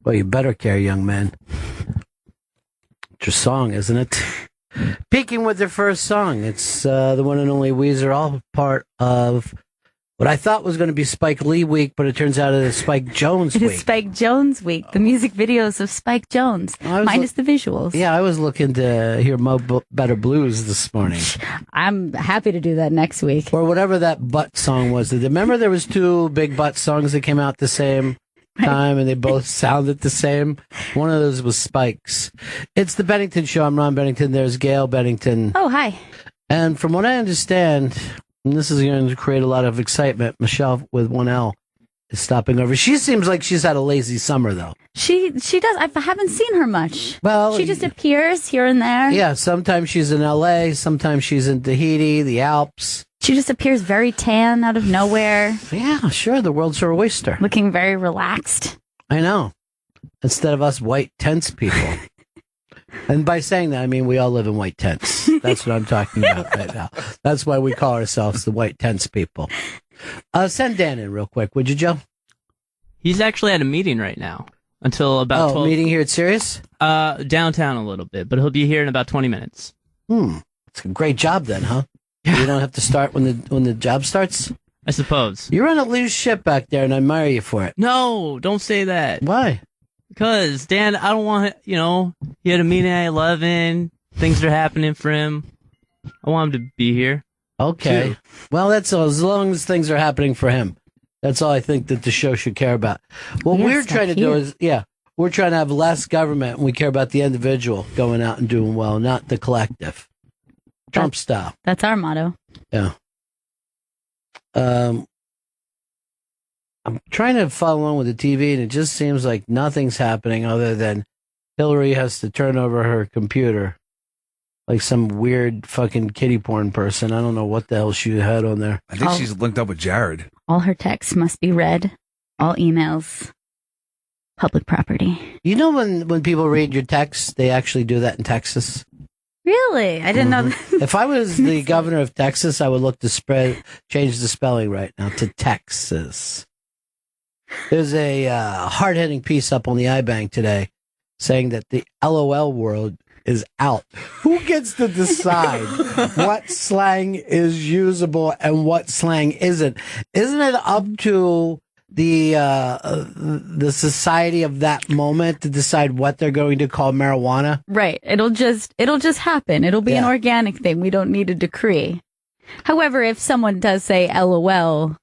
Well, you better care, young man. It's your song, isn't it? Peaking with their first song. It's the one and only Weezer, all part of what I thought was going to be Spike Lee week, but it turns out it is Spike Jones week. It is Spike Jones week. The music videos of Spike Jones, minus the visuals. Yeah, I was looking to hear Better Blues this morning. I'm happy to do that next week. Or whatever that butt song was. Remember there was two big butt songs that came out the same time and they both sounded the same? One of those was Spike's. It's the Bennington Show. I'm Ron Bennington. There's Gail Bennington. Oh, hi. And from what I understand, and this is going to create a lot of excitement, Michelle with one L is stopping over. She seems like she's had a lazy summer, though. She does. I haven't seen her much. Well, she just appears here and there. Yeah, sometimes she's in L.A., sometimes she's in Tahiti, the Alps. She just appears very tan out of nowhere. Yeah, sure. The world's her oyster. Looking very relaxed. I know. Instead of us white tense people. And by saying that, I mean we all live in white tents. That's what I'm talking about right now. That's why we call ourselves the white tents people. Send Dan in real quick, would you, Joe? He's actually at a meeting right now until about 12. Meeting here at Sirius? Downtown a little bit, but he'll be here in about 20 minutes. It's a great job then, huh? You don't have to start when the job starts? I suppose. You're on a loose ship back there, and I admire you for it. No, don't say that. Why? Because, Dan, I don't want, he had a meeting at 11. Things are happening for him. I want him to be here. Okay. Too. Well, that's all. As long as things are happening for him. That's all I think that the show should care about. What we're trying to do is, we're trying to have less government, and we care about the individual going out and doing well, not the collective. Trump style. That's our motto. Yeah. I'm trying to follow along with the TV, and it just seems like nothing's happening other than Hillary has to turn over her computer like some weird fucking kiddie porn person. I don't know what the hell she had on there. I think she's linked up with Jared. All her texts must be read. All emails. Public property. You know when people read your texts, they actually do that in Texas? Really? I didn't know that. If I was the governor of Texas, I would look to change the spelling right now to Texas. There's a hard-hitting piece up on the iBank today saying that the LOL world is out. Who gets to decide what slang is usable and what slang isn't? Isn't it up to the society of that moment to decide what they're going to call marijuana? Right. It'll just happen. It'll be an organic thing. We don't need a decree. However, if someone does say LOL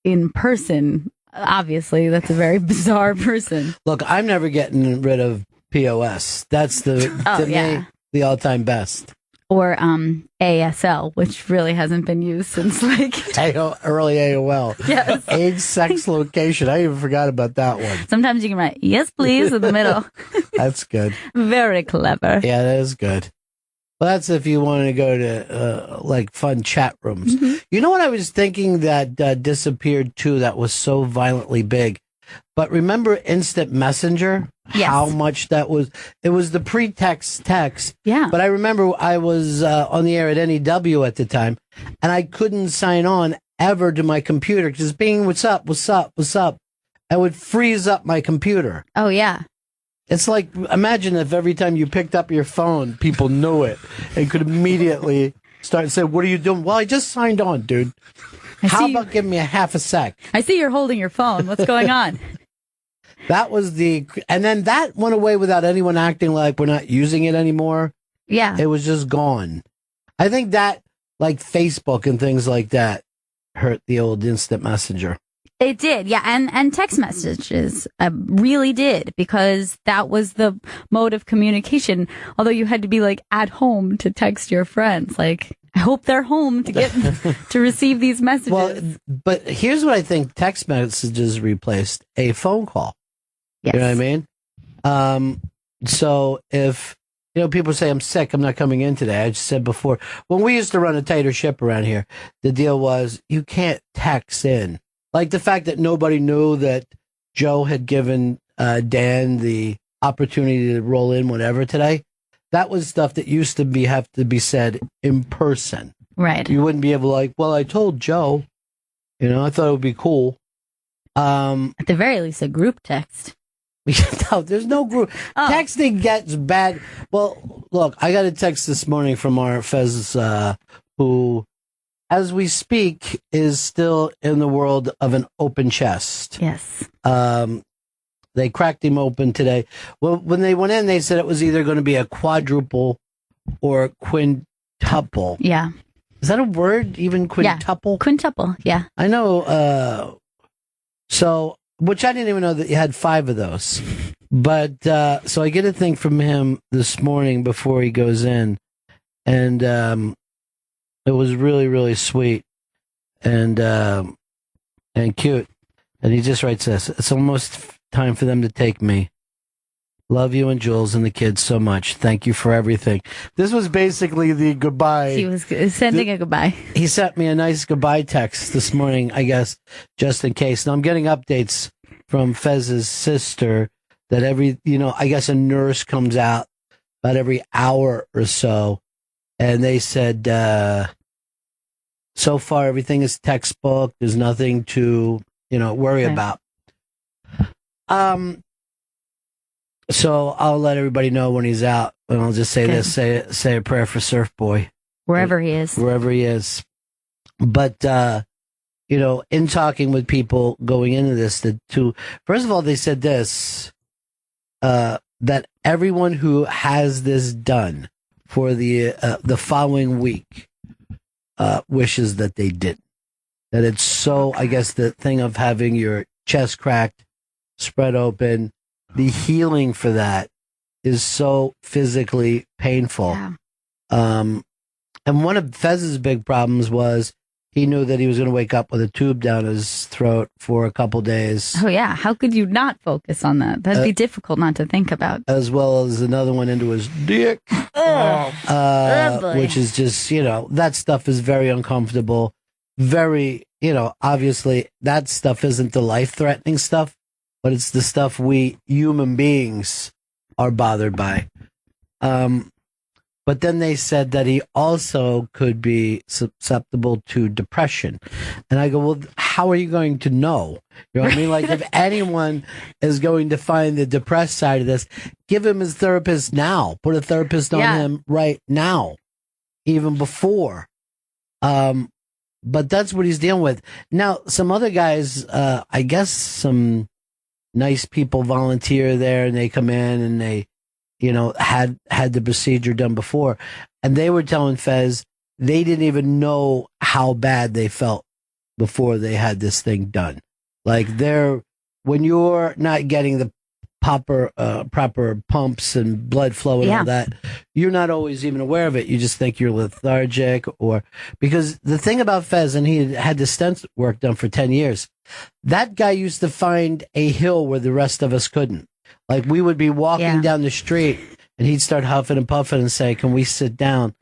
in person, obviously that's a very bizarre person. Look, I'm never getting rid of POS. That's me, the all-time best. Or ASL, which really hasn't been used since like early AOL. Yes. Age, sex, location. I even forgot about that one. Sometimes you can write yes, please in the middle. That's good. Very clever. Yeah, that is good. Well, that's if you want to go to like fun chat rooms. Mm-hmm. You know what I was thinking that disappeared too? That was so violently big. But remember Instant Messenger? Yes. How much that was? It was the pretext text. Yeah. But I remember I was on the air at NEW at the time, and I couldn't sign on ever to my computer because being what's up, I would freeze up my computer. Oh, yeah. It's like, imagine if every time you picked up your phone, people knew it and could immediately start saying, what are you doing? Well, I just signed on, dude. How about giving me a half a sec? I see you're holding your phone. What's going on? That was and then that went away without anyone acting like we're not using it anymore. Yeah. It was just gone. I think that, like Facebook and things like that, hurt the old instant messenger. It did, yeah, and text messages really did, because that was the mode of communication. Although you had to be like at home to text your friends, like I hope they're home to get to receive these messages. Well, but here's what I think: text messages replaced a phone call. Yes. You know what I mean? So if people say I'm sick, I'm not coming in today. I just said before when we used to run a tighter ship around here, the deal was you can't text in. Like the fact that nobody knew that Joe had given Dan the opportunity to roll in whenever today. That was stuff that used to have to be said in person. Right. You wouldn't be able to well, I told Joe, I thought it would be cool. At the very least, a group text. No, there's no group. Oh. Texting gets bad. Well, look, I got a text this morning from our Fez, who, as we speak, is still in the world of an open chest. Yes. They cracked him open today. Well, when they went in, they said it was either going to be a quadruple or a quintuple. Yeah. Is that a word? Even quintuple? Yeah. Quintuple. Yeah. I know. So, which I didn't even know that you had 5 of those. But, so I get a thing from him this morning before he goes in. And, it was really, really sweet and cute. And he just writes this: "It's almost time for them to take me. Love you and Jules and the kids so much. Thank you for everything." This was basically the goodbye. He was sending a goodbye. He sent me a nice goodbye text this morning, I guess, just in case. Now I'm getting updates from Fez's sister that I guess a nurse comes out about every hour or so. And they said, so far everything is textbook. There's nothing to, worry about. So I'll let everybody know when he's out, and I'll just say this: say a prayer for Surf Boy, wherever he is. But in talking with people going into this, first of all, they said this that everyone who has this done for the following week wishes that they didn't. That it's so, I guess, the thing of having your chest cracked, spread open, the healing for that is so physically painful. Yeah. And one of Fez's big problems was he knew that he was going to wake up with a tube down his throat for a couple days. Oh, yeah. How could you not focus on that? That'd be difficult not to think about. As well as another one into his dick. Which is just, that stuff is very uncomfortable. Very, obviously that stuff isn't the life-threatening stuff, but it's the stuff we human beings are bothered by. But then they said that he also could be susceptible to depression. And I go, well, how are you going to know? You know what I mean? Like, if anyone is going to find the depressed side of this, give him his therapist now. Put a therapist on him right now, even before. But that's what he's dealing with. Now, some other guys, I guess some nice people volunteer there, and they come in and they, had the procedure done before. And they were telling Fez they didn't even know how bad they felt before they had this thing done. Like, when you're not getting the proper pumps and blood flow and all that, you're not always even aware of it. You just think you're lethargic, because the thing about Fez, and he had the stent work done for 10 years, that guy used to find a hill where the rest of us couldn't. Like, we would be walking down the street and he'd start huffing and puffing and say, "Can we sit down?"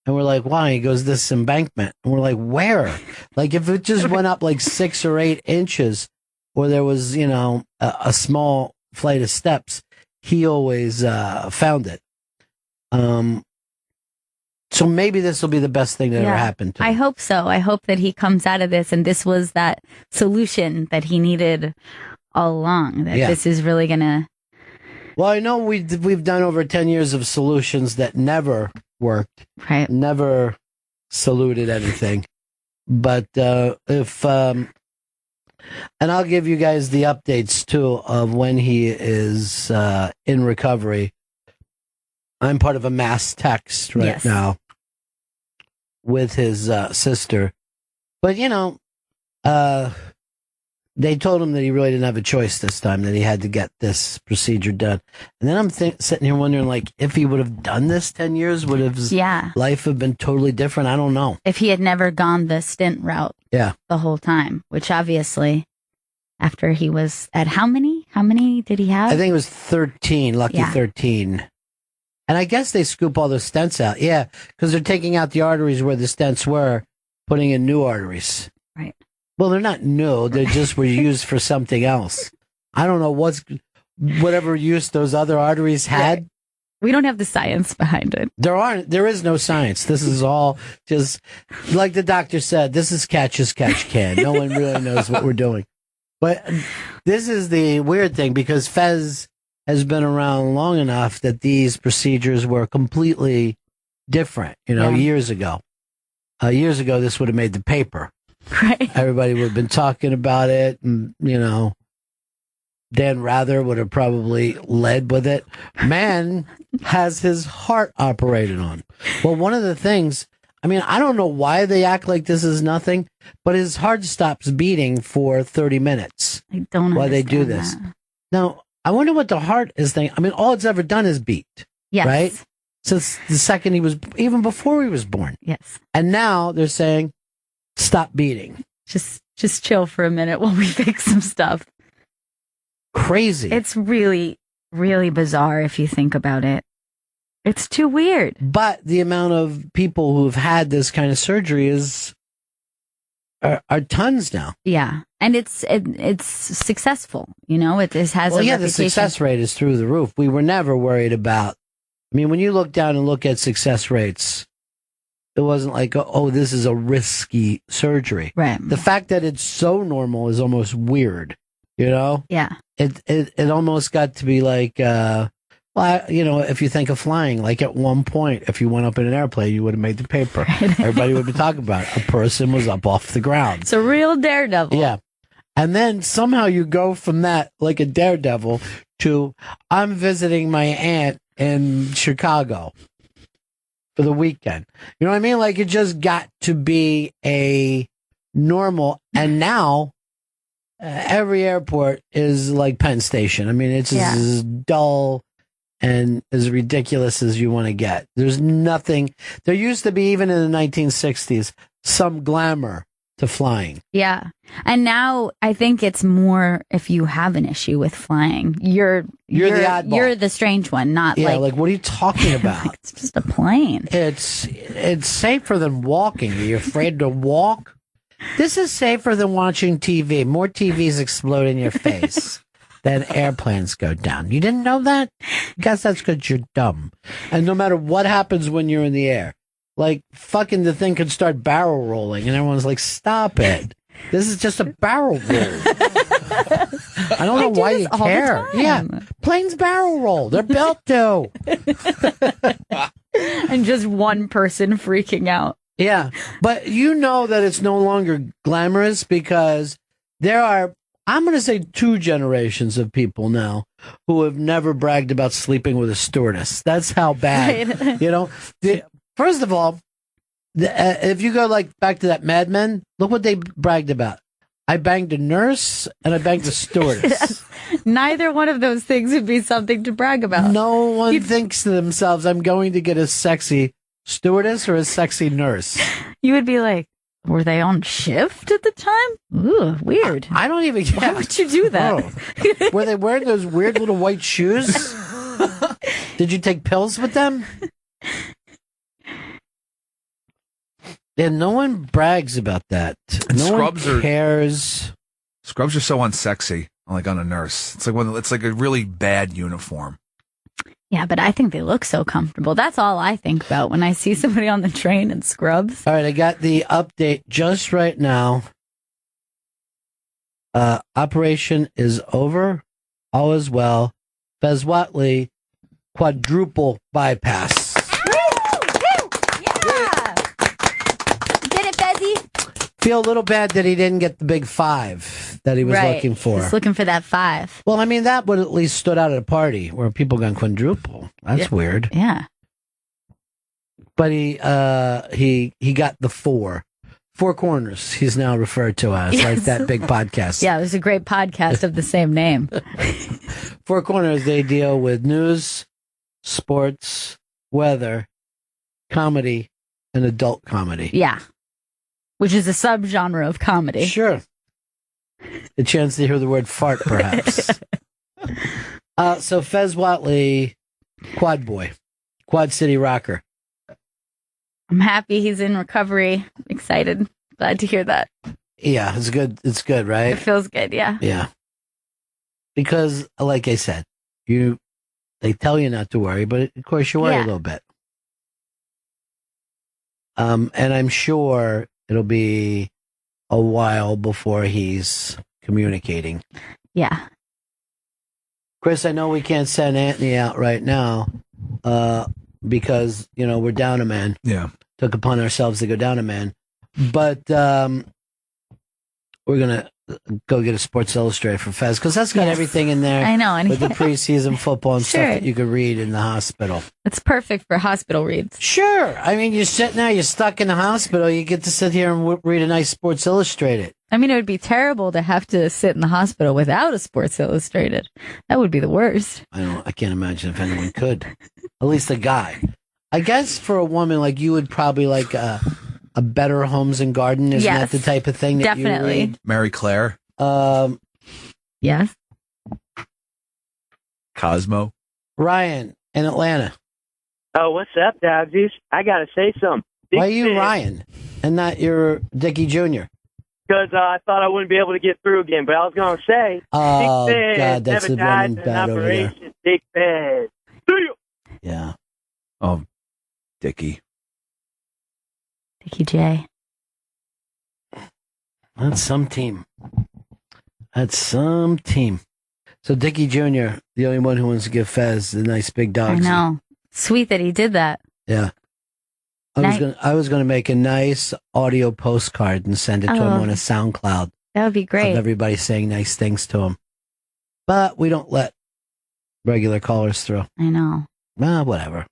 And we're like, "Why?" He goes, "This embankment." And we're like, "Where?" Like, if it just went up like 6 or 8 inches, or there was, a small flight of steps, he always found it. So maybe this will be the best thing that ever happened to him. I hope so. I hope that he comes out of this and this was that solution that he needed all along. That this is really gonna. Well, I know we've done over 10 years of solutions that never worked, right? Never saluted anything. But if and I'll give you guys the updates too of when he is in recovery. I'm part of a mass text right now with his sister, but they told him that he really didn't have a choice this time, that he had to get this procedure done. And then I'm sitting here wondering, like, if he would have done this 10 years, would his life have been totally different? I don't know. If he had never gone the stint route the whole time, which obviously after he was at how many did he have? I think it was 13, lucky 13. And I guess they scoop all the stents out. Yeah, because they're taking out the arteries where the stents were, putting in new arteries. Right. Well, they're not new. They just were used for something else. I don't know whatever use those other arteries had. Right. We don't have the science behind it. There is no science. This is all just, like the doctor said, this is catch as catch can. No one really knows what we're doing. But this is the weird thing, because Fez has been around long enough that these procedures were completely different, years ago. Years ago, this would have made the paper. Right. Everybody would have been talking about it, and, Dan Rather would have probably led with it. Man has his heart operated on. Well, one of the things, I don't know why they act like this is nothing, but his heart stops beating for 30 minutes. I don't know why they do this. That. Now, I wonder what the heart is thinking. all it's ever done is beat. Yes. Right? Since the second even before he was born. Yes. And now they're saying, stop beating. Just chill for a minute while we fix some stuff. Crazy. It's really, really bizarre if you think about it. It's too weird. But the amount of people who have had this kind of surgery are tons now. Yeah. And it's successful. It has a reputation. The success rate is through the roof. We were never worried about, when you look down and look at success rates, it wasn't like, oh, this is a risky surgery. Right. The fact that it's so normal is almost weird, Yeah. It almost got to be like, if you think of flying, like at one point, if you went up in an airplane, you would have made the paper. Right. Everybody would be talking about it. A person was up off the ground. It's a real daredevil. Yeah. And then somehow you go from that, like a daredevil, to I'm visiting my aunt in Chicago for the weekend. You know what I mean? Like it just got to be a normal. And now every airport is like Penn Station. It's just as dull and as ridiculous as you want to get. There's nothing. There used to be, even in the 1960s, some glamour to flying. Yeah. And now I think it's more if you have an issue with flying. You're the oddball. You're the strange one, not like what are you talking about? It's just a plane. It's safer than walking. Are you afraid to walk? This is safer than watching TV. More TVs explode in your face than airplanes go down. You didn't know that? Guess that's because you're dumb. And no matter what happens when you're in the air, like fucking the thing could start barrel rolling and everyone's like, stop it. This is just a barrel roll. I don't know why you care. Yeah. Planes barrel roll. They're built to. And just one person freaking out. Yeah. But that it's no longer glamorous because there are, I'm going to say 2 generations of people now who have never bragged about sleeping with a stewardess. That's how bad, right. First of all, if you go back to that Mad Men, look what they bragged about. I banged a nurse and I banged a stewardess. Neither one of those things would be something to brag about. No one thinks to themselves, I'm going to get a sexy stewardess or a sexy nurse. You would be like, were they on shift at the time? Ooh, weird. I don't even get. Why would you do that? Oh. Were they wearing those weird little white shoes? Did you take pills with them? Yeah, no one brags about that. And no scrubs one cares. Scrubs are so unsexy, like on a nurse. It's like a really bad uniform. Yeah, but I think they look so comfortable. That's all I think about when I see somebody on the train in scrubs. All right, I got the update just right now. Operation is over. All is well. Fez Whatley, quadruple bypass. Feel a little bad that he didn't get the big 5 that he was looking for. He's looking for that 5. Well, that would at least stood out at a party where people gone quadruple. That's weird. Yeah. But he got the 4. 4 corners. He's now referred to as like that big podcast. Yeah, there's a great podcast of the same name. 4 corners. They deal with news, sports, weather, comedy, and adult comedy. Yeah. Which is a subgenre of comedy. Sure. A chance to hear the word fart, perhaps. So Fez Whatley, Quad Boy, Quad City Rocker. I'm happy he's in recovery. Excited. Glad to hear that. Yeah, it's good. It's good, right? It feels good, yeah. Yeah. Because, like I said, they tell you not to worry, but of course you worry a little bit. And I'm sure it'll be a while before he's communicating. Yeah. Chris, I know we can't send Anthony out right now because, we're down a man. Yeah. Took upon ourselves to go down a man. But we're going to go get a Sports Illustrated for Fez because that's got everything in there. I know. And with the preseason football and stuff that you could read in the hospital. It's perfect for hospital reads. Sure. I mean, you're sitting there, you're stuck in the hospital, you get to sit here and read a nice Sports Illustrated. I mean, it would be terrible to have to sit in the hospital without a Sports Illustrated. That would be the worst. I can't imagine if anyone could. At least a guy. I guess for a woman, like you would probably like a Better Homes and Garden. Isn't that the type of thing that you read? Mary Claire. Yes. Cosmo. Ryan in Atlanta. Oh, what's up, dogsies? I got to say something. Why are you Ryan and not your Dickie Jr.? Because I thought I wouldn't be able to get through again, but I was going to say, oh, Big God, that's never the died running in bad over there. operation. Big Fed. Yeah. Oh, Dickie. Dickie J. That's some team. So Dickie Jr., the only one who wants to give Fez the nice big dog. I know. Sweet that he did that. Yeah. I was gonna make a nice audio postcard and send it to him on a SoundCloud. That would be great. Of everybody saying nice things to him. But we don't let regular callers through. I know. Well, whatever.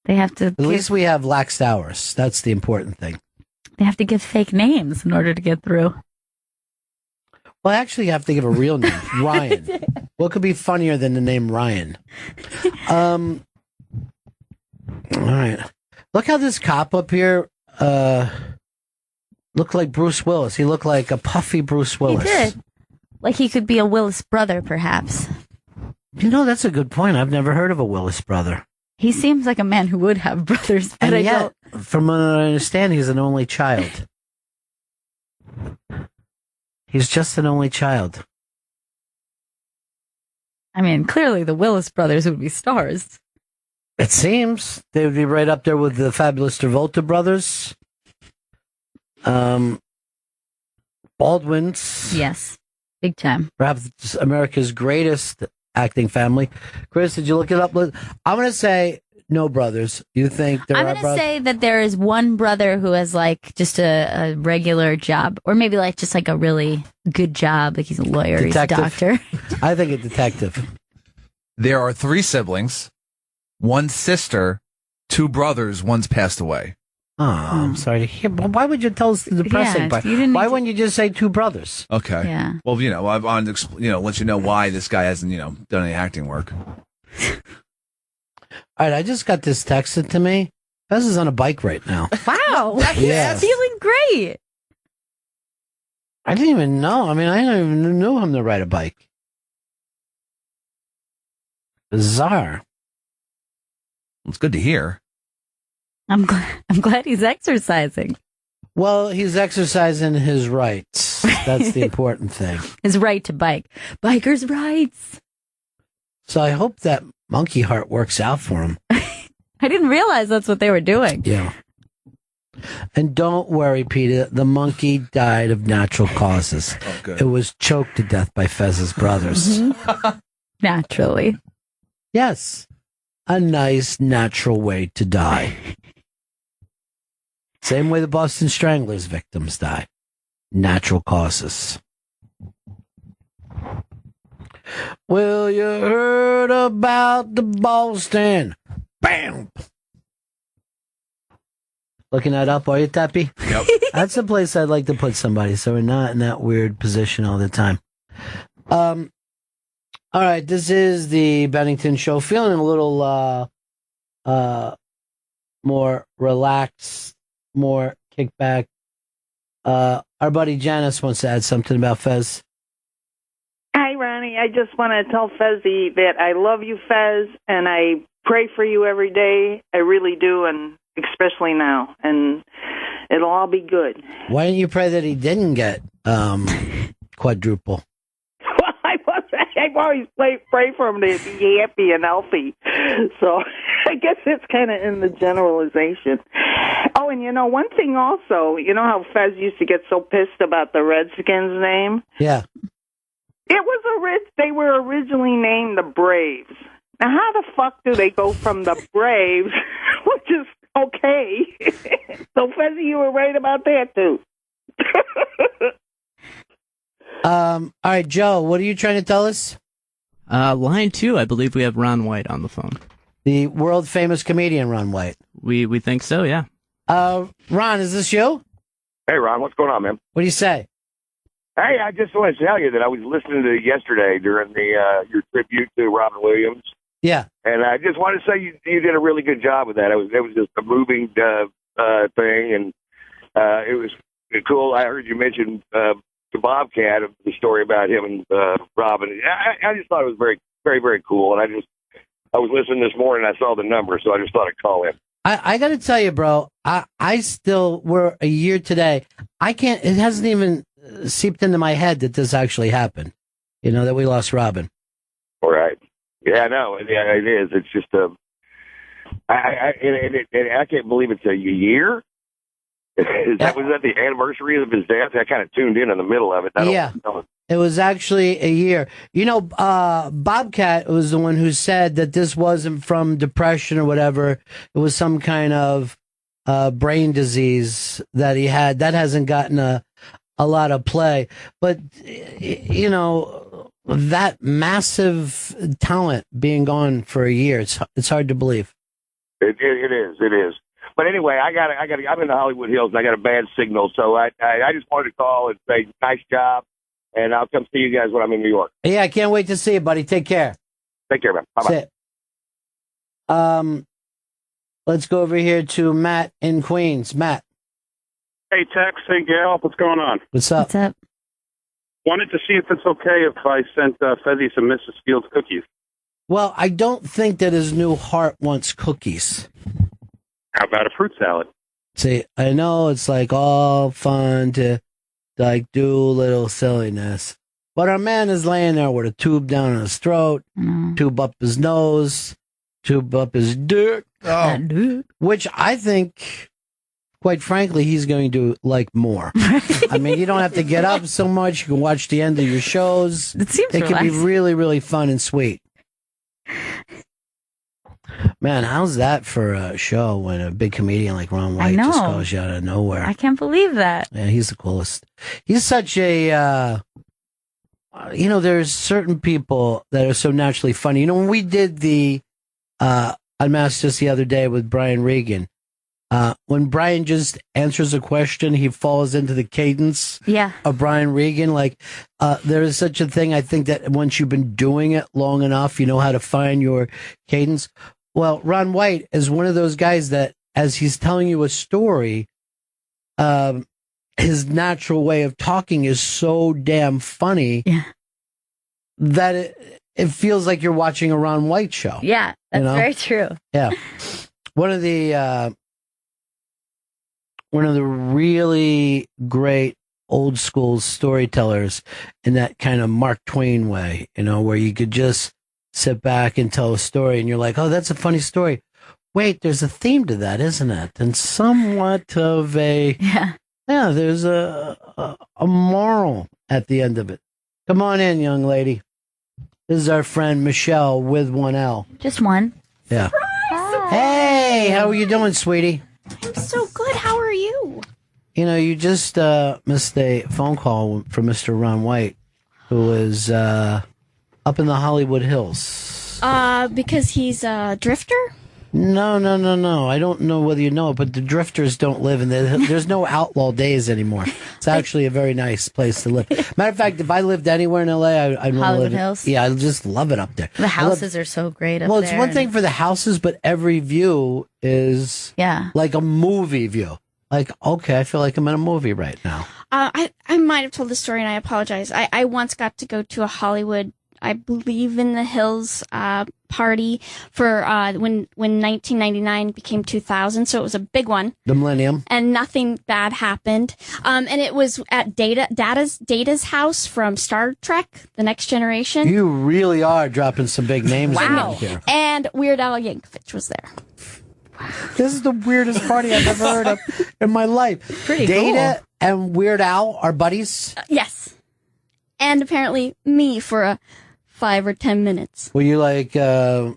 They have to. At least we have lax hours. That's the important thing. They have to give fake names in order to get through. Well, actually, you have to give a real name, Ryan. What could be funnier than the name Ryan? All right. Look how this cop up here looked like Bruce Willis. He looked like a puffy Bruce Willis. He did. Like he could be a Willis brother, perhaps. That's a good point. I've never heard of a Willis brother. He seems like a man who would have brothers, but and yet, from what I understand, he's an only child. He's just an only child. I mean, clearly the Willis brothers would be stars. It seems. They would be right up there with the fabulous Travolta brothers. Baldwin's. Yes. Big time. Perhaps America's greatest acting family. Chris, did you look it up? I'm going to say no brothers. You think there are brothers? I'm going to say that there is one brother who has like just a regular job, or maybe like just like a really good job. Like he's a lawyer, detective. He's a doctor. I think a detective. There are 3 siblings, 1 sister, 2 brothers, one's passed away. Oh, I'm sorry to hear. But why would you tell us the depressing part? Why wouldn't you just say 2 brothers? Okay. Yeah. Well, I wanted to, let you know why this guy hasn't, done any acting work. All right, I just got this texted to me. Fez is on a bike right now. Wow. Yeah. Feeling great. I didn't even know. I mean, I didn't even know him to ride a bike. Bizarre. It's good to hear. I'm glad he's exercising. Well, he's exercising his rights. That's the important thing. His right to bike. Bikers' rights. So I hope that monkey heart works out for him. I didn't realize that's what they were doing. Yeah. And don't worry, Peter. The monkey died of natural causes. Oh, good. It was choked to death by Fez's brothers. Mm-hmm. Naturally. Yes. A nice, natural way to die. Same way the Boston Stranglers victims die. Natural causes. Well, you heard about the Boston. Bam! Looking that up, are you, Tappy? Yep. That's a place I'd like to put somebody, so we're not in that weird position all the time. All right, this is the Bennington Show. Feeling a little more relaxed, more kickback. Our buddy Janice wants to add something about Fez. Hi, Ronnie. I just want to tell Fezzy that I love you, Fez, and I pray for you every day. I really do, and especially now. And it'll all be good. Why didn't you pray that he didn't get quadruple? Well, I always pray for him to be happy and healthy. So I guess it's kind of in the generalization. Oh, and one thing also, how Fez used to get so pissed about the Redskins name? Yeah. It was they were originally named the Braves. Now, how the fuck do they go from the Braves, which is okay? So, Fezzy, you were right about that, too. All right, Joe, what are you trying to tell us? Line 2, I believe we have Ron White on the phone. The world famous comedian Ron White. We think so, yeah. Ron, is this you? Hey, Ron, what's going on, man? What do you say? Hey, I just wanted to tell you that I was listening to it yesterday during the your tribute to Robin Williams, Yeah. and I just wanted to say you did a really good job with that. It was just a moving thing, and it was cool. I heard you mention the Bobcat, the story about him and Robin. I just thought it was very, very, very cool, and I was listening this morning. I saw the number, so I just thought I'd call in. I got to tell you, bro, I still, we're a year today. It hasn't even seeped into my head that this actually happened. You know, that we lost Robin. All right. Yeah, I know. Yeah, it is. It's just, I can't believe it's a year. Was that the anniversary of his death? I kind of tuned in the middle of it. Yeah. It was actually a year. You know, Bobcat was the one who said that this wasn't from depression or whatever. It was some kind of brain disease that he had. That hasn't gotten a lot of play. But, you know, that massive talent being gone for a year, it's hard to believe. It is. But anyway, I'm in the Hollywood Hills, and I got a bad signal. So I just wanted to call and say nice job. And I'll come see you guys when I'm in New York. Yeah, I can't wait to see you, buddy. Take care. Take care, man. Bye-bye. Let's go over here to Matt in Queens. Matt. Hey, Tex. Hey, Gail. What's going on? What's up? What's up? Wanted to see if it's okay if I sent Fezzy some Mrs. Fields cookies. Well, I don't think that his new heart wants cookies. How about a fruit salad? See, I know it's like all fun to like do a little silliness, but our man is laying there with a tube down his throat, tube up his nose, tube up his dick, which I think, quite frankly, he's going to like more. I mean, you don't have to get up so much. You can watch the end of your shows. It can be really, really fun and sweet. Man, how's that for a show when a big comedian like Ron White just goes out of nowhere? I can't believe that. Yeah, he's the coolest. He's such a, you know, there's certain people that are so naturally funny. You know, when we did the Unmasked just the other day with Brian Regan, when Brian just answers a question, he falls into the cadence of Brian Regan. Like, there is such a thing, I think, that once you've been doing it long enough, you know how to find your cadence. Well, Ron White is one of those guys that, as he's telling you a story, his natural way of talking is so damn funny that it feels like you're watching a Ron White show. Yeah, that's very true. Yeah. One of the really great old school storytellers in that kind of Mark Twain way, you know, where you could just sit back and tell a story and you're like, oh, that's a funny story. Wait, there's a theme to that, isn't it? And somewhat of there's a moral at the end of it. Come on in, young lady. This is our friend Michelle with one L. Just one. Yeah. Hey, how are you doing, sweetie? I'm so good. How are you? You know, you just missed a phone call from Mr. Ron White, who is up in the Hollywood Hills. Because he's a drifter? No. I don't know whether you know it, but the drifters don't live in there. There's no outlaw days anymore. It's actually a very nice place to live. Matter of fact, if I lived anywhere in LA, I'd want to Hollywood live. Hills? Yeah, I just love it up there. The houses are so great up there. Well, it's one thing for the houses, but every view is like a movie view. Like, okay, I feel like I'm in a movie right now. I might have told this story, and I apologize. I once got to go to a Hollywood, I believe in the Hills, party for when 1999 became 2000, so it was a big one. The millennium. And nothing bad happened. And it was at Data's house from Star Trek, The Next Generation. You really are dropping some big names in here. And Weird Al Yankovic was there. This is the weirdest party I've ever heard of in my life. Pretty Data and Weird Al are buddies? Yes. And apparently me for a 5 or 10 minutes. Were you like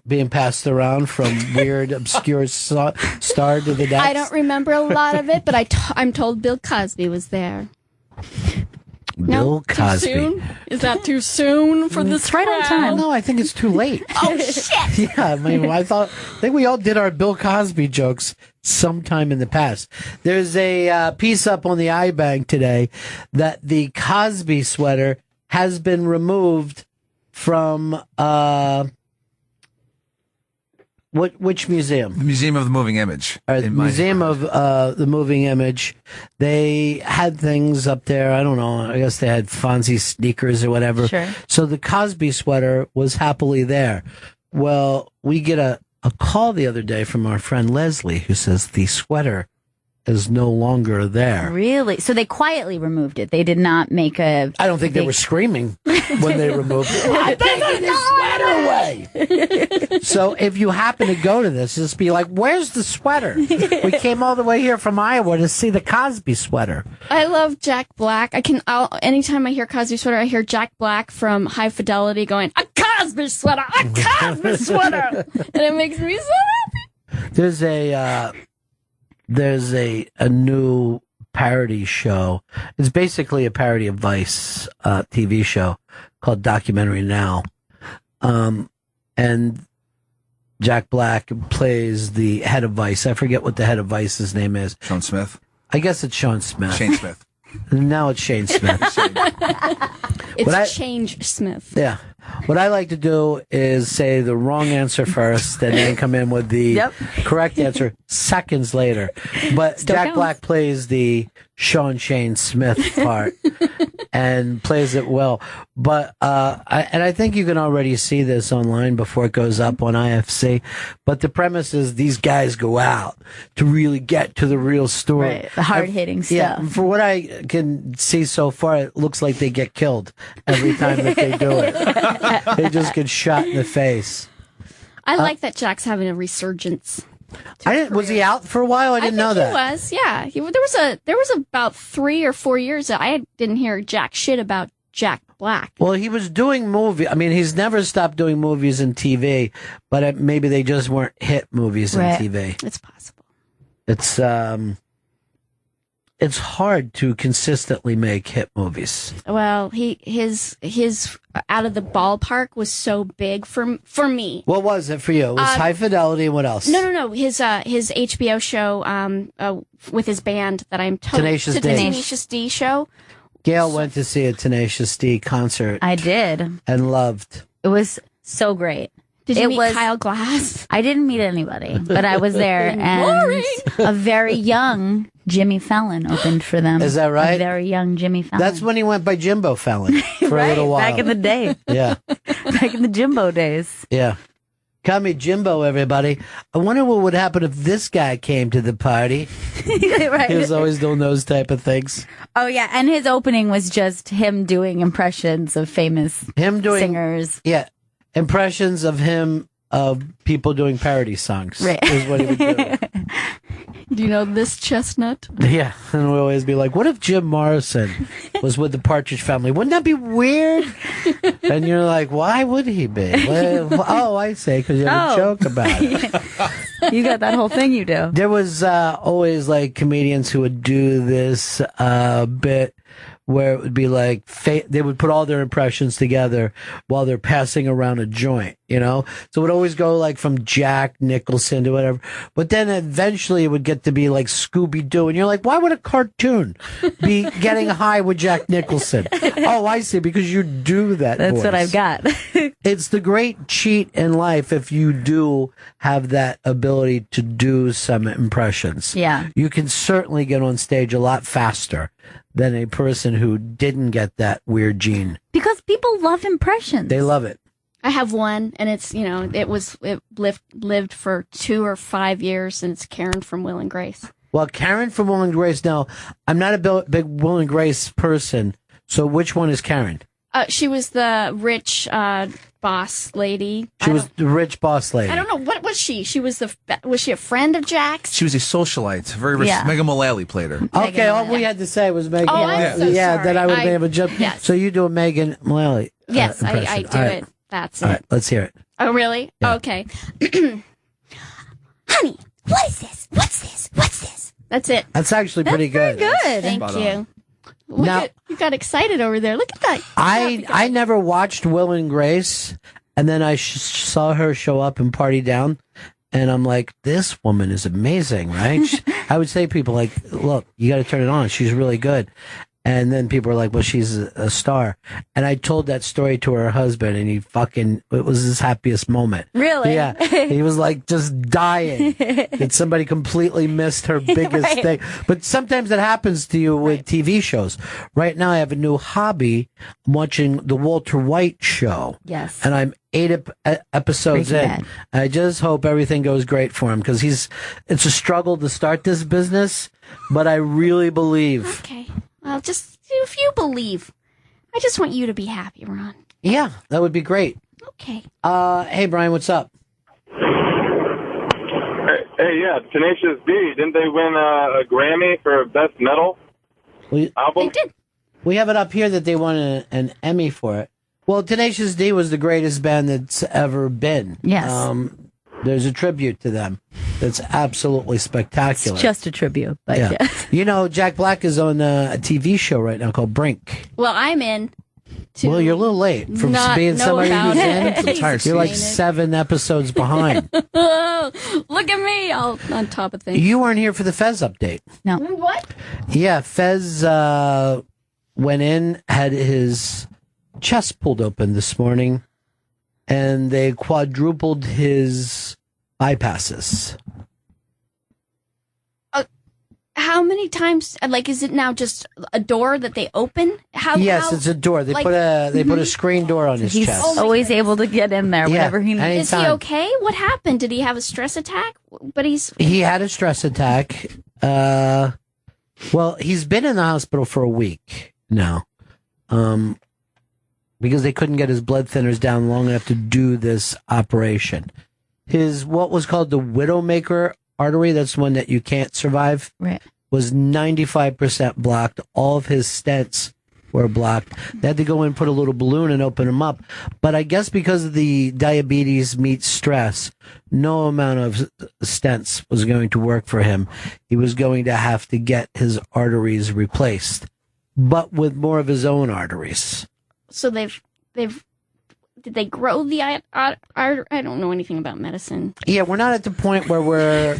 being passed around from weird, obscure star to the next? I don't remember a lot of it, but I'm told Bill Cosby was there. Bill Cosby. Too soon? Is that too soon for this? It's right on time. No, I think it's too late. Oh, shit. Yeah, I mean, I think we all did our Bill Cosby jokes sometime in the past. There's a piece up on the iBank today that the Cosby sweater has been removed from which museum? The Museum of the Moving Image. The Museum of the Moving Image. They had things up there. I don't know. I guess they had Fonzie sneakers or whatever. Sure. So the Cosby sweater was happily there. Well, we get a call the other day from our friend Leslie who says the sweater is no longer there. Really? So they quietly removed it. They did not make a... I don't think they were screaming when they removed it. I'm taking the sweater away. So if you happen to go to this, just be like, where's the sweater? We came all the way here from Iowa to see the Cosby sweater. I love Jack Black. Anytime I hear Cosby sweater, I hear Jack Black from High Fidelity going, a Cosby sweater, a Cosby sweater. And it makes me so happy. There's a new parody show. It's basically a parody of Vice TV show called Documentary Now. And Jack Black plays the head of Vice. I forget what the head of Vice's name is. Sean Smith. I guess it's Sean Smith. Shane Smith. Now it's Shane Smith. It's Change Smith. Yeah. What I like to do is say the wrong answer first and then come in with the correct answer seconds later. But Still Jack counts. Black plays the Shane Smith part and plays it well. But I think you can already see this online before it goes up on IFC. But the premise is these guys go out to really get to the real story. Right, the hard-hitting stuff. Yeah, for what I can see so far, it looks like they get killed every time that they do it. They just get shot in the face. I like that Jack's having a resurgence. Was he out for a while? I didn't know that. He was, yeah. There was about 3 or 4 years that I didn't hear jack shit about Jack Black. Well, he was doing movies. I mean, he's never stopped doing movies and TV, but maybe they just weren't hit movies and TV. It's possible. It's hard to consistently make hit movies. Well, his Out of the Ballpark was so big for me. What was it for you? It was High Fidelity and what else? No. His HBO show with his band that I'm Tenacious D. Tenacious D show. Gail went to see a Tenacious D concert. I did. And loved. It was so great. Did you meet Kyle Glass? I didn't meet anybody, but I was there, and a very young Jimmy Fallon opened for them. Is that right? A very young Jimmy Fallon. That's when he went by Jimbo Fallon for a little while. Back in the day. Yeah. Back in the Jimbo days. Yeah. Call me Jimbo, everybody. I wonder what would happen if this guy came to the party. Right. He was always doing those type of things. Oh, yeah. And his opening was just him doing impressions of famous singers. Yeah. Impressions of him, of people doing parody songs. Right. Is what he would do. Do you know this chestnut? Yeah. And we always be like, what if Jim Morrison was with the Partridge Family? Wouldn't that be weird? And you're like, why would he be? Well, I say, because you have a joke about it. You got that whole thing you do. There was always like comedians who would do this bit where it would be like they would put all their impressions together while they're passing around a joint, you know? So it would always go like from Jack Nicholson to whatever. But then eventually it would get to be like Scooby-Doo. And you're like, why would a cartoon be getting high with Jack Nicholson? Oh, I see, because you do that That's voice. what I've got. It's the great cheat in life if you do have that ability to do some impressions. Yeah. You can certainly get on stage a lot faster than a person who didn't get that weird gene. Because people love impressions. They love it. I have one, and it's, it lived for 2 or 5 years, and it's Karen from Will and Grace. Well, Karen from Will and Grace, now, I'm not a big Will and Grace person, so which one is Karen? She was the rich boss lady. She was the rich boss lady. I don't know. What was she? Was she a friend of Jack's? She was a socialite, very rich. Yeah. Megan Mullally played her. Okay, all we had to say was Megan. Oh, I'm so yeah, sorry. then I would have been able to jump. Yes. So you do a Megan Mullally. Yes, I impression. do All right. it. That's All it. right, let's hear it. Oh, really? Yeah. Okay. Honey, what is this? What's this? What's this? That's it. That's actually pretty good. Good. Thank Spot you. Look Now- at, you got excited over there. Look at that. I never watched Will and Grace, and then I saw her show up in Party Down, and I'm like, this woman is amazing, right? I would say to people like, look, you got to turn it on. She's really good. And then people are like, well, she's a star. And I told that story to her husband, and it was his happiest moment. Really? Yeah. He was like just dying that somebody completely missed her biggest Right. thing. But sometimes that happens to you with TV shows. Right now, I have a new hobby. I'm watching the Walter White show. Yes. And I'm 8 episodes Breaking in. Bad. I just hope everything goes great for him because it's a struggle to start this business, but I really believe. Okay. Well, just if you believe. I just want you to be happy, Ron. Yeah, that would be great. Okay. Hey, Brian, what's up? Hey, yeah, Tenacious D. Didn't they win a Grammy for Best Metal Album? They did. We have it up here that they won an Emmy for it. Well, Tenacious D was the greatest band that's ever been. Yes. There's a tribute to them that's absolutely spectacular. It's just a tribute, but yeah. You know, Jack Black is on a TV show right now called Brink. Well, I'm in. Well, you're a little late from not being know somebody about who's it. in. Entire You're like Explain it. 7 episodes behind. Look at me, all on top of things. You weren't here for the Fez update. No. What? Yeah, Fez went in, had his chest pulled open this morning, and they quadrupled his bypasses. How many times? Like, is it now just a door that they open? Yes, it's a door. They like- put a screen door on his He's chest. always able to get in there whenever he Yeah, needs. Is he anytime. okay? What happened? Did he have a stress attack? But He had a stress attack. Well, he's been in the hospital for a week now, because they couldn't get his blood thinners down long enough to do this operation. His what was called the Widowmaker artery, that's the one that you can't survive, Right. was 95% blocked. All of his stents were blocked. They had to go in and put a little balloon and open them up. But I guess because of the diabetes meets stress, no amount of stents was going to work for him. He was going to have to get his arteries replaced, but with more of his own arteries. so they've did they grow the I don't know anything about medicine. Yeah, we're not at the point where we're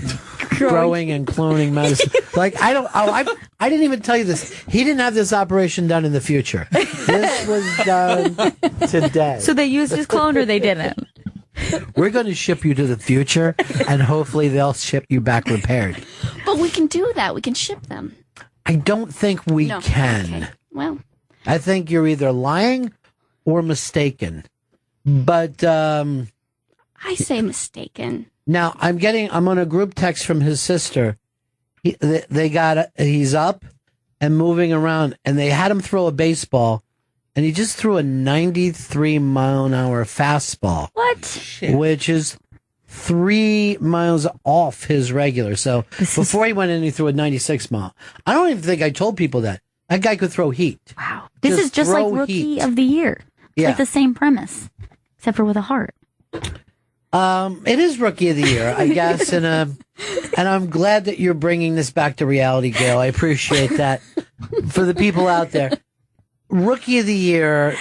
growing and cloning medicine. Like, I didn't even tell you this. He didn't have this operation done in the future. This was done today. So they used his clone or they didn't? We're going to ship you to the future, and hopefully they'll ship you back repaired. But we can do that. We can ship them. I don't think we No. can. Okay. Well, I think you're either lying or mistaken. But I say mistaken. now I'm on a group text from his sister. He's up and moving around, and they had him throw a baseball, and he just threw a 93-mile-an-hour fastball. What? Which is 3 miles off his regular. So before he went in, he threw a 96 mile. I don't even think I told people that. That guy could throw heat. Wow. This is just like throw Rookie heat. of the Year. It's Yeah. like the same premise, except for with a heart. It is Rookie of the Year, I guess, and I'm glad that you're bringing this back to reality, Gail. I appreciate that. For the people out there, Rookie of the Year,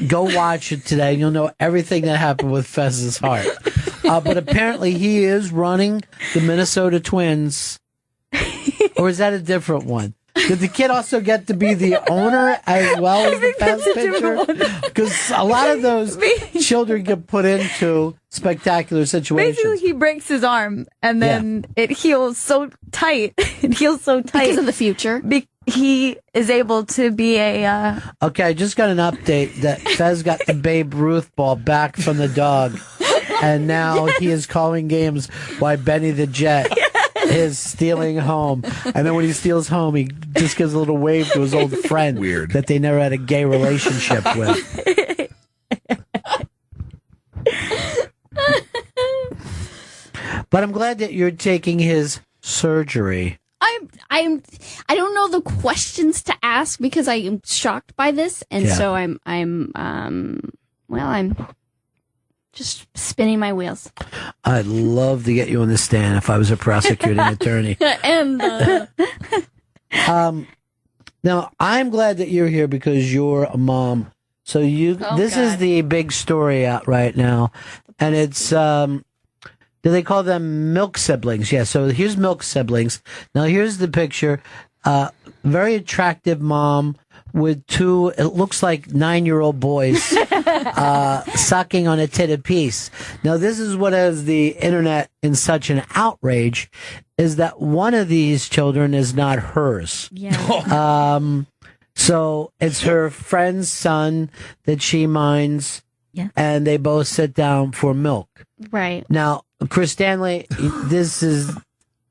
go watch it today. You'll know everything that happened with Fez's heart. But apparently he is running the Minnesota Twins. Or is that a different one? Did the kid also get to be the owner as well as the Fez pitcher? Because a lot of those children get put into spectacular situations. Basically, he breaks his arm, and then it heals so tight. It heals so tight Because of the future. He is able to be a. Okay, I just got an update that Fez got the Babe Ruth ball back from the dog, and now he is calling games while Benny the Jet is stealing home. And then when he steals home, he just gives a little wave to his old friend that they never had a gay relationship with. But I'm glad that you're taking his surgery. I don't know the questions to ask because I am shocked by this, and Yeah. so I'm just spinning my wheels. I'd love to get you on the stand if I was a prosecuting attorney. And Now, I'm glad that you're here because you're a mom. So this is the big story out right now. And it's, do they call them milk siblings? Yeah, so here's milk siblings. Now, here's the picture. Very attractive mom with two, it looks like 9-year-old boys sucking on a tit apiece. Now, this is what has the internet in such an outrage, is that one of these children is not hers. Yeah. So it's her friend's son that she minds, and they both sit down for milk. Right. Now, Chris Stanley, this is...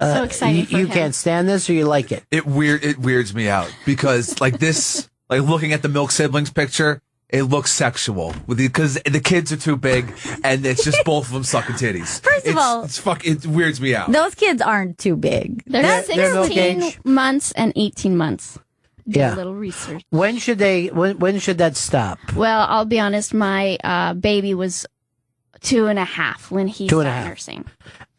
so exciting for you him. can't stand this, or you like it? It weirds me out because like this, like looking at the milk siblings picture, it looks sexual because the kids are too big and it's just both of them sucking titties. First of all, it weirds me out. Those kids aren't too big. They're milk 16 age. months and 18 months. Do Yeah. a little research. When should that stop? Well, I'll be honest, my baby was 2.5 when he 2.5. started nursing.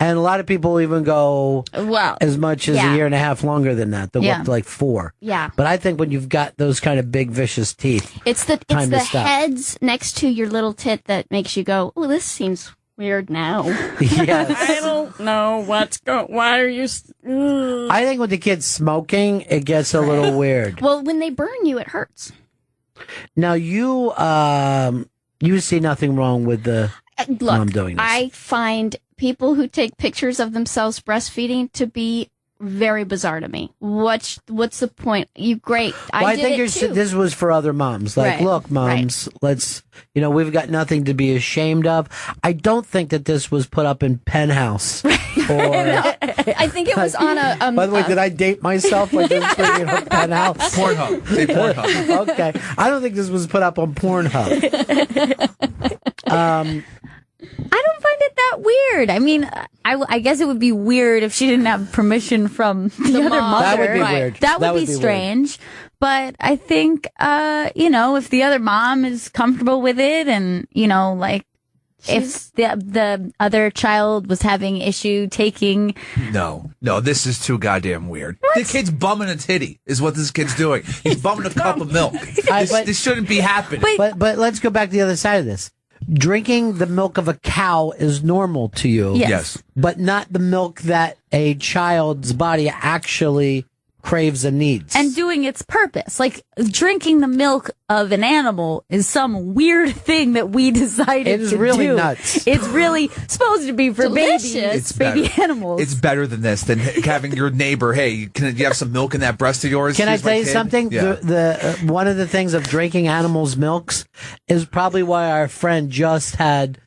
And a lot of people even go Well, as much as a year and a half longer than that. They'll go up to like 4. Yeah. But I think when you've got those kind of big, vicious teeth, It's the time to stop. heads next to your little tit that makes you go, oh, this seems weird now. Yes. I don't know what's going. Why are you? I think with the kids smoking, it gets a little weird. Well, when they burn you, it hurts. Now you see nothing wrong with the Look, mom doing this. I find people who take pictures of themselves breastfeeding to be very bizarre to me. What's the point? You great. Well, I did think it too. this was for other moms. Like, Right, look, moms, let's, we've got nothing to be ashamed of. I don't think that this was put up in Penthouse. Or, I think it was on a. by the way, did I date myself? Like this bringing up Penthouse? Pornhub. Say Pornhub. Okay. I don't think this was put up on Pornhub. I don't find it that weird. I mean, I guess it would be weird if she didn't have permission from the other mom. mother. That would be weird. That would be strange. But I think, if the other mom is comfortable with it and, if the other child was having issue taking. No, this is too goddamn weird. The kid's bumming a titty is what this kid's doing. He's bumming a cup of milk. This shouldn't be happening. But let's go back to the other side of this. Drinking the milk of a cow is normal to you. Yes. But not the milk that a child's body actually craves and needs. And doing its purpose. Like, drinking the milk of an animal is some weird thing that we decided It is to really do. nuts. It's really supposed to be for Delicious. baby animals. It's better than this, than having your neighbor, hey, can you have some milk in that breast of yours? Can I Here's my tell you kid." something? Yeah. The one of the things of drinking animals' milks is probably why our friend just had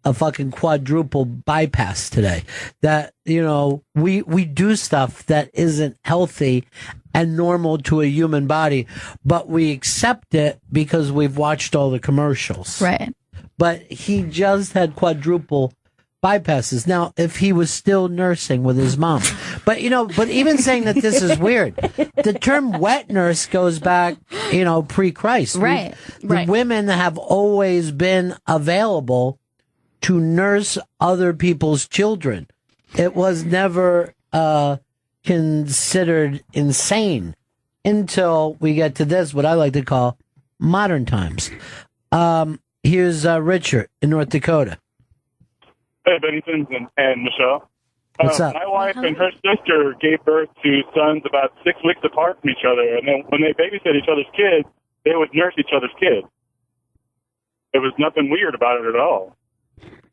a fucking quadruple bypass today. That, we do stuff that isn't healthy and normal to a human body, but we accept it because we've watched all the commercials. right. But he just had quadruple bypasses. Now, if he was still nursing with his mom, but even saying that this is weird, the term wet nurse goes back, pre-Christ. Right. The women have always been available to nurse other people's children. It was never considered insane until we get to this, what I like to call modern times. Here's Richard in North Dakota. Hey, Bennington and Michelle. What's up? My wife and her sister gave birth to sons about 6 weeks apart from each other, and then when they babysit each other's kids, they would nurse each other's kids. There was nothing weird about it at all.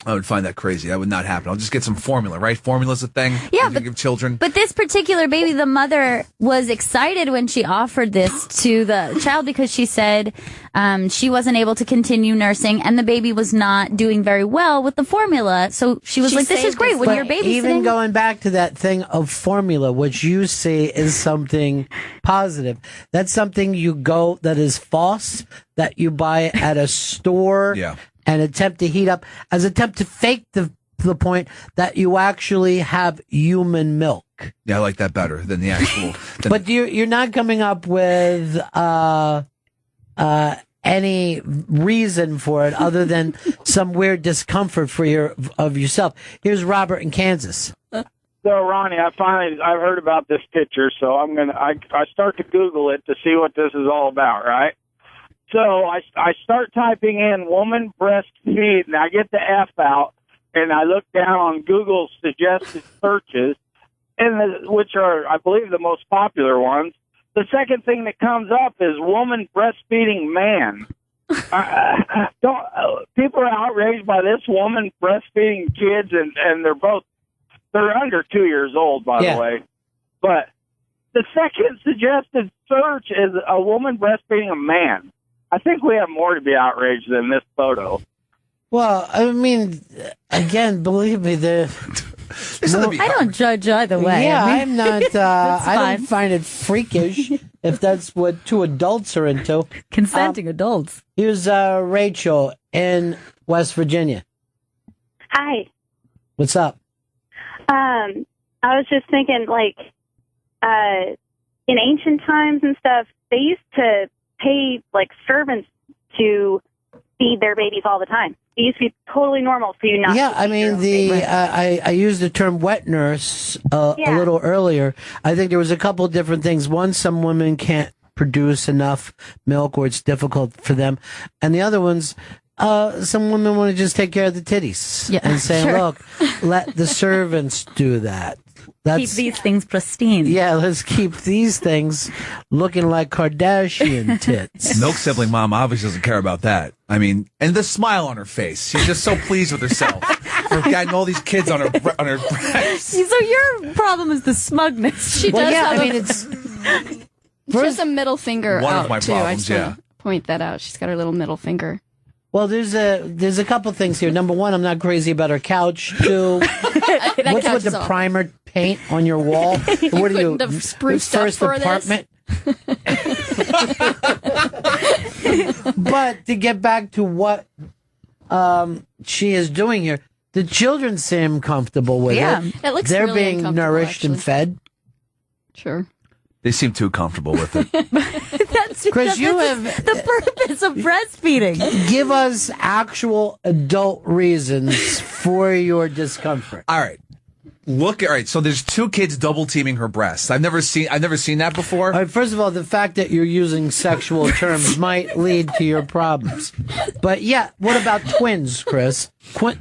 I would find that crazy. That would not happen. I'll just get some formula, right? Formula's a thing. Yeah, you give children. But this particular baby, the mother was excited when she offered this to the child because she said she wasn't able to continue nursing and the baby was not doing very well with the formula. So she was like, this is great when you're babysitting. Even going back to that thing of formula, which you see is something positive. That's something that is false, that you buy at a store. Yeah. And attempt to heat up, attempt to fake the point that you actually have human milk. Yeah, I like that better than the actual. But you're not coming up with any reason for it other than some weird discomfort of yourself. Here's Robert in Kansas. So, Ronnie, I've heard about this picture, so I start to Google it to see what this is all about, right? So I start typing in woman breastfeed, and I get the F out, and I look down on Google's suggested searches, which are, I believe, the most popular ones. The second thing that comes up is woman breastfeeding man. People are outraged by this woman breastfeeding kids, and they're under 2 years old, by the way. But the second suggested search is a woman breastfeeding a man. I think we have more to be outraged than this photo. Well, I mean, again, believe me, I don't judge either way. Yeah, I I'm mean, not. I don't find it freakish if that's what two adults are into. Consenting adults. Here's Rachel in West Virginia. Hi. What's up? I was just thinking, like, in ancient times and stuff, they used to pay, like, servants to feed their babies all the time. It used to be totally normal for you not to I mean, I used the term wet nurse a little earlier. I think there was a couple of different things. One, some women can't produce enough milk or it's difficult for them. And the other ones, some women want to just take care of the titties and say, look, let the servants do that. Keep these things pristine. Yeah, let's keep these things looking like Kardashian tits. Milk sibling mom obviously doesn't care about that. I mean, and the smile on her face. She's just so pleased with herself for getting all these kids on her breast. So your problem is the smugness. She does have it's... She has a middle finger One out, of my too. problems, I just want to point that out. She's got her little middle finger. Well, there's a couple things here. Number one, I'm not crazy about her couch. Two, what's with the primer paint on your wall? What are you? Have spruced up First for apartment. But to get back to what she is doing here, the children seem comfortable with it. It looks They're really being uncomfortable, nourished and actually. fed. Sure. They seem too comfortable with it. Chris, you have the purpose of breastfeeding. Give us actual adult reasons for your discomfort. All right. So there's two kids double teaming her breasts. I've never seen that before. All right, first of all, the fact that you're using sexual terms might lead to your problems. But yeah, what about twins, Chris?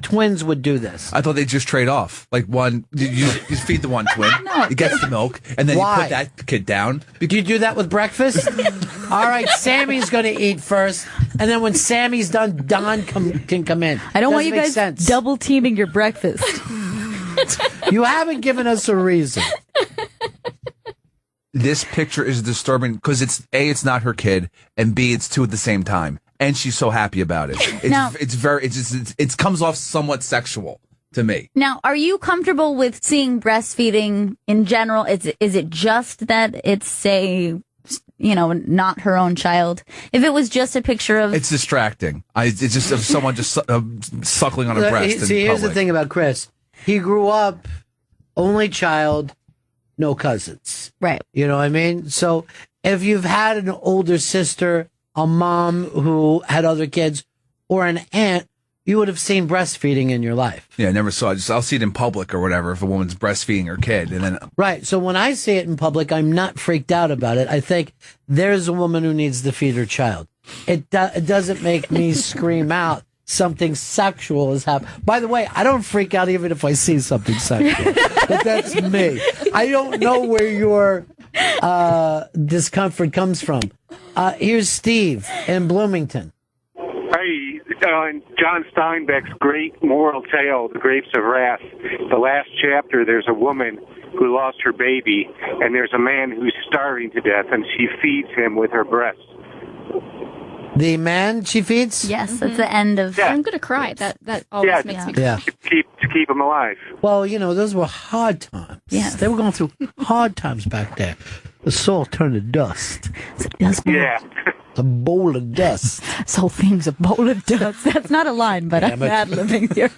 Twins would do this. I thought they'd just trade off. Like one, you feed the one twin, he gets the milk, and then you put that kid down. Do you do that with breakfast? All right, Sammy's going to eat first, and then when Sammy's done, Don can come in. I don't want you guys double teaming your breakfast. You haven't given us a reason. This picture is disturbing because it's not her kid, and B, it's two at the same time, and she's so happy about it. It comes off somewhat sexual to me. Now, are you comfortable with seeing breastfeeding in general? Is it just that it's, say, not her own child? If it was just a picture of... It's distracting. It's just of someone just suckling on a breast. See, here's the thing about Chris. He grew up only child, no cousins. Right. You know what I mean? So if you've had an older sister, a mom who had other kids, or an aunt, you would have seen breastfeeding in your life. Yeah, I never saw it. I'll see it in public or whatever if a woman's breastfeeding her kid. And then Right. So when I see it in public, I'm not freaked out about it. I think there's a woman who needs to feed her child. It doesn't make me scream out. Something sexual has happened. By the way, I don't freak out even if I see something sexual. But that's me. I don't know where your discomfort comes from. Here's Steve in Bloomington. Hey, in John Steinbeck's great moral tale, The Grapes of Wrath, the last chapter, there's a woman who lost her baby, and there's a man who's starving to death, and she feeds him with her breast. The man she feeds? Yes, that's the end of... I'm going to cry. That always makes me cry. Yeah. To keep him alive. Well, those were hard times. Yes. They were going through hard times back there. The soul turned to dust. Yeah. It's a bowl of dust. Soul theme's a bowl of dust. That's not a line, but I'm ad-libbing here.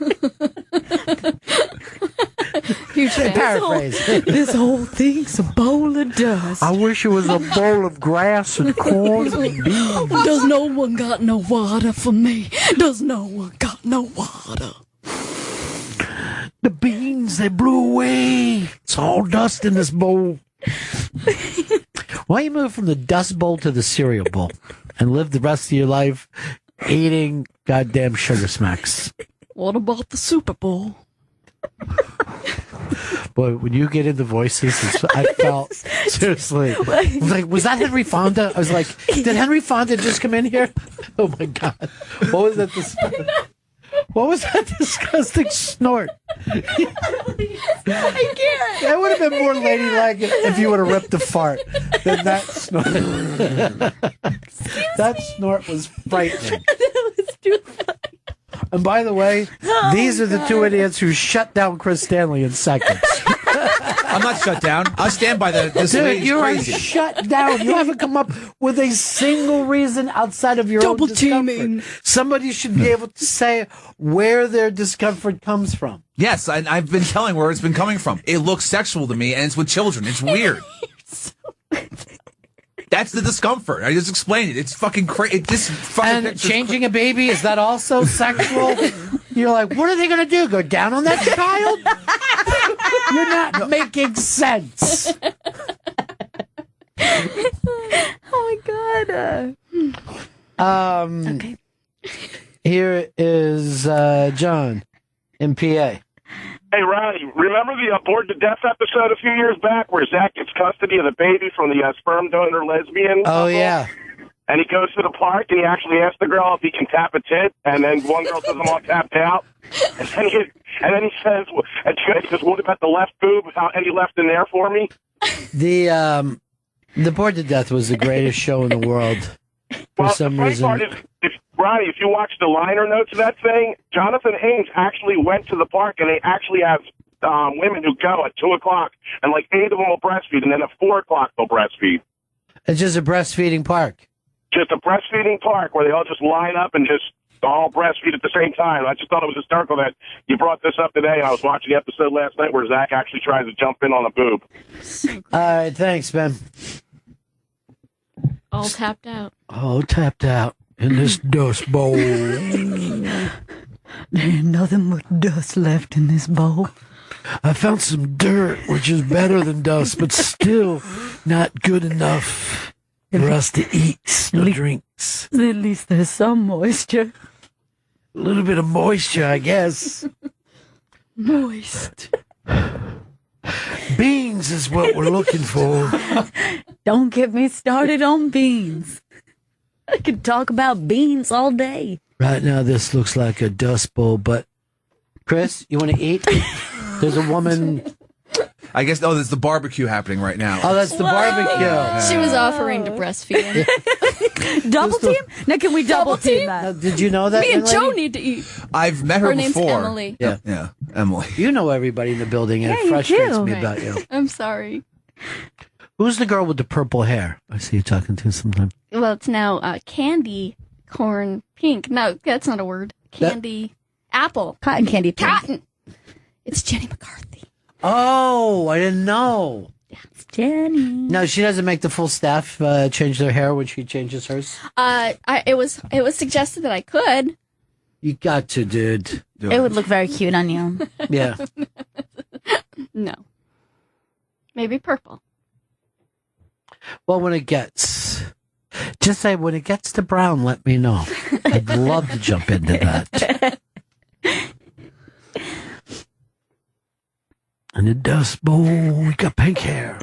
Future Paraphrase. This whole thing's a bowl of dust. I wish it was a bowl of grass and corn and beans. Does no one got no water for me? Does no one got no water? The beans, they blew away. It's all dust in this bowl. Why don't you move from the dust bowl to the cereal bowl and live the rest of your life eating goddamn sugar smacks? What about the Super Bowl? Boy, when you get into voices, I felt, seriously, I was like, was that Henry Fonda? I was like, did Henry Fonda just come in here? Oh my God. What was that? What was that disgusting snort? I can't. That would have been more ladylike if you would have ripped a fart than that snort. That snort was frightening. That was too funny. And by the way, these are the two idiots who shut down Chris Stanley in seconds. I'm not shut down. I'll stand by that. This Dude, lady's you are crazy. shut down. You haven't come up with a single reason outside of your Double own discomfort. teaming. Somebody should be able to say where their discomfort comes from. Yes, I've been telling where it's been coming from. It looks sexual to me, and it's with children. It's weird. That's the discomfort. I just explained it. It's fucking crazy. And changing a baby, is that also sexual? You're like, what are they going to do? Go down on that child? You're not making sense. Oh my God. Okay. Here is John in PA. Hey, Ronnie, remember the Bored to Death episode a few years back where Zach gets custody of the baby from the sperm donor lesbian? Oh, yeah. And he goes to the park and he actually asks the girl if he can tap a tit, and then one girl says, I'm all tapped out. And then he says, what about the left boob? Any left in there for me? The Bored to Death was the greatest show in the world. For some reason. Part is, Ronnie, if you watch the liner notes of that thing, Jonathan Haynes actually went to the park, and they actually have women who go at 2 o'clock, and like 8 of them will breastfeed, and then at 4 o'clock they'll breastfeed. It's just a breastfeeding park. Just a breastfeeding park where they all just line up and just all breastfeed at the same time. I just thought it was hysterical that you brought this up today. I was watching the episode last night where Zach actually tries to jump in on a boob. All right, thanks, Ben. All tapped out. All tapped out in this dust bowl. There ain't nothing but dust left in this bowl. I found some dirt, which is better than dust, but still not good enough for us to eat no drinks. At least there's some moisture. A little bit of moisture, I guess. Moist. Beans is what we're looking for. Don't get me started on beans. I could talk about beans all day. Right now, this looks like a dust bowl, but Chris, you want to eat? There's a woman. I guess, there's the barbecue happening right now. Oh, that's the barbecue. Yeah. She was offering to breastfeed him. Double team? Now, can we double team that? Now, did you know that? Me and young lady? Joe need to eat. I've met her name's before. Emily. Yeah, Emily. You know everybody in the building, and Yeah, it you frustrates do. me about you. I'm sorry. Who's the girl with the purple hair? I see you talking to sometimes. Well, it's now candy corn pink. No, that's not a word. Candy apple. Cotton candy pink. Cotton. It's Jenny McCarthy. Oh, I didn't know. It's Jenny. No, she doesn't make the full staff change their hair when she changes hers. It was suggested that I could. You got to, dude. It would look very cute on you. Yeah. No. Maybe purple. Well, when it gets to brown, let me know. I'd love to jump into that. In the dust bowl, we got pink hair.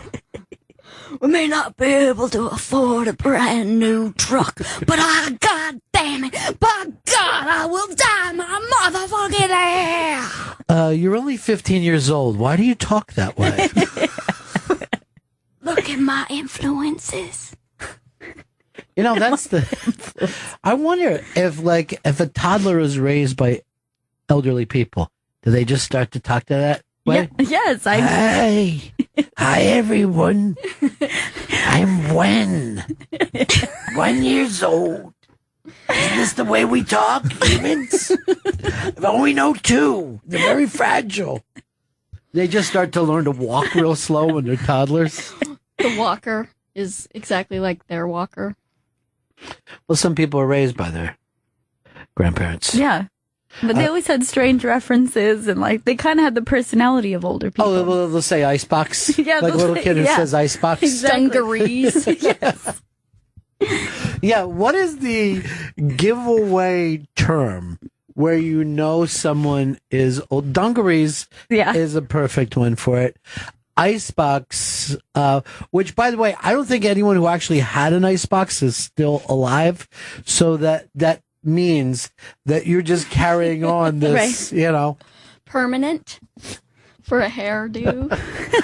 We may not be able to afford a brand new truck, but God damn it, by God, I will dye my motherfucking hair. You're only 15 years old. Why do you talk that way? Look at my influences. You know, that's I wonder if a toddler is raised by elderly people, do they just start to talk to that way? Yes, Hi everyone. I'm Wen. 1 years old. Isn't this the way we talk, humans? I've only know 2. They're very fragile. They just start to learn to walk real slow when they're toddlers. The walker is exactly like their walker. Well, some people are raised by their grandparents. Yeah. But they always had strange references, and like they kind of had the personality of older people. Oh, well, they'll say icebox. Yeah, like a little kid who says icebox. Dungarees. Yes. Yeah, what is the giveaway term where you know someone is old? Dungarees is a perfect one for it. Icebox, which, by the way, I don't think anyone who actually had an icebox is still alive. So that means that you're just carrying on this, Permanent for a hairdo.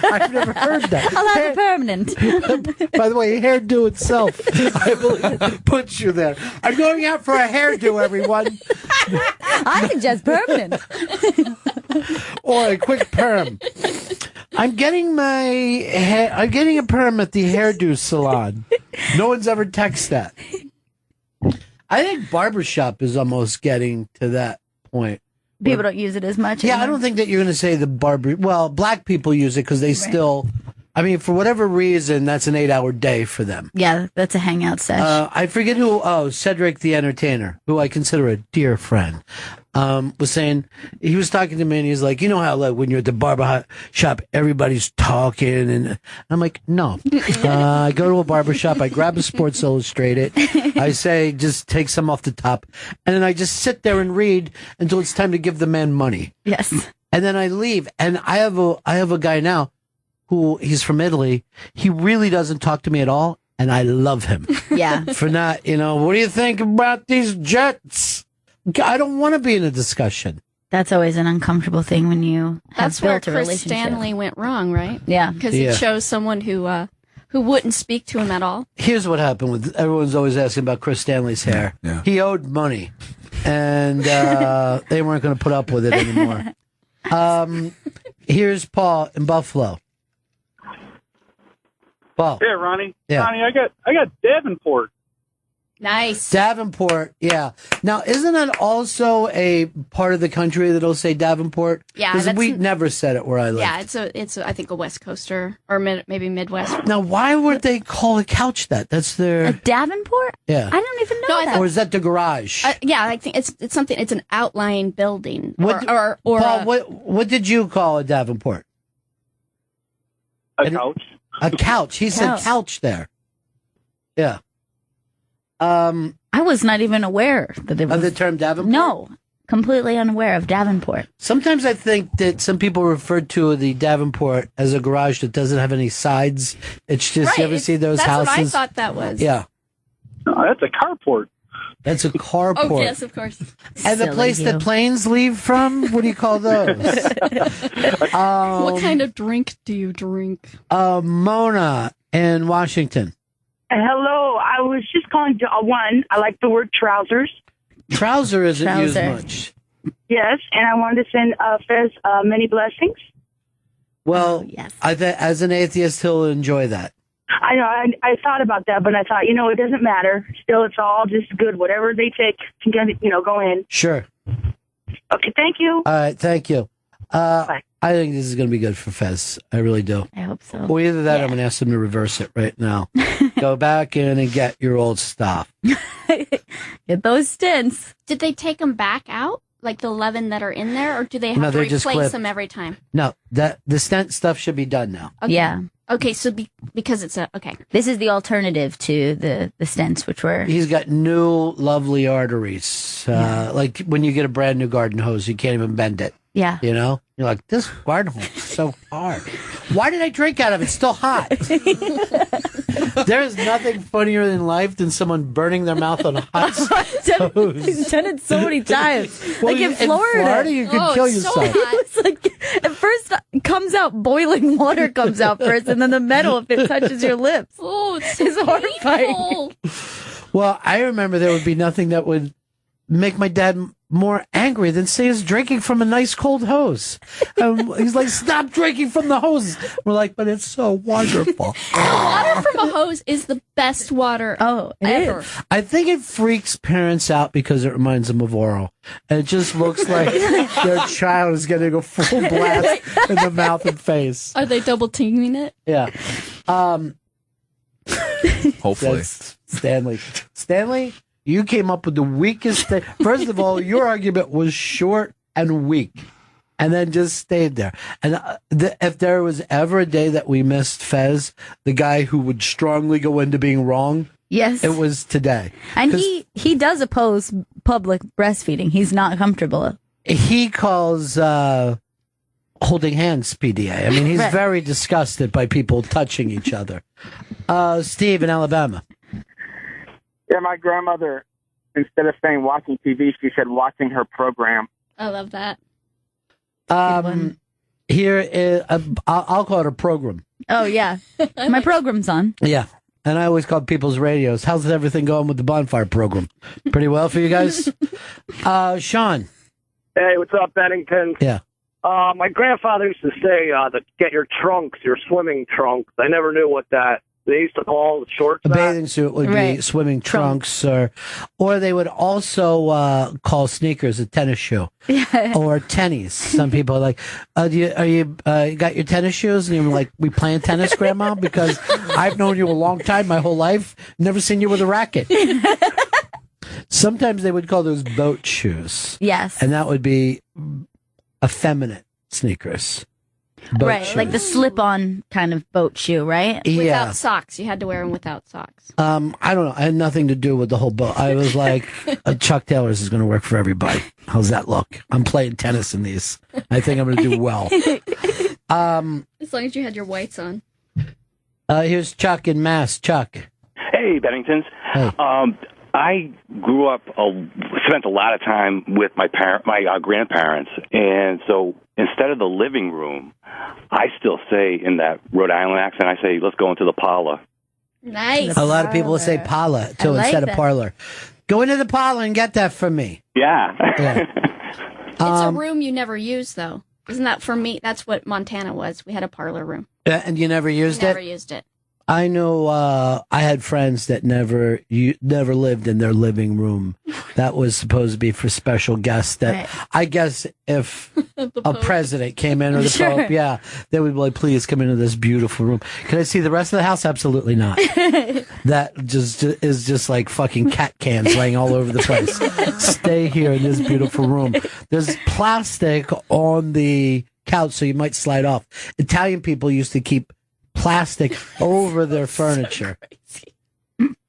I've never heard that. I'll have a permanent. By the way, hairdo itself, I believe, puts you there. I'm going out for a hairdo, everyone. I suggest permanent. Or a quick perm. I'm getting a perm at the hairdo salon. No one's ever texted that. I think barbershop is almost getting to that point. People don't use it as much. Yeah, I don't think that you're going to say the barber. Well, black people use it because they still. I mean, for whatever reason, that's an 8-hour day for them. Yeah, that's a hangout sesh. I forget who. Oh, Cedric the Entertainer, who I consider a dear friend, was saying, he was talking to me and he's like, you know how like when you're at the barber shop, everybody's talking, and I'm like, no. I go to a barber shop, I grab a Sports Illustrated, I say, just take some off the top, and then I just sit there and read until it's time to give the man money. Yes. And then I leave, and I have a guy now who, he's from Italy. He really doesn't talk to me at all, and I love him. Yeah. For not, what do you think about these Jets? I don't want to be in a discussion. That's always an uncomfortable thing when you have That's where built a Chris relationship. Stanley went wrong, right? Yeah. Because it shows someone who wouldn't speak to him at all. Here's what happened with, everyone's always asking about Chris Stanley's hair. Yeah. He owed money, and they weren't going to put up with it anymore. Here's Paul in Buffalo. Paul. Yeah, Ronnie. Yeah. Ronnie, I got Davenport. Nice. Davenport, yeah. Now, isn't that also a part of the country that'll say Davenport? Yeah, because we never said it where I live. Yeah, it's I think a West Coaster or maybe Midwest. Now, why would they call a couch that? That's their A Davenport? Yeah. I don't even know that. Or is that the garage? Yeah, I think it's something. It's an outlying building. Paul, what did you call a Davenport? A couch. A couch. He said couch there. Yeah. I was not even aware that it was of the term Davenport. No, completely unaware of Davenport. Sometimes I think that some people refer to the Davenport as a garage that doesn't have any sides. It's just, you ever see those houses? That's what I thought that was. Yeah. No, that's a carport. That's a carport. Oh, yes, of course. And the place that planes leave from? What do you call those? What kind of drink do you drink? Mona in Washington. Hello, I was just calling one. I like the word trousers. Trouser isn't used much. Yes, and I wanted to send Fez many blessings. Well, as an atheist, he'll enjoy that. I know. I thought about that, but I thought, it doesn't matter. Still, it's all just good. Whatever they take can go in. Sure. Okay, thank you. All right, thank you. Bye. I think this is going to be good for Fez. I really do. I hope so. Well, either that or I'm going to ask them to reverse it right now. Go back in and get your old stuff. Get those stints. Did they take them back out, like the 11 that are in there, or do they have No, to they're just replace clipped. them every time? No, the stent stuff should be done now. Okay. Yeah. Okay, so because it's okay. This is the alternative to the stents, which were... He's got new, lovely arteries. Like when you get a brand new garden hose, you can't even bend it. Yeah. You're like, this garden hose is so hard. Why did I drink out of it? It's still hot. There is nothing funnier in life than someone burning their mouth on a hot stove. He's done it so many times. Well, like in in Florida. Florida, you could kill it's so yourself. hot. It's like, at first, it comes out, boiling water comes out first, and then the metal, if it touches your lips. Oh, it's horrifying. Well, I remember there would be nothing that would make my dad more angry than say is drinking from a nice cold hose. He's like, stop drinking from the hose. We're like, but it's so wonderful. Water from a hose is the best water ever. I think it freaks parents out because it reminds them of oral. And it just looks like their child is getting a full blast in the mouth and face. Are they double teaming it? Yeah. Hopefully. Stanley, you came up with the weakest thing. First of all, your argument was short and weak, and then just stayed there. And if there was ever a day that we missed Fez, the guy who would strongly go into being wrong, yes, it was today. And he does oppose public breastfeeding. He's not comfortable. He calls holding hands PDA. I mean, he's very disgusted by people touching each other. Steve in Alabama. Yeah, my grandmother, instead of saying watching TV, she said watching her program. I love that. Here is, I'll call it a program. Oh, yeah. My program's on. Yeah. And I always call people's radios. How's everything going with the bonfire program? Pretty well for you guys? Sean. Hey, what's up, Bennington? Yeah. My grandfather used to say that get your trunks, your swimming trunks. I never knew what that. They used to call the shorts. A bathing suit would be swimming trunks, or they would also call sneakers a tennis shoe, or tennies. Some people are like, you got your tennis shoes? And you're like, we playing tennis, Grandma? Because I've known you a long time, my whole life, never seen you with a racket. Sometimes they would call those boat shoes. Yes. And that would be effeminate sneakers. Right, shoes. Like the slip-on kind of boat shoe, right? Yeah. Without socks. You had to wear them without socks. I don't know. I had nothing to do with the whole boat. I was like, Chuck Taylor's is going to work for everybody. How's that look? I'm playing tennis in these. I think I'm going to do well. As long as you had your whites on. Here's Chuck in Mass. Chuck. Hey, Benningtons. Hey. I grew up, spent a lot of time with my grandparents, and so instead of the living room, I still say in that Rhode Island accent, I say, let's go into the parlor. Nice. A lot of people will say parlor, too, instead of parlor. Go into the parlor and get that from me. Yeah. It's a room you never use, though. Isn't that for me? That's what Montana was. We had a parlor room. And you never used it? Never used it. I know I had friends that never lived in their living room. That was supposed to be for special guests. That I guess if a president came in or the Pope, yeah, they would be like, please come into this beautiful room. Can I see the rest of the house? Absolutely not. That is just like fucking cat cans laying all over the place. Stay here in this beautiful room. There's plastic on the couch, so you might slide off. Italian people used to keep plastic over their furniture.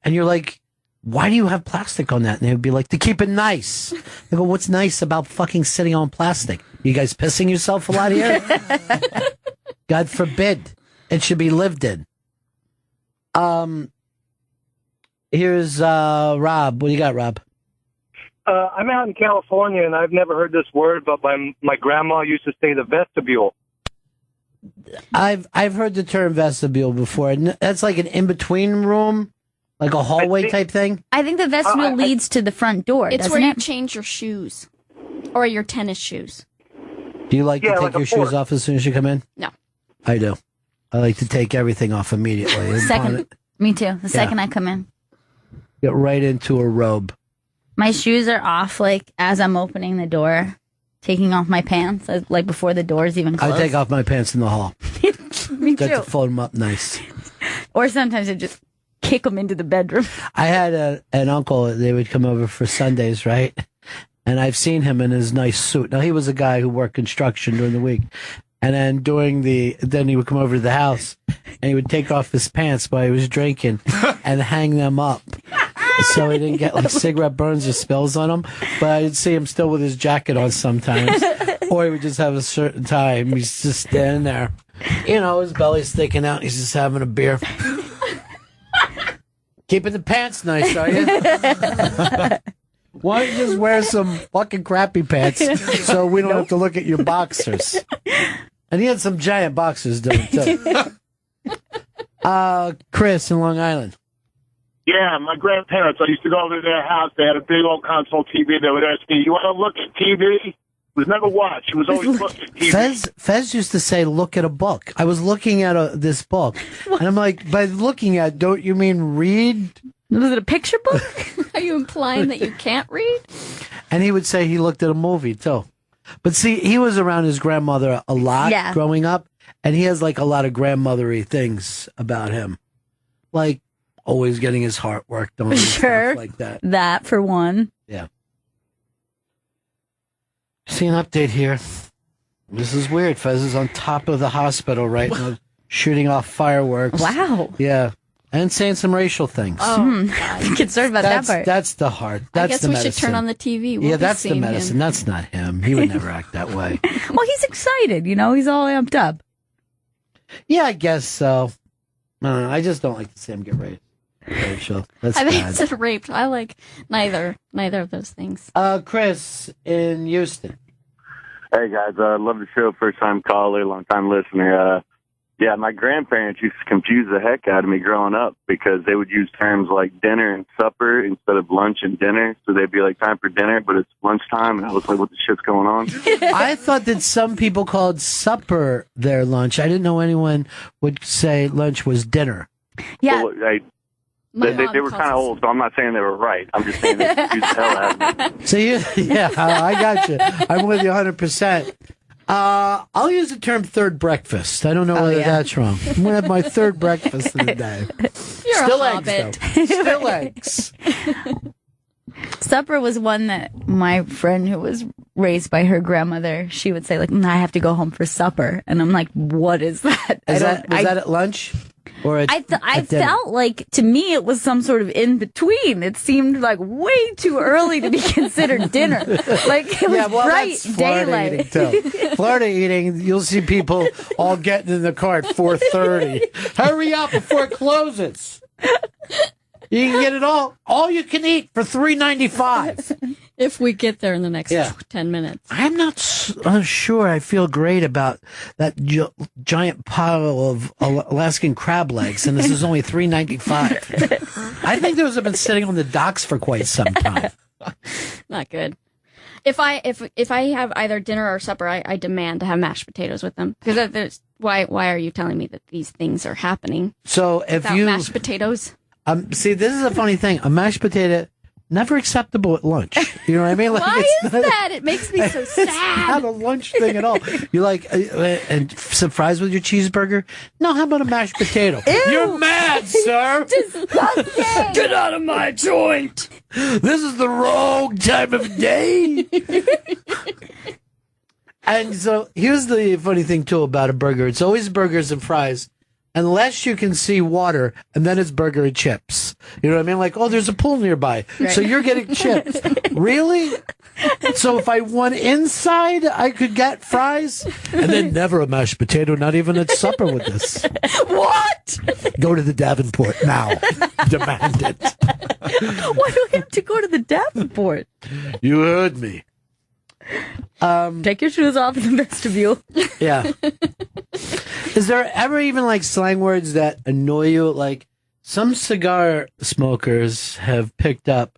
And you're like, why do you have plastic on that? And they would be like, to keep it nice. They go, what's nice about fucking sitting on plastic? You guys pissing yourself a lot here? God forbid. It should be lived in. Here's Rob. What do you got, Rob? I'm out in California, and I've never heard this word, but my grandma used to say the vestibule. I've heard the term vestibule before. That's like an in-between room, like a hallway type thing. I think the vestibule leads to the front door. It's where you change your shoes or your tennis shoes. Do you like to take your shoes off as soon as you come in? No. I do. I like to take everything off immediately. Me too. The second I come in. Get right into a robe. My shoes are off like as I'm opening the door. Taking off my pants, like before the door's even closed. I take off my pants in the hall. Me too. Got to fold them up nice. Or sometimes I just kick them into the bedroom. I had an uncle, they would come over for Sundays, right? And I've seen him in his nice suit. Now, he was a guy who worked construction during the week. And then then he would come over to the house and he would take off his pants while he was drinking and hang them up. So he didn't get like cigarette burns or spills on him. But I'd see him still with his jacket on sometimes. Or he would just have a certain time. He's just standing there. You know, his belly's sticking out. He's just having a beer. Keeping the pants nice, are you? Why don't you just wear some fucking crappy pants so we don't have to look at your boxers? And he had some giant boxers doing too. Chris in Long Island. Yeah, my grandparents, I used to go over to their house. They had a big old console TV. They would ask me, you want to look at TV? It was never watch. It was always look at TV. Fez used to say, look at a book. I was looking at this book, and I'm like, by looking at, don't you mean read? Was it a picture book? Are you implying that you can't read? And he would say he looked at a movie, too. But see, he was around his grandmother a lot growing up, and he has like a lot of grandmothery things about him. Like always getting his heart worked on and stuff like that. That, for one. Yeah. See an update here. This is weird. Fez is on top of the hospital right now, shooting off fireworks. Wow. Yeah. And saying some racial things. I'm concerned about that part. That's the heart. That's I guess the we medicine. should turn on the TV. We'll that's the seeing medicine. him. That's not him. He would never act that way. Well, he's excited, you know? He's all amped up. Yeah, I guess so. I don't know. I just don't like to see him get raped. Rachel. That's I think bad. it said raped. I like neither of those things. Chris in Houston. Hey guys, love the show. First time caller, long time listener. Yeah, my grandparents used to confuse the heck out of me growing up because they would use terms like dinner and supper instead of lunch and dinner. So they'd be like, time for dinner, but it's lunchtime. And I was like, what the shit's going on? I thought that some people called supper their lunch. I didn't know anyone would say lunch was dinner. Yeah. Well, they were kind of old, so I'm not saying they were right. I'm just saying they confused the hell out of me. So I got you. I'm with you 100%. I'll use the term third breakfast. I don't know whether that's wrong. I'm going to have my third breakfast of the day. You're Still a eggs, hobbit. though. Still eggs. Supper was one that my friend who was raised by her grandmother, she would say, like, I have to go home for supper. And I'm like, what is that? Was that at lunch? Or at I dinner? felt like, to me, it was some sort of in between. It seemed like way too early to be considered dinner. Like, it was bright that's Florida daylight. eating, too. Florida eating, you'll see people all getting in the car at 4:30. Hurry up before it closes. You can get it all you can eat for $3.95. If we get there in the next 10 minutes. I'm not sure I feel great about that giant pile of Alaskan crab legs, and this is only $3.95. I think those have been sitting on the docks for quite some time. Not good. If I have either dinner or supper, I demand to have mashed potatoes with them. Because why are you telling me that these things are happening? So if without mashed potatoes. See, this is a funny thing. A mashed potato, never acceptable at lunch. You know what I mean? Like, Why is that? It makes me so sad. It's not a lunch thing at all. You like and some fries with your cheeseburger? No, how about a mashed potato? Ew. You're mad, sir. Disgusting. Get out of my joint. This is the wrong time of day. And so here's the funny thing, too, about a burger. It's always burgers and fries. Unless you can see water, and then it's burger and chips. You know what I mean? Like, oh, there's a pool nearby, so you're getting chips. Really? So if I want inside, I could get fries, and then never a mashed potato, not even at supper with this. What? Go to the Davenport now. Demand it. Why do we have to go to the Davenport? You heard me. Take your shoes off in the vestibule. Yeah. Is there ever even like slang words that annoy you? Like some cigar smokers have picked up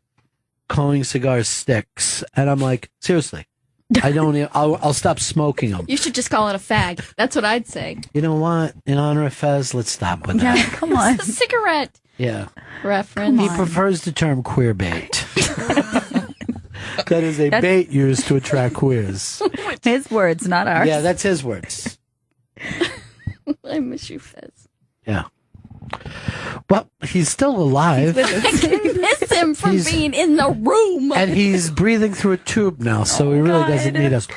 calling cigars sticks, and I'm like, seriously, I'll stop smoking them. You should just call it a fag. That's what I'd say. You know what? In honor of Fez, let's stop with that. Yeah, come on. It's a cigarette Yeah. reference. He prefers the term queer bait. That is a bait used to attract queers. His words, not ours. Yeah, that's his words. I miss you, Fez. Yeah. Well, he's still alive. I miss him from being in the room. And he's breathing through a tube now, so he really doesn't need us.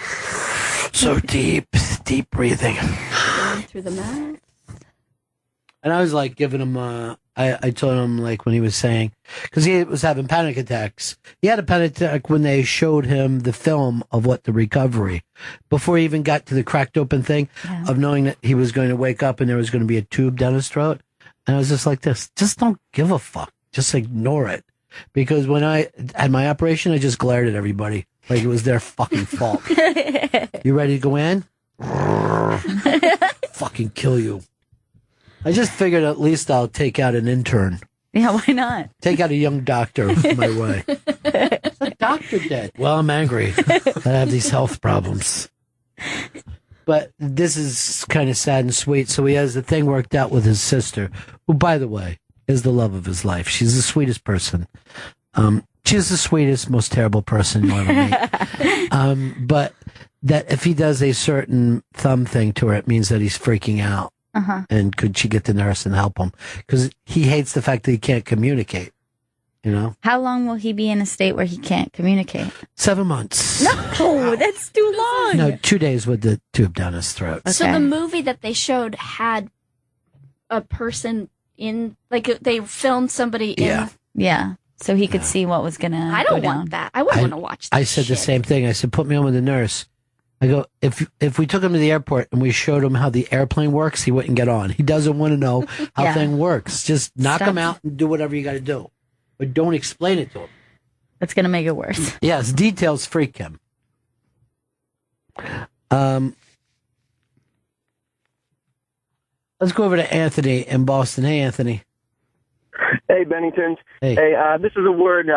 So deep breathing. Going through the mouth. And I was like giving him, I told him like when he was saying, because he was having panic attacks. He had a panic attack when they showed him the film of what the recovery, before he even got to the cracked open thing of knowing that he was going to wake up and there was going to be a tube down his throat. And I was just like this, just don't give a fuck. Just ignore it. Because when I had my operation, I just glared at everybody like it was their fucking fault. You ready to go in? Fucking kill you. I just figured at least I'll take out an intern Yeah, why not? Take out a young doctor my way. It's a doctor dead. Well, I'm angry. I have these health problems. But this is kind of sad and sweet. So he has the thing worked out with his sister, who, by the way, is the love of his life. She's the sweetest person. She's the sweetest, most terrible person you'll ever meet. But that if he does a certain thumb thing to her, it means that he's freaking out. And could she get the nurse and help him? Because he hates the fact that he can't communicate. You know? How long will he be in a state where he can't communicate? 7 months. No, that's too long. No, 2 days with the tube down his throat. Okay. So the movie that they showed had a person in, like they filmed somebody in. Yeah. So he could see what was gonna. I don't go down. want that. I wouldn't want to watch that. I said the same thing. I said, put me on with the nurse. I go, if we took him to the airport and we showed him how the airplane works, he wouldn't get on. He doesn't want to know how thing works. Just knock him out and do whatever you got to do. But don't explain it to him. That's going to make it worse. Yes, details freak him. Let's go over to Anthony in Boston. Hey, Anthony. Hey, Benningtons. Hey. This is a word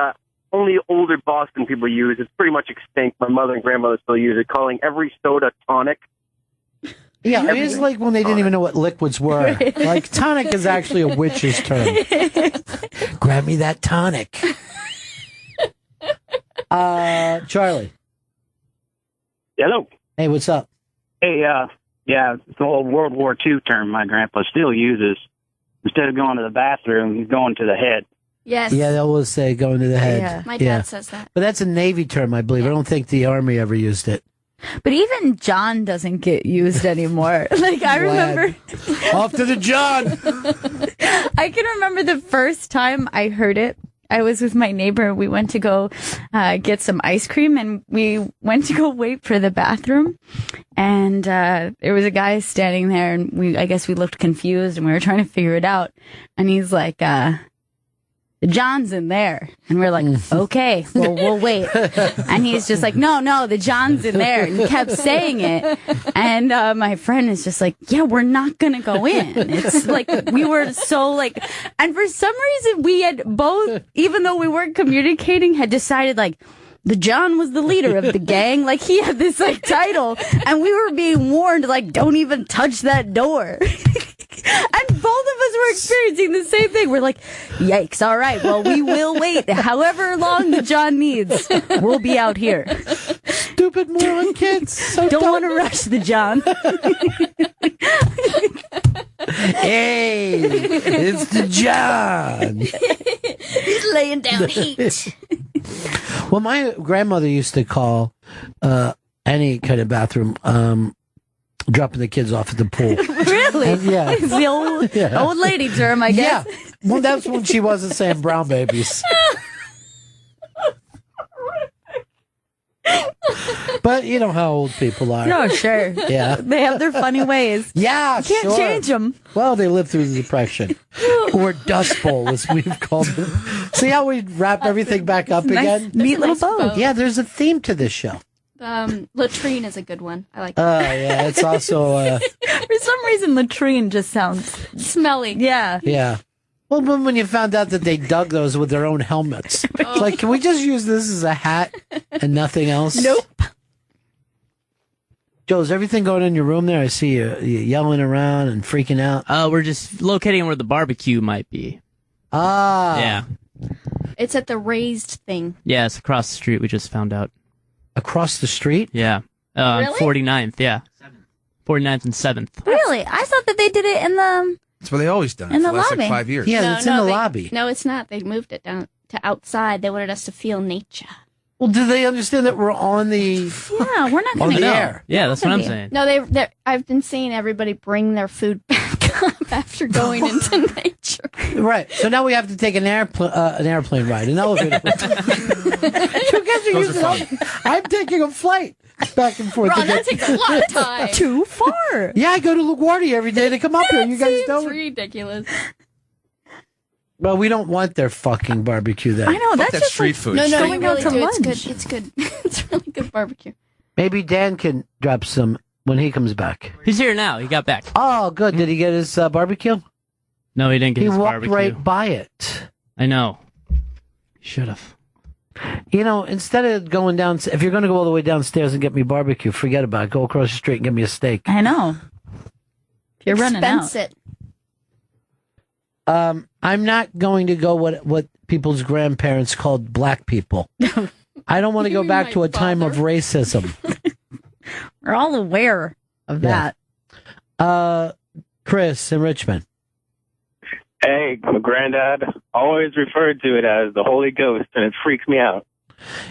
only older Boston people use. It's pretty much extinct. My mother and grandmother still use it, calling every soda tonic. Yeah, I mean, it's like when they didn't even know what liquids were. Right. Like, tonic is actually a witch's term. Grab me that tonic. Charlie. Hello. Hey, what's up? Hey, yeah, it's the old World War II term my grandpa still uses. Instead of going to the bathroom, he's going to the head. Yes. Yeah, they always say going to the head. Yeah. My dad says that. But that's a Navy term, I believe. I don't think the Army ever used it. But even John doesn't get used anymore. Like, I remember. Off to the John. I can remember the first time I heard it. I was with my neighbor. We went to go get some ice cream, and we went to go wait for the bathroom. And there was a guy standing there, and I guess we looked confused, and we were trying to figure it out. And he's like, the John's in there. And we're like, okay, well, we'll wait. And he's just like, no, the John's in there. And he kept saying it. And my friend is just like, yeah, we're not going to go in. It's like, we were so like, and for some reason we had both, even though we weren't communicating, had decided like, the John was the leader of the gang. Like, he had this like title, and we were being warned, like, don't even touch that door. And both of us were experiencing the same thing. We're like, yikes, all right, well, we will wait however long the John needs. We'll be out here. Stupid moron kids. So don't want to rush the John. Hey, it's the John. He's laying down heat. Well, my grandmother used to call any kind of bathroom dropping the kids off at the pool. Really? Yeah. It's the old lady term, I guess. Yeah. Well, that's when she wasn't saying brown babies. But you know how old people are. No, sure. Yeah. They have their funny ways. Yeah, You can't change them. Well, they lived through the Depression. Or Dust Bowl, as we've called it. See how we wrap everything back up again? Neat little bow. Yeah, there's a theme to this show. Latrine is a good one. I like that. Yeah, it's also... For some reason, latrine just sounds smelly. Yeah. Yeah. Well, when you found out that they dug those with their own helmets. It's like, can we just use this as a hat and nothing else? Nope. Joe, is everything going in your room there? I see you yelling around and freaking out. We're just locating where the barbecue might be. Ah. Yeah. It's at the raised thing. Yeah, it's across the street. We just found out. Across the street? Yeah. Really? 49th, yeah. 49th and 7th. Really? I thought that they did it in the... That's where they always done it In for the the last lobby. like 5 years. Yeah, it's in the lobby. No, it's not. They moved it down to outside. They wanted us to feel nature. Well, do they understand that we're on the... Yeah, we're not on going the to air? Yeah, that's what I'm saying. No, they. I've been seeing everybody bring their food back up after going into nature. Right. So now we have to take an airplane ride, an elevator. You guys are using I'm taking a flight back and forth. Ron, that takes a lot of time. Too far. Yeah, I go to LaGuardia every day to come up here. You guys Seems don't. ridiculous. Well, we don't want their fucking barbecue then. I know, that's that just street like food. No, Going you really out to do. lunch. It's good. It's really good barbecue. Maybe Dan can drop some when he comes back. He's here now. He got back. Oh, good. Did he get his barbecue? No, he didn't get He his walked barbecue. right by it. I know. Should have. You know, instead of going down, if you're going to go all the way downstairs and get me barbecue, forget about it. Go across the street and get me a steak. I know. You're running out. Expense it. I'm not going to go what people's grandparents called black people. I don't want to go back to a time of racism. We're all aware of that. Chris in Richmond. Hey, my granddad always referred to it as the Holy Ghost, and it freaks me out.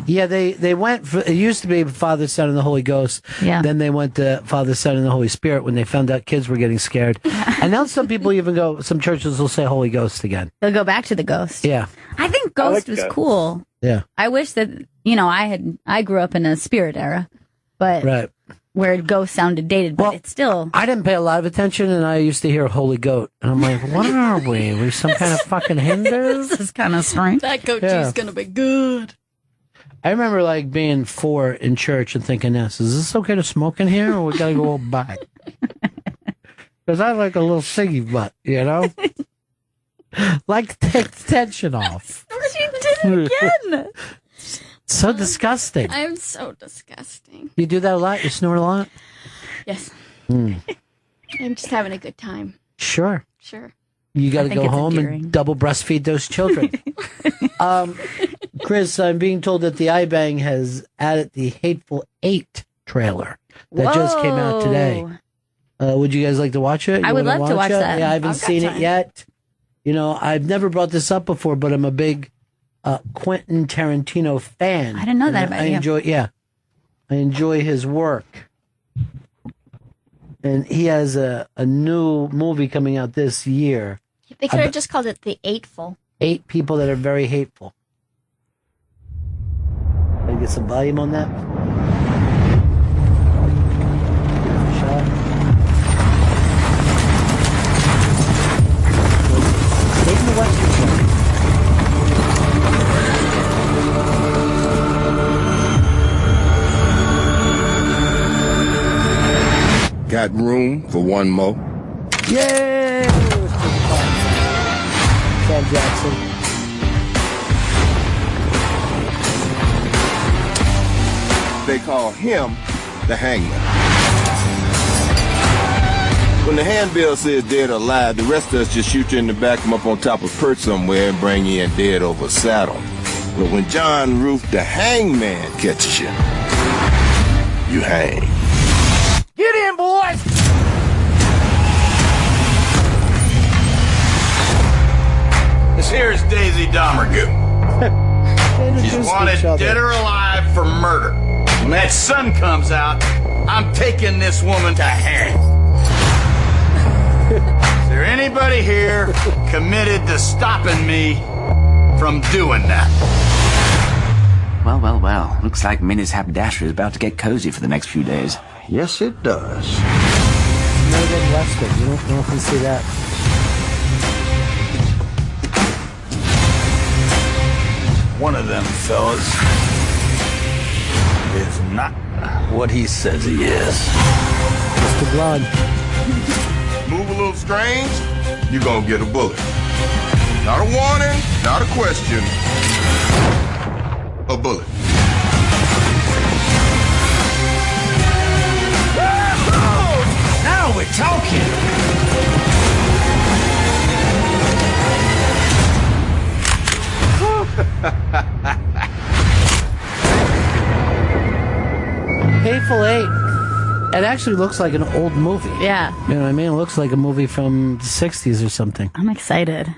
Yeah, they went. It used to be Father, Son, and the Holy Ghost. Yeah. Then they went to Father, Son, and the Holy Spirit when they found out kids were getting scared. And now some people even go. Some churches will say Holy Ghost again. They'll go back to the ghost. Yeah. I think ghost was cool. Yeah. I wish that, I grew up in a spirit era, but Right. where ghost sounded dated, but it's still. I didn't pay a lot of attention, and I used to hear Holy Goat, and I'm like, what are we? We some kind of fucking Hindus? This is kind of strange. That goatee's Yeah. gonna be good. I remember like being 4 in church and thinking, is this okay to smoke in here, or we gotta go back? Because I like a little ciggy butt, like to take the tension off. You did it again. So disgusting. I'm so disgusting. You do that a lot? You snort a lot? Yes. Mm. I'm just having a good time. Sure. Sure. You got I to think go it's home endearing. and double breastfeed those children. Chris, I'm being told that the iBang has added the Hateful Eight trailer that just came out today. Would you guys like to watch it? I You would wanna love to watch it? that. Yeah, I haven't I've got seen it time. yet. I've never brought this up before, but I'm a big Quentin Tarantino fan. I didn't know that And about I you. I enjoy his work. And he has a new movie coming out this year. They could have just called it The Eightful. 8 people that are very hateful. Can I get some volume on that? Taking the Western show. Got room for one more? Yay! Sam Jackson. They call him the hangman. When the handbill says dead or alive, the rest of us just shoot you in the back, come up on top of a perch somewhere and bring you in dead over a saddle. But when John Roof, the hangman, catches you, you hang. Get in, boys! This here is Daisy Domergue. She's wanted dead or alive for murder. When that sun comes out, I'm taking this woman to hang. Is there anybody here committed to stopping me from doing that? Well, well, well. Looks like Minnie's haberdashery is about to get cozy for the next few days. Yes, it does. Never been Western. You don't often see that. One of them fellas is not what he says he is. Mr. Blonde. Move a little strange, you're gonna get a bullet. Not a warning, not a question. A bullet. Now we're talking. Hateful Eight. It actually looks like an old movie. Yeah. You know what I mean? It looks like a movie from the 60s or something. I'm excited.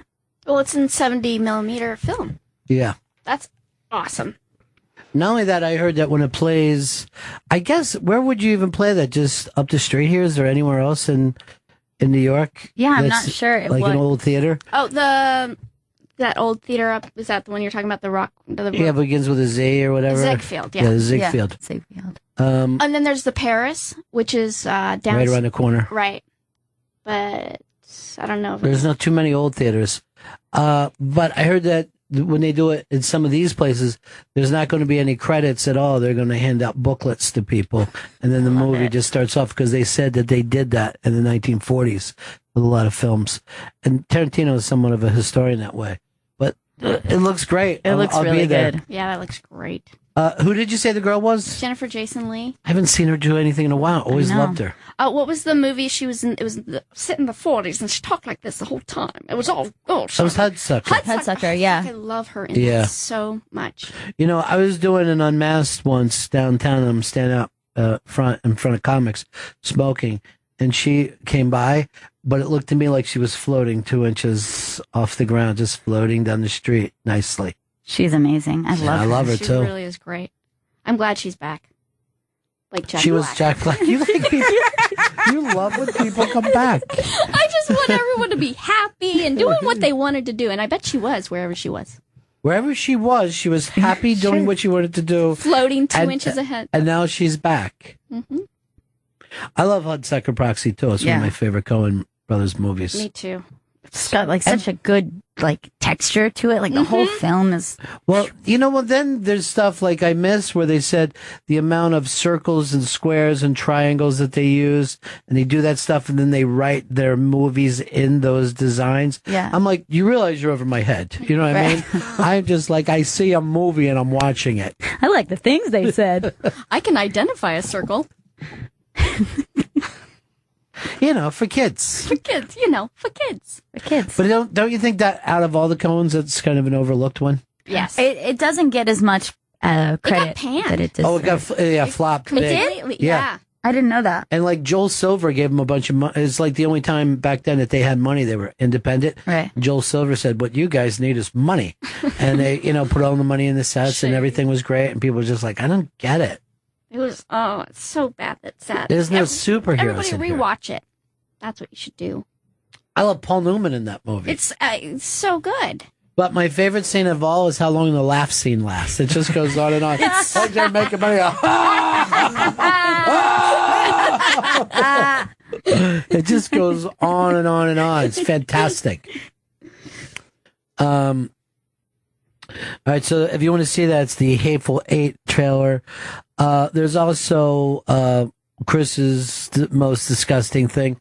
Well, it's in 70 millimeter film. Yeah. That's awesome. Not only that, I heard that when it plays, I guess, where would you even play that? Just up the street here? Is there anywhere else in New York? Yeah, I'm that's not sure. Like What- an old theater? Oh, that old theater up, is that the one you're talking about? The Rock? Yeah, it begins with a Z or whatever. Ziegfeld, yeah. Yeah, the Ziegfeld. Ziegfeld. And then there's the Paris, which is down Right around the corner. Right. But I don't know. If There's not too many old theaters. But I heard that when they do it in some of these places, there's not going to be any credits at all. They're going to hand out booklets to people. And then the movie just starts off because they said that they did that in the 1940s. with a lot of films. And Tarantino is somewhat of a historian that way. But it looks great. It looks I'll really be there. good. Yeah, that looks great. Who did you say the girl was? Jennifer Jason Leigh. I haven't seen her do anything in a while. Always loved her. What was the movie she was in? It was set in the 40s, and she talked like this the whole time. It was all That was Hudsucker. Hudsucker, yeah. I love her in Yeah. that so much. You know, I was doing an unmasked once downtown, and I'm standing up in front of comics, smoking, and she came by, but it looked to me like she was floating 2 inches off the ground, just floating down the street nicely. She's amazing. I love her. I love her She too. really is great. I'm glad she's back. Like Jack She was Black. Jack Black. You like people, you love when people come back. I just want everyone to be happy and doing what they wanted to do, and I bet she was wherever she was. Wherever she was happy doing what she wanted to do. Floating 2 inches ahead. And now she's back. Mm-hmm. I love Hudsucker Proxy too. It's one of my favorite Coen brothers movies. Me too. It's got like such a good like texture to it. Like the whole film is. Well, you know, well, then there's stuff like I miss where they said the amount of circles and squares and triangles that they use, and they do that stuff, and then they write their movies in those designs. Yeah. I'm like, you realize you're over my head. You know what I mean? I'm just like, I see a movie and I'm watching it. I like the things they said. I can identify a circle. You know, for kids. For kids, you know, for kids. For kids. But don't you think that out of all the Coens, that's kind of an overlooked one? Yes. It doesn't get as much credit that it does. Oh, it got flopped. It big. did? Yeah. I didn't know that. And like Joel Silver gave him a bunch of money. It's like the only time back then that they had money. They were independent. Right. Joel Silver said, "What you guys need is money," and they, put all the money in the sets, and everything was great. And people were just like, "I don't get it." It was, it's so bad that's sad. There's no superheroes Everybody in here. rewatch it. That's what you should do. I love Paul Newman in that movie. It's so good. But my favorite scene of all is how long the laugh scene lasts. It just goes on and on. Like they're making money. It just goes on and on and on. It's fantastic. All right, so if you want to see that, it's the Hateful Eight trailer. There's also Chris's most disgusting thing.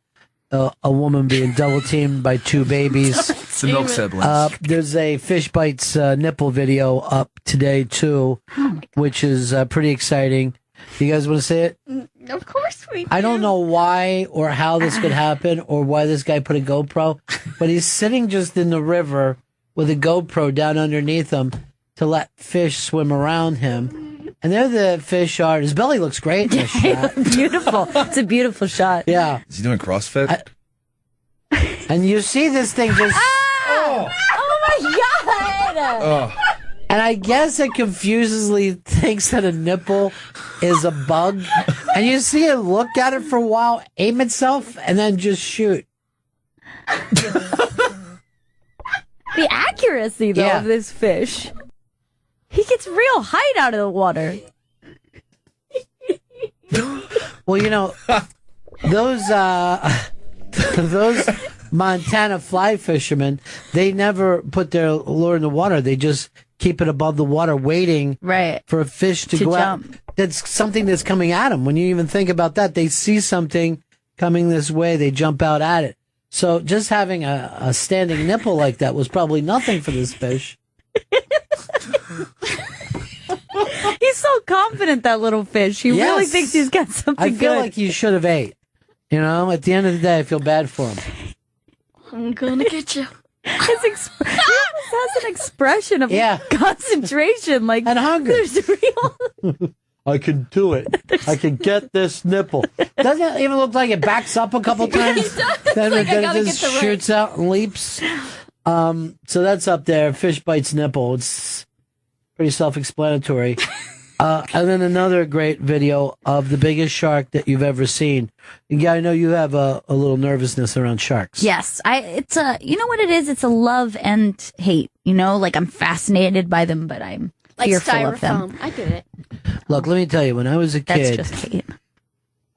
A woman being double teamed by two babies. It's the milk siblings. There's a Fish Bites nipple video up today too, which is pretty exciting. You guys want to see it? Of course we do. I don't know why or how this could happen or why this guy put a GoPro, but he's sitting just in the river with a GoPro down underneath him to let fish swim around him. And there the fish are. His belly looks great in this shot. Beautiful. It's a beautiful shot. Yeah. Is he doing CrossFit? And you see this thing just... Oh my God! Oh. And I guess it confusedly thinks that a nipple is a bug. And you see it look at it for a while, aim itself, and then just shoot. The accuracy, though, Yeah. of this fish. He gets real height out of the water. Well, those Montana fly fishermen, they never put their lure in the water. They just keep it above the water, waiting for a fish to go jump. out. That's something that's coming at them. When you even think about that, they see something coming this way, they jump out at it. So just having a standing nipple like that was probably nothing for this fish. He's so confident, that little fich. He really Yes. thinks he's got something I feel good. like he should have ate. At the end of the day, I feel bad for him. I'm gonna get you. He almost has an expression of Yeah. concentration, like and hunger. There's real. I can do it. I can get this nipple. Doesn't it even look like it backs up a couple times? Then like, I it gotta just get the right- shoots out and leaps. So that's up there. Fish bites nipple. It's pretty self-explanatory. And then another great video of the biggest shark that you've ever seen. Yeah, I know you have a little nervousness around sharks. Yes, it's you know what it is? It's a love and hate. Like I'm fascinated by them, but I'm Like fearful of them. styrofoam. I get it. Look, let me tell you, when I was a That's kid, just hate.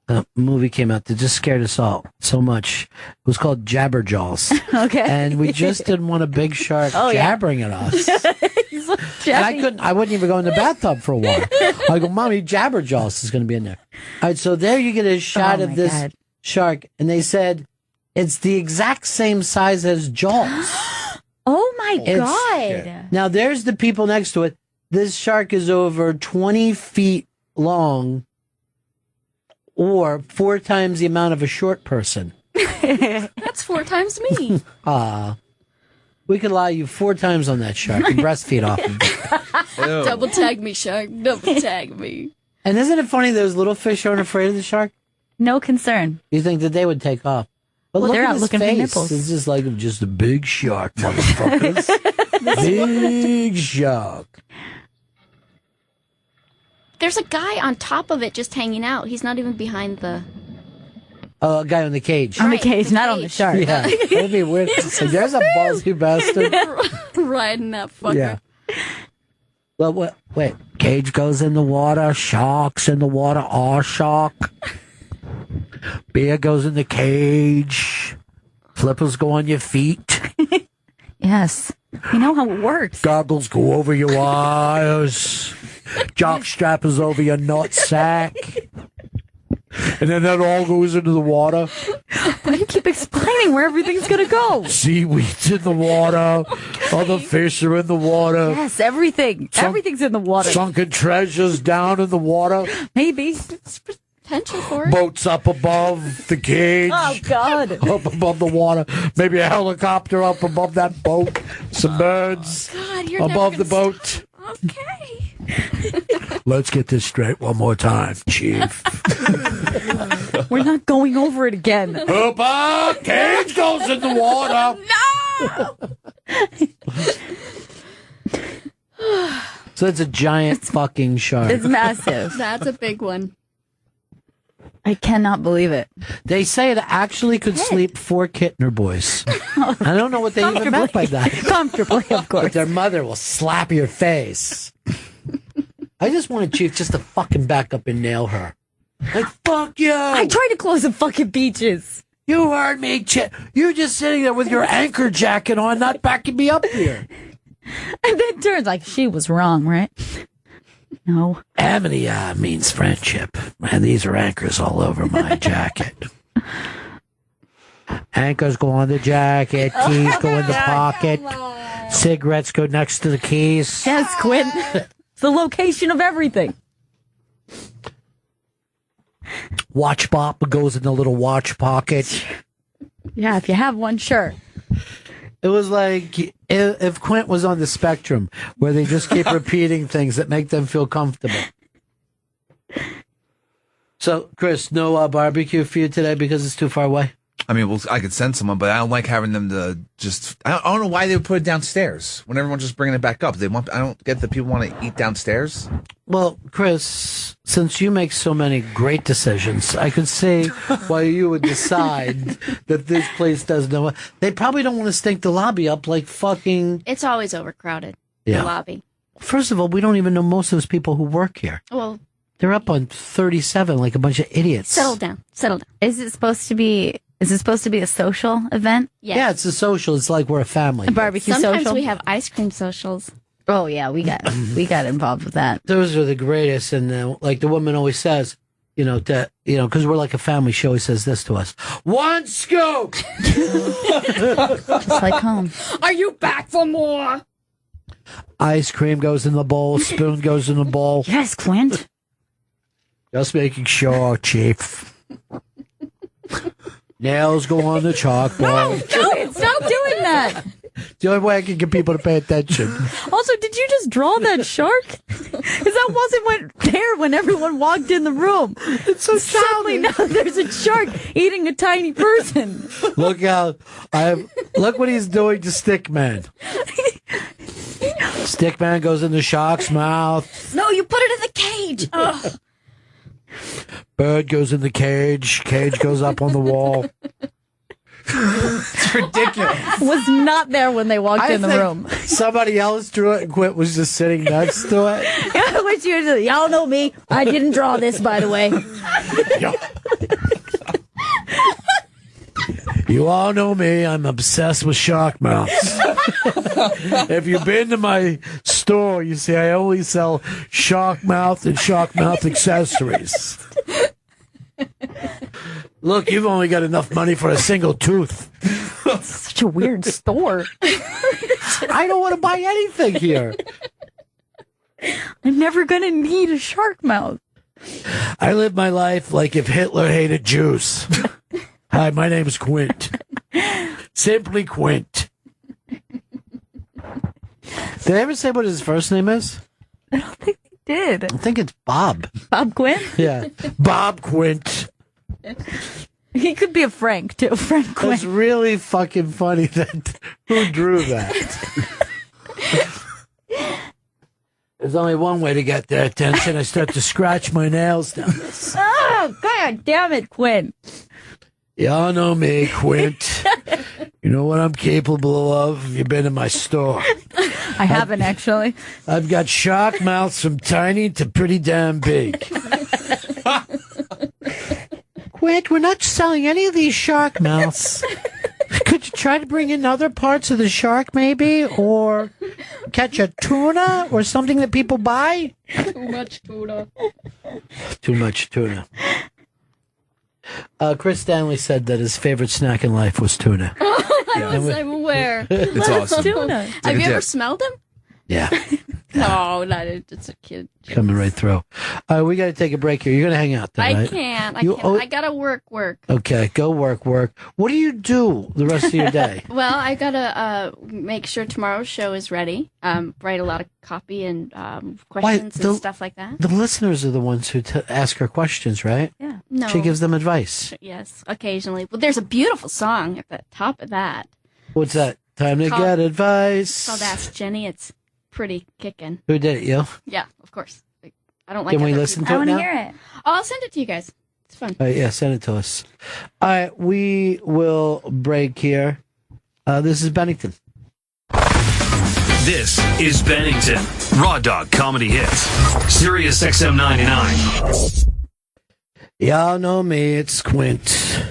a movie came out that just scared us all so much. It was called Jabberjaws. Okay. And we just didn't want a big shark Oh, yeah. jabbering at us. He's like, And I wouldn't even go in the bathtub for a while. I go, Mommy, Jabberjaws is going to be in there. All right, so there you get a shot Oh, of my this God. shark. And they said It's the exact same size as Jaws. Oh my God. Yeah. Now there's the people next to it. This shark is over 20 feet long, or 4 times the amount of a short person. That's 4 times me. We could lie you 4 times on that shark and breastfeed off of it. Double tag me, shark. Double tag me. And isn't it funny those little fish aren't afraid of the shark? No concern. You think that they would take off. But Well, look they're at out his looking for face. nipples. It's just like just a big shark, motherfuckers. Big shark. There's a guy on top of it just hanging out. He's not even behind the... A guy on the cage. On the cage, not on the shark. Yeah, that'd be weird. Like, there's a ballsy bastard. Riding that fucker. Yeah. Well, wait. Cage goes in the water. Sharks in the water. Are shark. Beer goes in the cage. Flippers go on your feet. Yes. You know how it works. Goggles go over your eyes. Jock strap is over your nutsack. And then that all goes into the water. Why do you keep explaining where everything's going to go? Seaweed's in the water. Other fish are in the water. Yes, everything. Everything's in the water. Sunken treasures down in the water. Maybe. Potential for it. Boats up above the cage. Oh, God. Up above the water. Maybe a helicopter up above that boat. Some birds God, you're above the never boat. Okay. Let's get this straight one more time, Chief. We're not going over it again. Hooper! Cage goes in the water! No! So it's a giant fucking shark. It's massive. That's a big one. I cannot believe it. They say it actually could sleep 4 Kittner boys. I don't know what they even meant by that. Comfortably, of course. But their mother will slap your face. I just wanted Chief just to fucking back up and nail her. Like, fuck you! I tried to close the fucking beaches. You heard me, you're just sitting there with your anchor jacket on, not backing me up here. And then turns like she was wrong, right? No. Amity means friendship. And these are anchors all over my jacket. Anchors go on the jacket, keys go in the pocket, cigarettes go next to the keys. Yes, Quinn. It's the location of everything. Watch pop goes in the little watch pocket. Yeah, if you have one, sure. It was like if Quint was on the spectrum, where they just keep repeating things that make them feel comfortable. So, Chris, no barbecue for you today because it's too far away? I mean, I could send someone, but I don't like having them to just... I don't know why they would put it downstairs when everyone's just bringing it back up. I don't get that people want to eat downstairs. Well, Chris, since you make so many great decisions, I could see why you would decide that this place doesn't know. They probably don't want to stink the lobby up like fucking... It's always overcrowded, Yeah. the lobby. First of all, we don't even know most of those people who work here. Well, They're up on 37 like a bunch of idiots. settle down. Settle down. Is it supposed to be a social event? Yes. Yeah, it's a social. It's like we're a family. A barbecue Sometimes social? we have ice cream socials. Oh, yeah, we got involved with that. Those are the greatest. And like the woman always says, because we're like a family, she always says this to us. 1 scoop! Just like home. Are you back for more? Ice cream goes in the bowl. Spoon goes in the bowl. Yes, Clint. Just making sure, Chief. Nails go on the chalkboard. Clint, stop doing that. The only way I can get people to pay attention. Also, did you just draw that shark? Because that wasn't there when everyone walked in the room. It's so suddenly now there's a shark eating a tiny person. Look out. Look what he's doing to Stickman. Stickman goes in the shark's mouth. No, you put it in the cage. Ugh. Bird goes in the cage. Cage goes up on the wall. It's ridiculous. Was not there when they walked in the think room. Somebody else drew it and Quint was just sitting next to it. Which usually, y'all know me. I didn't draw this, by the way. You all know me. I'm obsessed with shark mouths. If you've been to my store, you see I only sell shark mouth and shark mouth accessories. Look, you've only got enough money for a single tooth. Such a weird store. I don't want to buy anything here. I'm never going to need a shark mouth. I live my life like if Hitler hated Jews. Hi, my name is Quint. Simply Quint. Did I ever say what his first name is? I don't think he did. I think it's Bob. Bob Quint? Yeah. Bob Quint. He could be a Frank, too. Frank Quint. It's really fucking funny that who drew that. There's only one way to get their attention. I start to scratch my nails down this. Oh, God damn it, Quint. Y'all know me, Quint. You know what I'm capable of? You've been in my store. I haven't, actually. I've got shark mouths from tiny to pretty damn big. Quint, we're not selling any of these shark mouths. Could you try to bring in other parts of the shark, maybe? Or catch a tuna or something that people buy? Too much tuna. Too much tuna. Chris Stanley said that his favorite snack in life was tuna. I'm aware. It's awesome. Tuna. It's like Have a you ever dip. smelled him? Yeah. No, not it. It's a kid. Coming right through. All right, we got to take a break here. You're going to hang out, though, I right? can't. I You- can't. oh- I gotta work. Okay, go work. What do you do the rest of your day? Well, I gotta make sure tomorrow's show is ready. Write a lot of copy and questions and stuff like that. The listeners are the ones who ask her questions, right? Yeah. No. She gives them advice. Yes, occasionally. Well, there's a beautiful song at the top of that. What's that? Time to Called- get It's advice. called Ask Jenny. It's pretty kicking. Who did it, you? Yeah, of course. I don't like. Can we other listen people. to it now? it. Oh, I'll send it to you guys. It's fun. All right, yeah, send it to us. All right, we will break here. This is Bennington. This is Bennington, Raw Dog Comedy Hits, Sirius XM 99. Y'all know me, it's Quint.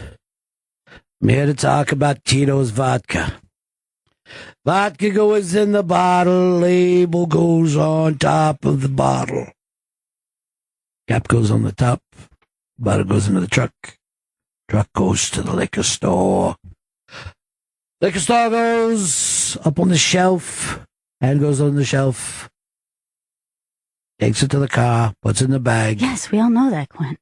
I'm here to talk about Tito's vodka. Vodka goes in the bottle, label goes on top of the bottle. Cap goes on the top, bottle goes into the truck. Truck goes to the liquor store. Liquor store goes up on the shelf, hand goes on the shelf, takes it to the car, puts it in the bag. Yes, we all know that, Quint.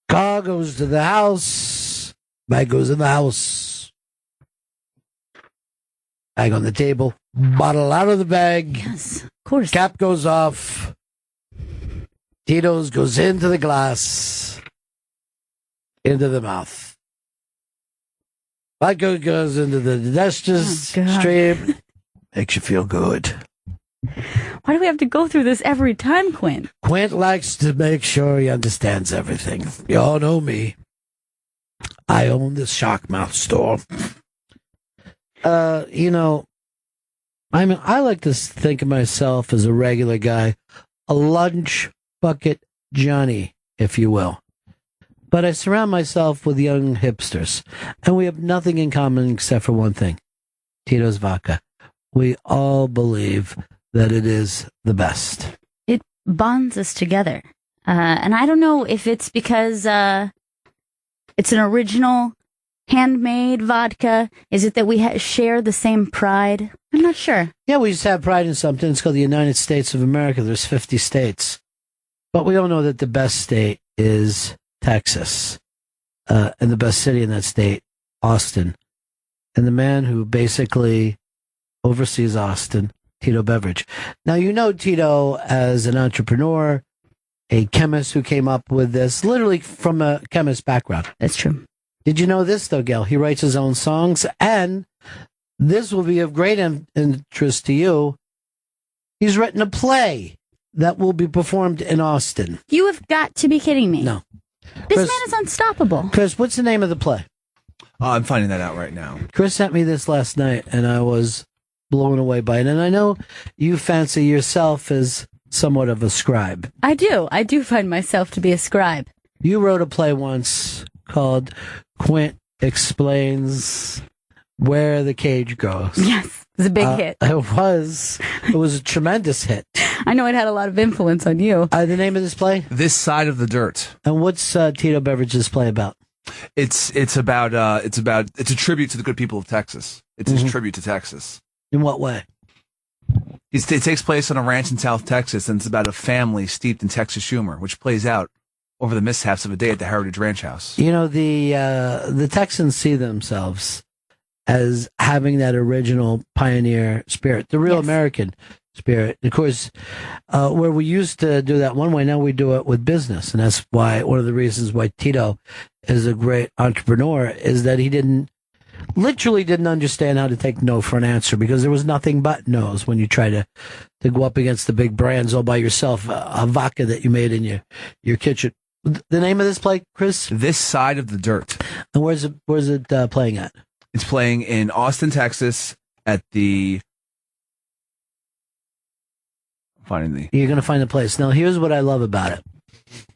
Car goes to the house, bag goes in the house. Bag on the table, bottle out of the bag. Yes, of course. Cap goes off. Tito's goes into the glass, into the mouth. Vodka goes into the digestive stream. Makes you feel good. Why do we have to go through this every time, Quint? Quint likes to make sure he understands everything. You all know me. I own this shark mouth store. I like to think of myself as a regular guy, a lunch bucket Johnny, if you will. But I surround myself with young hipsters, and we have nothing in common except for one thing: Tito's vodka. We all believe that it is the best. It bonds us together. And I don't know if it's because it's an original handmade vodka. Is it that we share the same pride? I'm not sure. Yeah, we just have pride in something. It's called the United States of America. There's 50 states. But we all know that the best state is Texas. And the best city in that state, Austin. And the man who basically oversees Austin, Tito Beveridge. Now, you know Tito as an entrepreneur, a chemist who came up with this, literally from a chemist background. That's true. Did you know this, though, Gail? He writes his own songs, and this will be of great interest to you. He's written a play that will be performed in Austin. You have got to be kidding me. No. This Chris- man is unstoppable. Chris, what's the name of the play? I'm finding that out right now. Chris sent me this last night, and I was blown away by it. And I know you fancy yourself as somewhat of a scribe. I do. I do find myself to be a scribe. You wrote a play once called Quint Explains Where the Cage Goes. Yes, it was a big hit. It was. It was a tremendous hit. I know it had a lot of influence on you. The name of this play? This Side of the Dirt. And what's Tito Beverage's play about? It's a tribute to the good people of Texas. It's his tribute to Texas. In what way? It takes place on a ranch in South Texas, and it's about a family steeped in Texas humor, which plays out over the mishaps of a day at the Heritage Ranch House. You know, the Texans see themselves as having that original pioneer spirit, the real American spirit. Of course, where we used to do that one way, now we do it with business. And that's why one of the reasons why Tito is a great entrepreneur is that he literally didn't understand how to take no for an answer, because there was nothing but no's when you try to go up against the big brands all by yourself. A vodka that you made in your kitchen. The name of this play, Chris? This Side of the Dirt. And where's it playing at? It's playing in Austin, Texas at the... You're going to find a place. Now, here's what I love about it.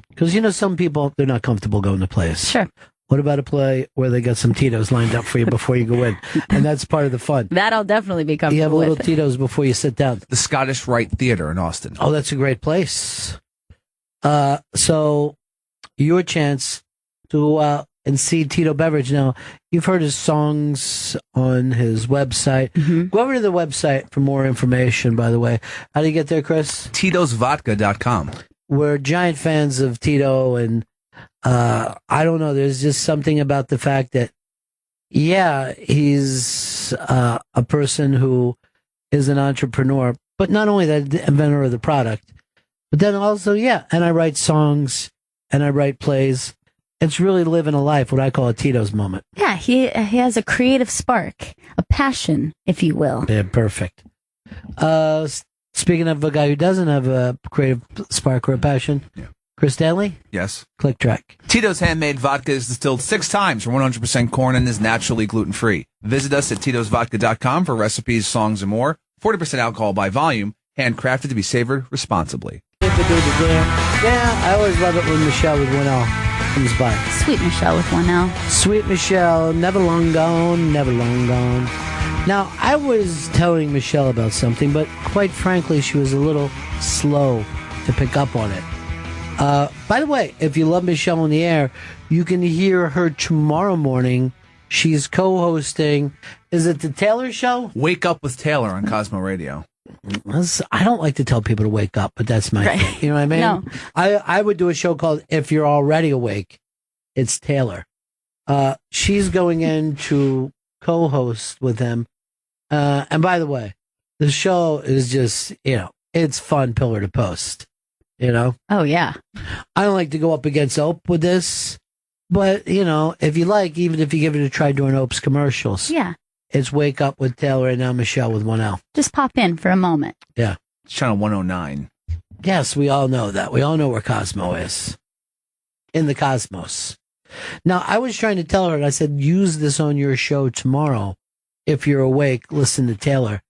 Because, some people, they're not comfortable going to plays. Sure. What about a play where they got some Tito's lined up for you before you go in? And that's part of the fun. That I'll definitely be comfortable You have a little with. Tito's before you sit down. The Scottish Rite Theater in Austin. Oh, that's a great place. So, your chance to go out and see Tito Beveridge. Now, you've heard his songs on his website. Go over to the website for more information, by the way. How do you get there, Chris? TitosVodka.com. We're giant fans of Tito, and I don't know, there's just something about the fact that, he's a person who is an entrepreneur, but not only that, the inventor of the product, but then also, and I write songs, and I write plays. It's really living a life, what I call a Tito's moment. Yeah, he has a creative spark, a passion, if you will. Yeah, perfect. Speaking of a guy who doesn't have a creative spark or a passion, Chris Stanley? Yes. Click track. Tito's handmade vodka is distilled 6 times from 100% corn and is naturally gluten-free. Visit us at TitosVodka.com for recipes, songs, and more. 40% alcohol by volume, handcrafted to be savored responsibly. I always love it when Michelle with 1L comes by. Sweet Michelle with 1L. Sweet Michelle, never long gone, never long gone. Now, I was telling Michelle about something, but quite frankly, she was a little slow to pick up on it. By the way, if you love Michelle on the air, you can hear her tomorrow morning. She's co-hosting, is it the Taylor Show? Wake Up with Taylor on Cosmo Radio. I don't like to tell people to wake up, but that's my thing. You know what I mean? No. I would do a show called If You're Already Awake. It's Taylor. She's going in to co-host with him. And by the way, the show is just, it's fun pillar to post. Oh, yeah. I don't like to go up against Ope with this, but, if you like, even if you give it a try during Ope's commercials. Yeah. It's Wake Up with Taylor and now Michelle with 1L. Just pop in for a moment. Yeah. It's channel 109. Yes, we all know that. We all know where Cosmo is. In the cosmos. Now, I was trying to tell her, and I said, use this on your show tomorrow. If you're awake, listen to Taylor.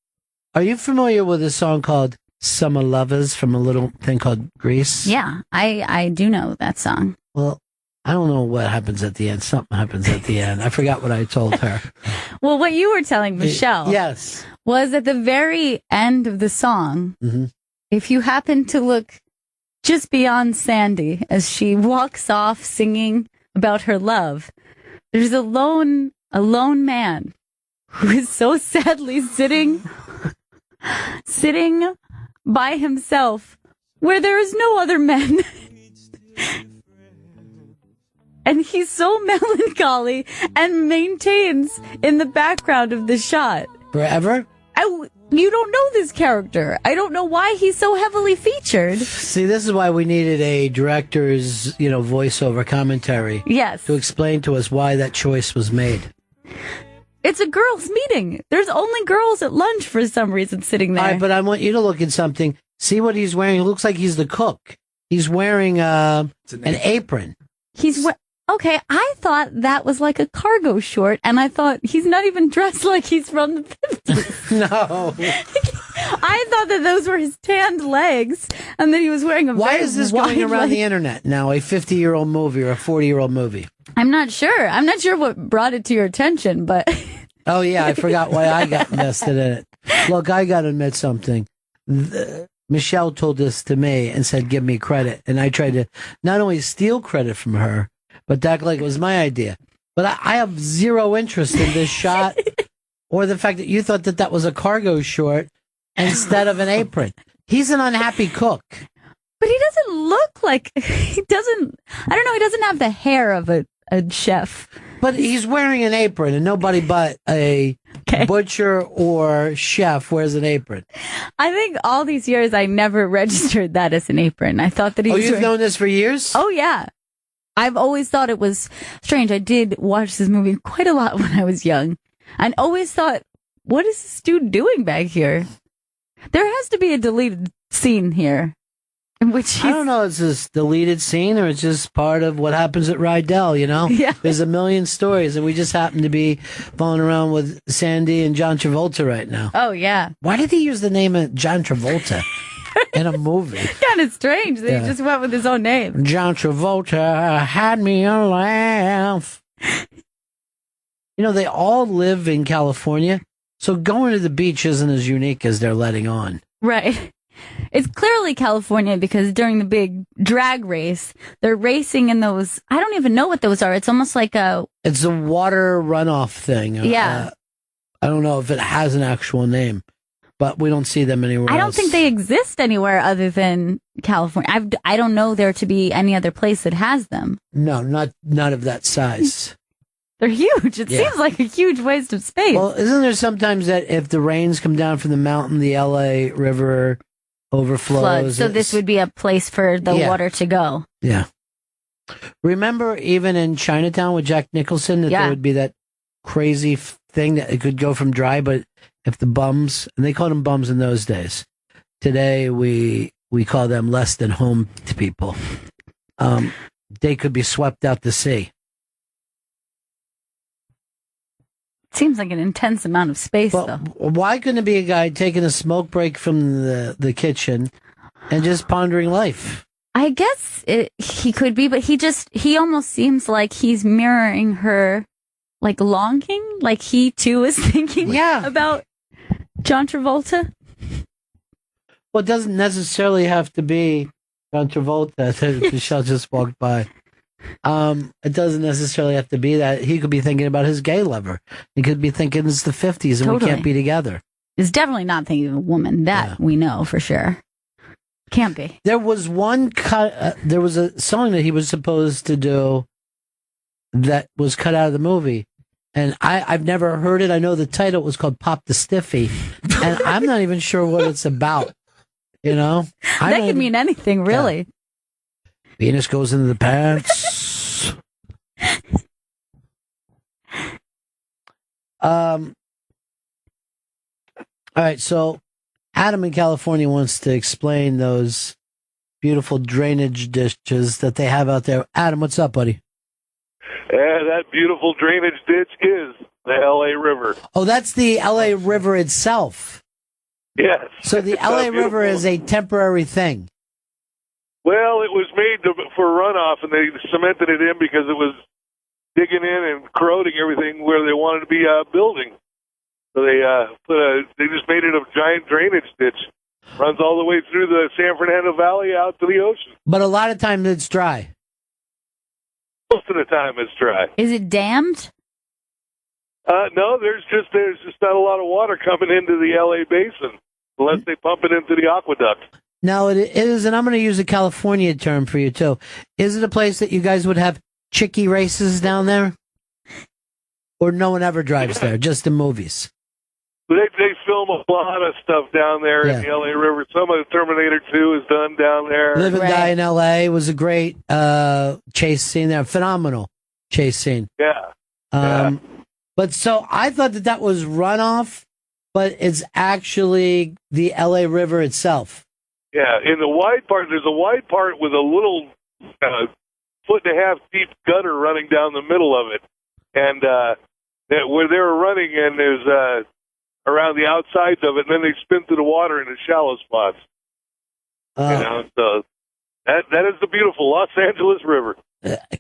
Are you familiar with a song called Summer Lovers from a little thing called Grease? Yeah, I do know that song. Well, I don't know what happens at the end. Something happens at the end. I forgot what I told her. Well, what you were telling Michelle yes, was at the very end of the song, if you happen to look just beyond Sandy as she walks off singing about her love, there's a lone man who is so sadly sitting by himself where there is no other men. And he's so melancholy and maintains in the background of the shot. Forever? You don't know this character. I don't know why he's so heavily featured. See, this is why we needed a director's, voiceover commentary. Yes. To explain to us why that choice was made. It's a girls' meeting. There's only girls at lunch for some reason sitting there. All right, but I want you to look at something. See what he's wearing? It looks like he's the cook. He's wearing an apron. Okay, I thought that was like a cargo short, and I thought he's not even dressed like he's from the 50s. No. I thought that those were his tanned legs, and that he was wearing a Why very is this wide going around the leg. internet now, a 50-year-old movie or a 40-year-old movie? I'm not sure. I'm not sure what brought it to your attention, but... Oh, yeah, I forgot why I got invested in it. Look, I got to admit something. Michelle told this to me and said, give me credit. And I tried to not only steal credit from her, but to act like it was my idea. But I have zero interest in this shot or the fact that you thought that was a cargo short instead of an apron. He's an unhappy cook. But he doesn't look like, he doesn't have the hair of a chef. But he's wearing an apron, and nobody but a butcher or chef wears an apron. I think all these years I never registered that as an apron. I thought that he was you've known this for years? Oh, yeah. I've always thought it was strange. I did watch this movie quite a lot when I was young, and always thought, what is this dude doing back here? There has to be a deleted scene here. In which I don't know, it's this deleted scene or it's just part of what happens at Rydell, you know? Yeah. There's a million stories, and we just happen to be falling around with Sandy and John Travolta right now. Oh, yeah. Why did he use the name of John Travolta in a movie? Kind of strange that he just went with his own name. John Travolta had me a laugh. You know, they all live in California, so going to the beach isn't as unique as they're letting on. Right. It's clearly California because during the big drag race, they're racing in those, I don't even know what those are. It's almost like it's a water runoff thing. Yeah. I don't know if it has an actual name, but we don't see them anywhere else. I don't think they exist anywhere other than California. I don't know there to be any other place that has them. No, none of that size. They're huge. It seems like a huge waste of space. Well, isn't there sometimes that if the rains come down from the mountain, the LA River overflows? Floods. So this would be a place for the water to go. Yeah. Remember even in Chinatown with Jack Nicholson that there would be that crazy thing that it could go from dry, but if the bums, and they called them bums in those days. Today we call them less than home to people. They could be swept out to sea. Seems like an intense amount of space, though. Why couldn't it be a guy taking a smoke break from the kitchen and just pondering life? I guess he could be, but he almost seems like he's mirroring her, like, longing, like he too is thinking about John Travolta. Well, it doesn't necessarily have to be John Travolta. Michelle just walked by. It doesn't necessarily have to be that. He could be thinking about his gay lover. He could be thinking it's the 50s and we can't be together. He's definitely not thinking of a woman. That we know for sure. Can't be. There was one cut. There was a song that he was supposed to do that was cut out of the movie. And I've never heard it. I know the title was called Pop the Stiffy. And I'm not even sure what it's about. You know? That could mean anything, really. Yeah. Venus goes into the pants. All right, so Adam in California wants to explain those beautiful drainage ditches that they have out there. Adam, what's up, buddy? Yeah, that beautiful drainage ditch is the L.A. River. Oh, that's the L.A. River itself. Yes. So the L.A. River is a temporary thing. Well, it was made for runoff, and they cemented it in because it was digging in and corroding everything where they wanted to be building. So they just made it a giant drainage ditch. Runs all the way through the San Fernando Valley out to the ocean. But a lot of times it's dry. Most of the time it's dry. Is it dammed? No, there's just not a lot of water coming into the LA basin unless they pump it into the aqueduct. Now it is, and I'm going to use a California term for you too. Is it a place that you guys would have chickie races down there? Or no one ever drives there, just in movies? They film a lot of stuff down there in the LA River. Some of the Terminator 2 is done down there. Live and Die in LA was a great chase scene there. Phenomenal chase scene. Yeah. But so I thought that was runoff, but it's actually the LA River itself. Yeah, in the wide part, there's a wide part with a little 1.5 foot deep gutter running down the middle of it. And where they were running in is around the outsides of it, and then they spin through the water in the shallow spots. So that is the beautiful Los Angeles River.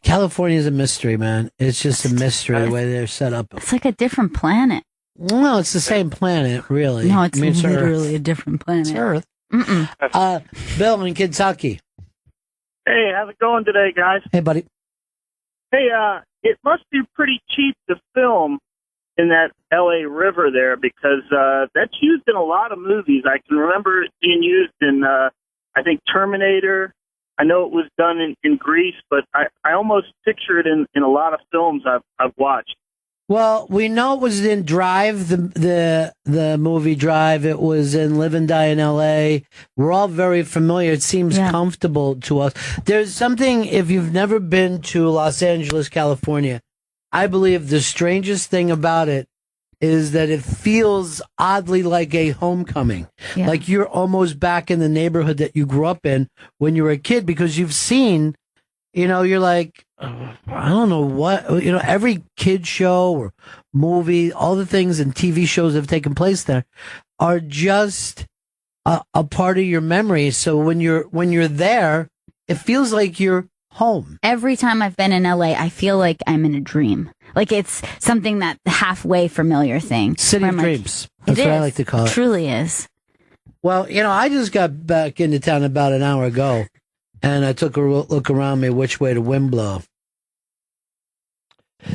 California is a mystery, man. It's just a mystery the way they're set up. It's like a different planet. No, it's the same planet, really. No, it's Earth. literally a different planet. It's Earth. Bill in Kentucky. Hey, how's it going today, guys? Hey, buddy. Hey, it must be pretty cheap to film in that L.A. River there because that's used in a lot of movies. I can remember it being used in, I think, Terminator. I know it was done in Greece, but I almost picture it in a lot of films I've watched. Well, we know it was in Drive, the movie Drive. It was in Live and Die in L.A. We're all very familiar. It seems comfortable to us. There's something, if you've never been to Los Angeles, California, I believe the strangest thing about it is that it feels oddly like a homecoming. Yeah. Like you're almost back in the neighborhood that you grew up in when you were a kid because you've seen, you're like, I don't know what, every kid show or movie, all the things and TV shows that have taken place there are just a part of your memory. So when you're there, it feels like you're home. Every time I've been in LA, I feel like I'm in a dream. Like it's something that halfway familiar thing. City of Dreams. That's what I like to call it. It truly is. Well, I just got back into town about an hour ago, and I took a look around me which way the wind blow.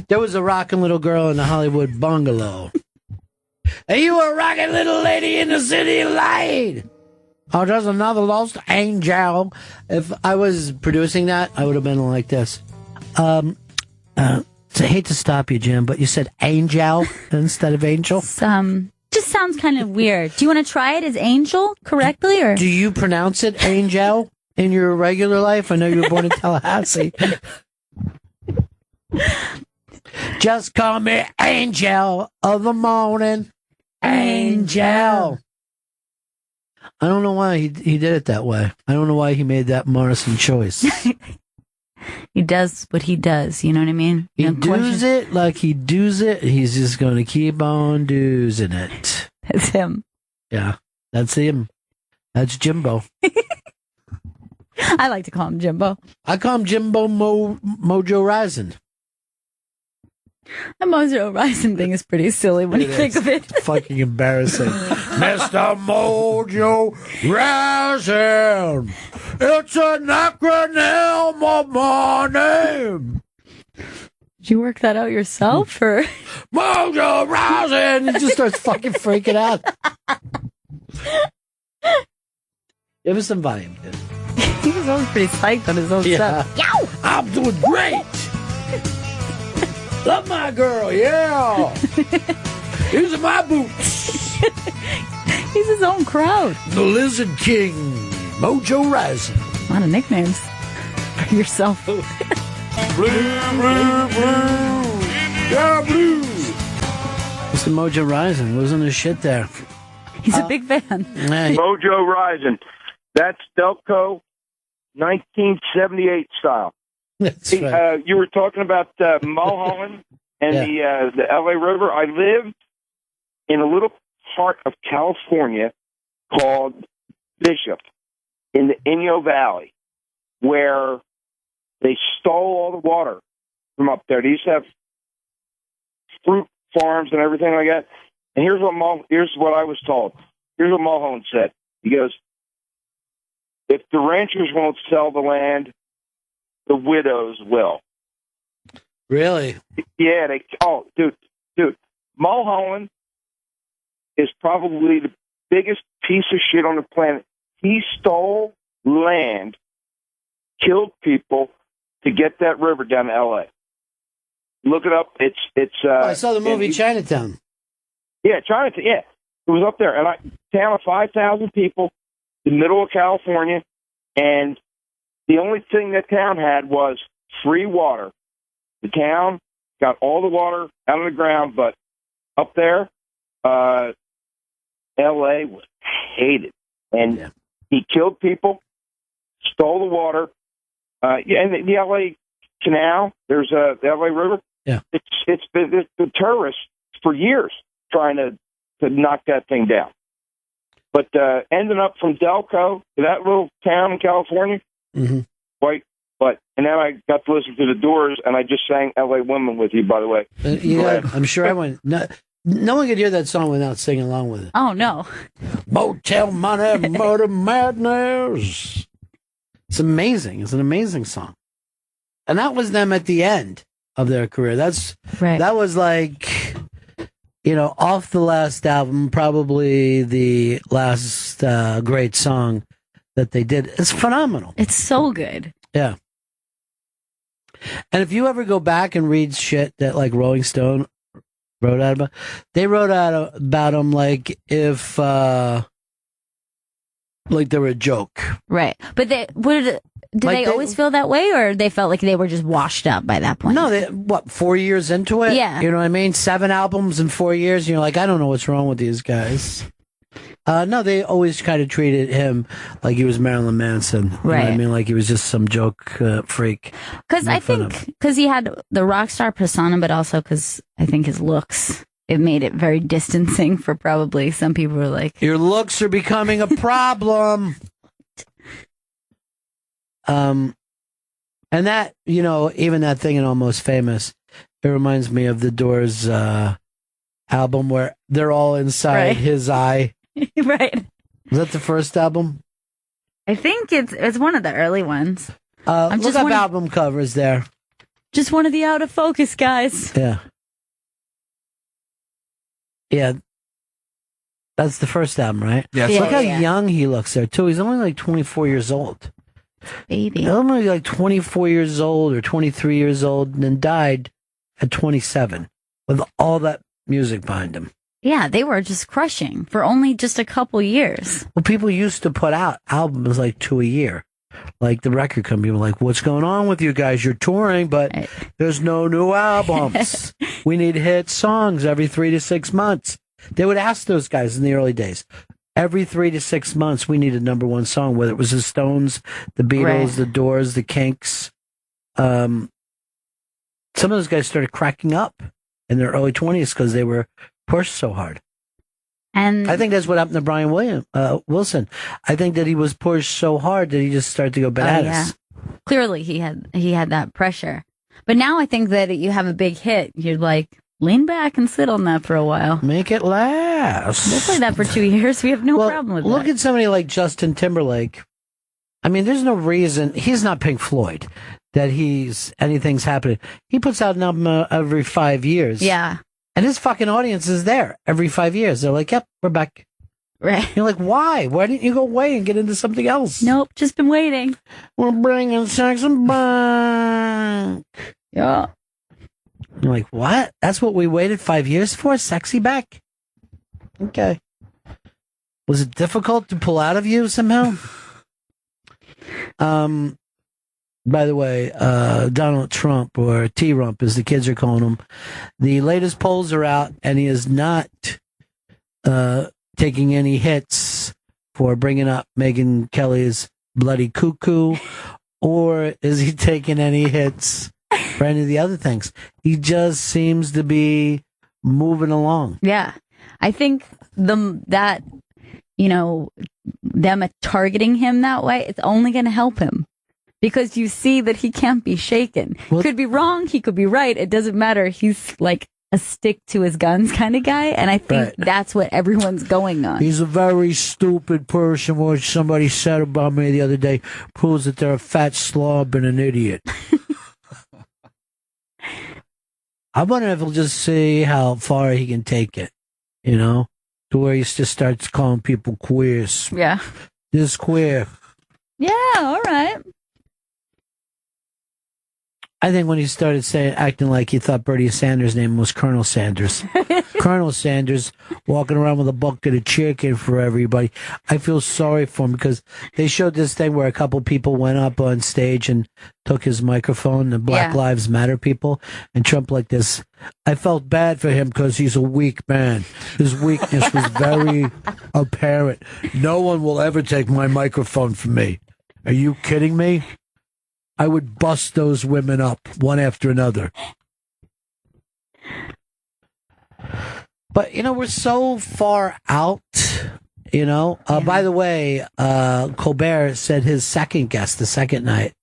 There was a rocking little girl in the Hollywood bungalow. Hey, you a rocking little lady in the city of light. Oh, there's another lost angel. If I was producing that, I would have been like this. I hate to stop you, Jim, but you said angel instead of angel. Just sounds kind of weird. Do you want to try it as angel correctly, or do you pronounce it angel in your regular life? I know you were born in Tallahassee. Just call me Angel of the Morning. Angel. I don't know why he did it that way. I don't know why he made that Morrison choice. He does what he does. You know what I mean? He does it like he does it. He's just going to keep on doing it. That's him. Yeah, that's him. That's Jimbo. I like to call him Jimbo. I call him Jimbo Mojo Rising. The Mojo Rising thing is pretty silly when you think of it. It's fucking embarrassing. Mr. Mojo Rising. It's an acronym of my name. Did you work that out yourself, or? Mojo Rising. He just starts fucking freaking out. Give us some volume, dude. He was always pretty psyched on his own stuff. Yow! I'm doing great. Love my girl, yeah. These are my boots. He's his own crowd. The Lizard King, Mojo Rising. A lot of nicknames for yourself. Blue, blue, blue. Yeah, blue. Mr. Mojo Rising. Wasn't his shit there. He's a big fan. Mojo Rising. That's Delco 1978 style. That's right. You were talking about Mulholland and the L.A. River. I lived in a little part of California called Bishop in the Inyo Valley, where they stole all the water from up there. They used to have fruit farms and everything like that. And here's what I was told. Here's what Mulholland said. He goes, if the ranchers won't sell the land, the widows will. Really? Yeah. Dude. Mulholland is probably the biggest piece of shit on the planet. He stole land, killed people to get that river down to L.A. Look it up. It's. I saw the movie Chinatown. Yeah, Chinatown. Yeah, it was up there, and town of 5,000 people, the middle of California, and the only thing that town had was free water. The town got all the water out of the ground, but up there, L.A. was hated. And he killed people, stole the water. And the L.A. Canal, there's the L.A. River. Yeah. It's been the tourists for years trying to knock that thing down. But ending up from Delco to that little town in California, mm-hmm. And then I got to listen to the Doors, and I just sang "L.A. Women" with you, by the way. I'm sure I went. No one could hear that song without singing along with it. Oh no! Motel Money, Murder Madness. It's amazing. It's an amazing song, and that was them at the end. of their career. Right. That was like, off the last album, probably the last great song that they did. It's phenomenal. It's so good. Yeah. And if you ever go back and read shit that like Rolling Stone wrote out about, they wrote out about them like if like they were a joke. Right. But did they always feel that way, or they felt like they were just washed up by that point? No, 4 years into it? Yeah. You know what I mean? 7 albums in 4 years, and you're like, I don't know what's wrong with these guys. No, they always kind of treated him like he was Marilyn Manson. You know what I mean? Like he was just some joke freak. Because I think, because he had the rock star persona, but also because I think his looks, it made it very distancing for probably some people were like, your looks are becoming a problem. And that, even that thing in Almost Famous, it reminds me of the Doors album where they're all inside his eye. Right. Was that the first album? I think it's one of the early ones. I'm look up album covers there. Just one of the out of focus guys. Yeah. Yeah. That's the first album, right? Yeah. Look how young he looks there, too. He's only like 24 years old. Baby. He's only like 24 years old or 23 years old and then died at 27 with all that music behind him. Yeah, they were just crushing for only just a couple years. Well, people used to put out albums like 2 a year. Like the record company were like, what's going on with you guys? You're touring, but there's no new albums. We need hit songs every 3 to 6 months. They would ask those guys in the early days. Every 3 to 6 months, we need a number one song, whether it was the Stones, the Beatles, the Doors, the Kinks. Some of those guys started cracking up in their early 20s because they were pushed so hard. And I think that's what happened to Brian Wilson. I think that he was pushed so hard that he just started to go bananas. Clearly, he had that pressure. But now I think that you have a big hit. You're like, lean back and sit on that for a while. Make it last. We'll play that for 2 years. We have no problem with that. Look at somebody like Justin Timberlake. I mean, there's no reason. He's not Pink Floyd that anything's happening. He puts out an album every 5 years. Yeah. And his fucking audience is there every 5 years. They're like, yep, we're back. Right. You're like, why? Why didn't you go away and get into something else? Nope, just been waiting. We're bringing Saxon back. Yeah. You're like, what? That's what we waited 5 years for? Sexy back? Okay. Was it difficult to pull out of you somehow? By the way, Donald Trump, or T-Rump as the kids are calling him, the latest polls are out, and he is not taking any hits for bringing up Megyn Kelly's Bloody Cuckoo, or is he taking any hits for any of the other things? He just seems to be moving along. Yeah. I think them targeting him that way, it's only going to help him. Because you see that he can't be shaken. He could be wrong, he could be right. It doesn't matter. He's like a stick to his guns kind of guy. And I think that's what everyone's going on. He's a very stupid person, which somebody said about me the other day proves that they're a fat slob and an idiot. I wonder if he'll just see how far he can take it, to where he just starts calling people queers. Yeah. This queer. Yeah, all right. I think when he started acting like he thought Bernie Sanders' name was Colonel Sanders. Colonel Sanders walking around with a bucket of chicken for everybody. I feel sorry for him because they showed this thing where a couple people went up on stage and took his microphone, the Black Lives Matter people, and Trump like this. I felt bad for him because he's a weak man. His weakness was very apparent. No one will ever take my microphone from me. Are you kidding me? I would bust those women up one after another. But, we're so far out, By the way, Colbert said his second guest, the second night,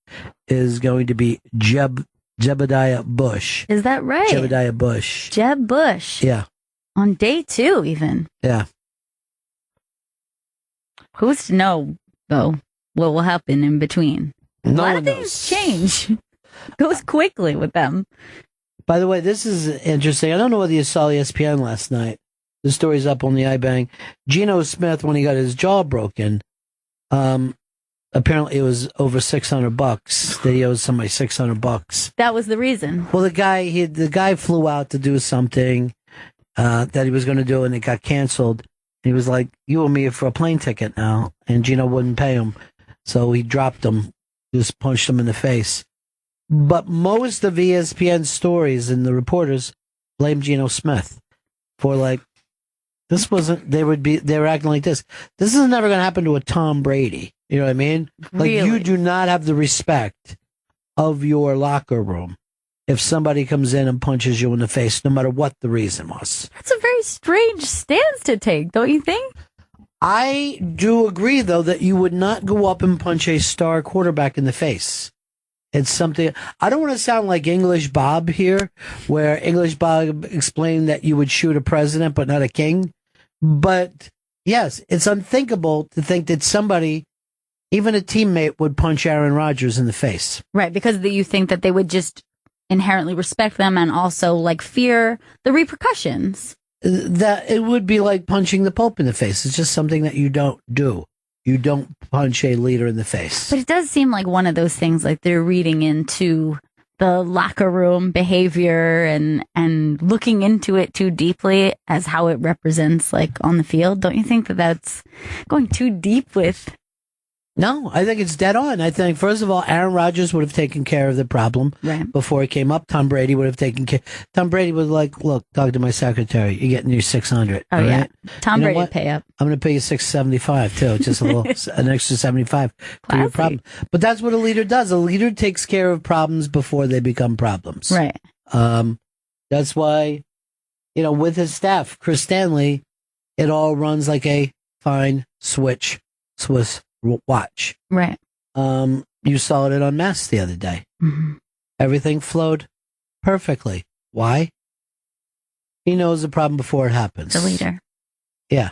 is going to be Jebediah Bush. Is that right? Jebediah Bush. Jeb Bush. Yeah. On day 2, even. Yeah. Who's to know, though, what will happen in between? A lot of things change. Goes quickly with them. By the way, this is interesting. I don't know whether you saw ESPN last night. The story's up on the iBang. Gino Smith, when he got his jaw broken, apparently it was over $600 that he owed somebody $600. That was the reason. Well, the guy flew out to do something that he was going to do, and it got canceled. He was like, "You owe me for a plane ticket now," and Gino wouldn't pay him, so he dropped him, just punched him in the face. But most of ESPN's stories and the reporters blame Gino Smith for this wasn't. They were acting like this. This is never going to happen to a Tom Brady. You know what I mean? Like, Really? you do not have the respect of your locker room if somebody comes in and punches you in the face, no matter what the reason was. That's a very strange stance to take, don't you think? I do agree, though, that you would not go up and punch a star quarterback in the face. It's something. I don't want to sound like English Bob here, where English Bob explained that you would shoot a president but not a king. But yes, it's unthinkable to think that somebody, even a teammate, would punch Aaron Rodgers in the face. Right, because you think that they would just inherently respect them and also fear the repercussions. That it would be like punching the Pope in the face. It's just something that you don't do. You don't punch a leader in the face. But it does seem like one of those things, like they're reading into the locker room behavior and looking into it too deeply as how it represents on the field. Don't you think that that's going too deep with? No, I think it's dead on. I think, first of all, Aaron Rodgers would have taken care of the problem before it came up. Tom Brady would have taken care. Tom Brady was like, "Look, talk to my secretary. You're getting your $600." Oh, yeah. Tom Brady would pay up. I'm going to pay you $675 too, just a little, an extra 75 for your problem. But that's what a leader does. A leader takes care of problems before they become problems. Right. That's why, with his staff, Chris Stanley, it all runs like a fine Swiss watch. Right. You saw it on Mass the other day. Mm-hmm. Everything flowed perfectly. Why? He knows the problem before it happens. The leader. Yeah.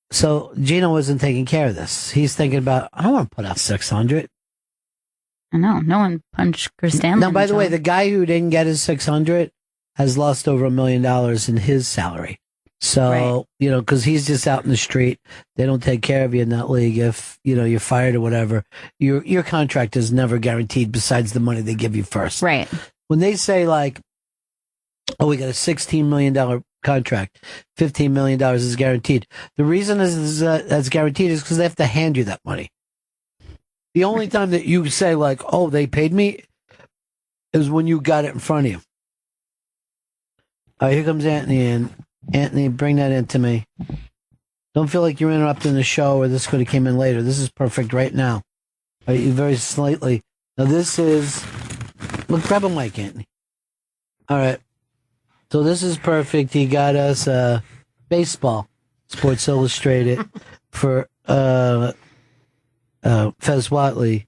So Gino wasn't taking care of this. He's thinking about, I don't want to put out 600. I know. No one punched Chris Stanley. Now, by the way, the guy who didn't get his 600 has lost over $1 million in his salary. So, because he's just out in the street. They don't take care of you in that league. If, you're fired or whatever, your contract is never guaranteed besides the money they give you first. Right. When they say we got a $16 million contract, $15 million is guaranteed. The reason that's guaranteed is because they have to hand you that money. The only time that you say they paid me is when you got it in front of you. All right, here comes Anthony in. Anthony, bring that in to me. Don't feel like you're interrupting the show or this could have came in later. This is perfect right now. All right, you very slightly. Now this is... Look, grab a mic, Anthony. All right. So this is perfect. He got us baseball, Sports Illustrated, for Fez Whatley.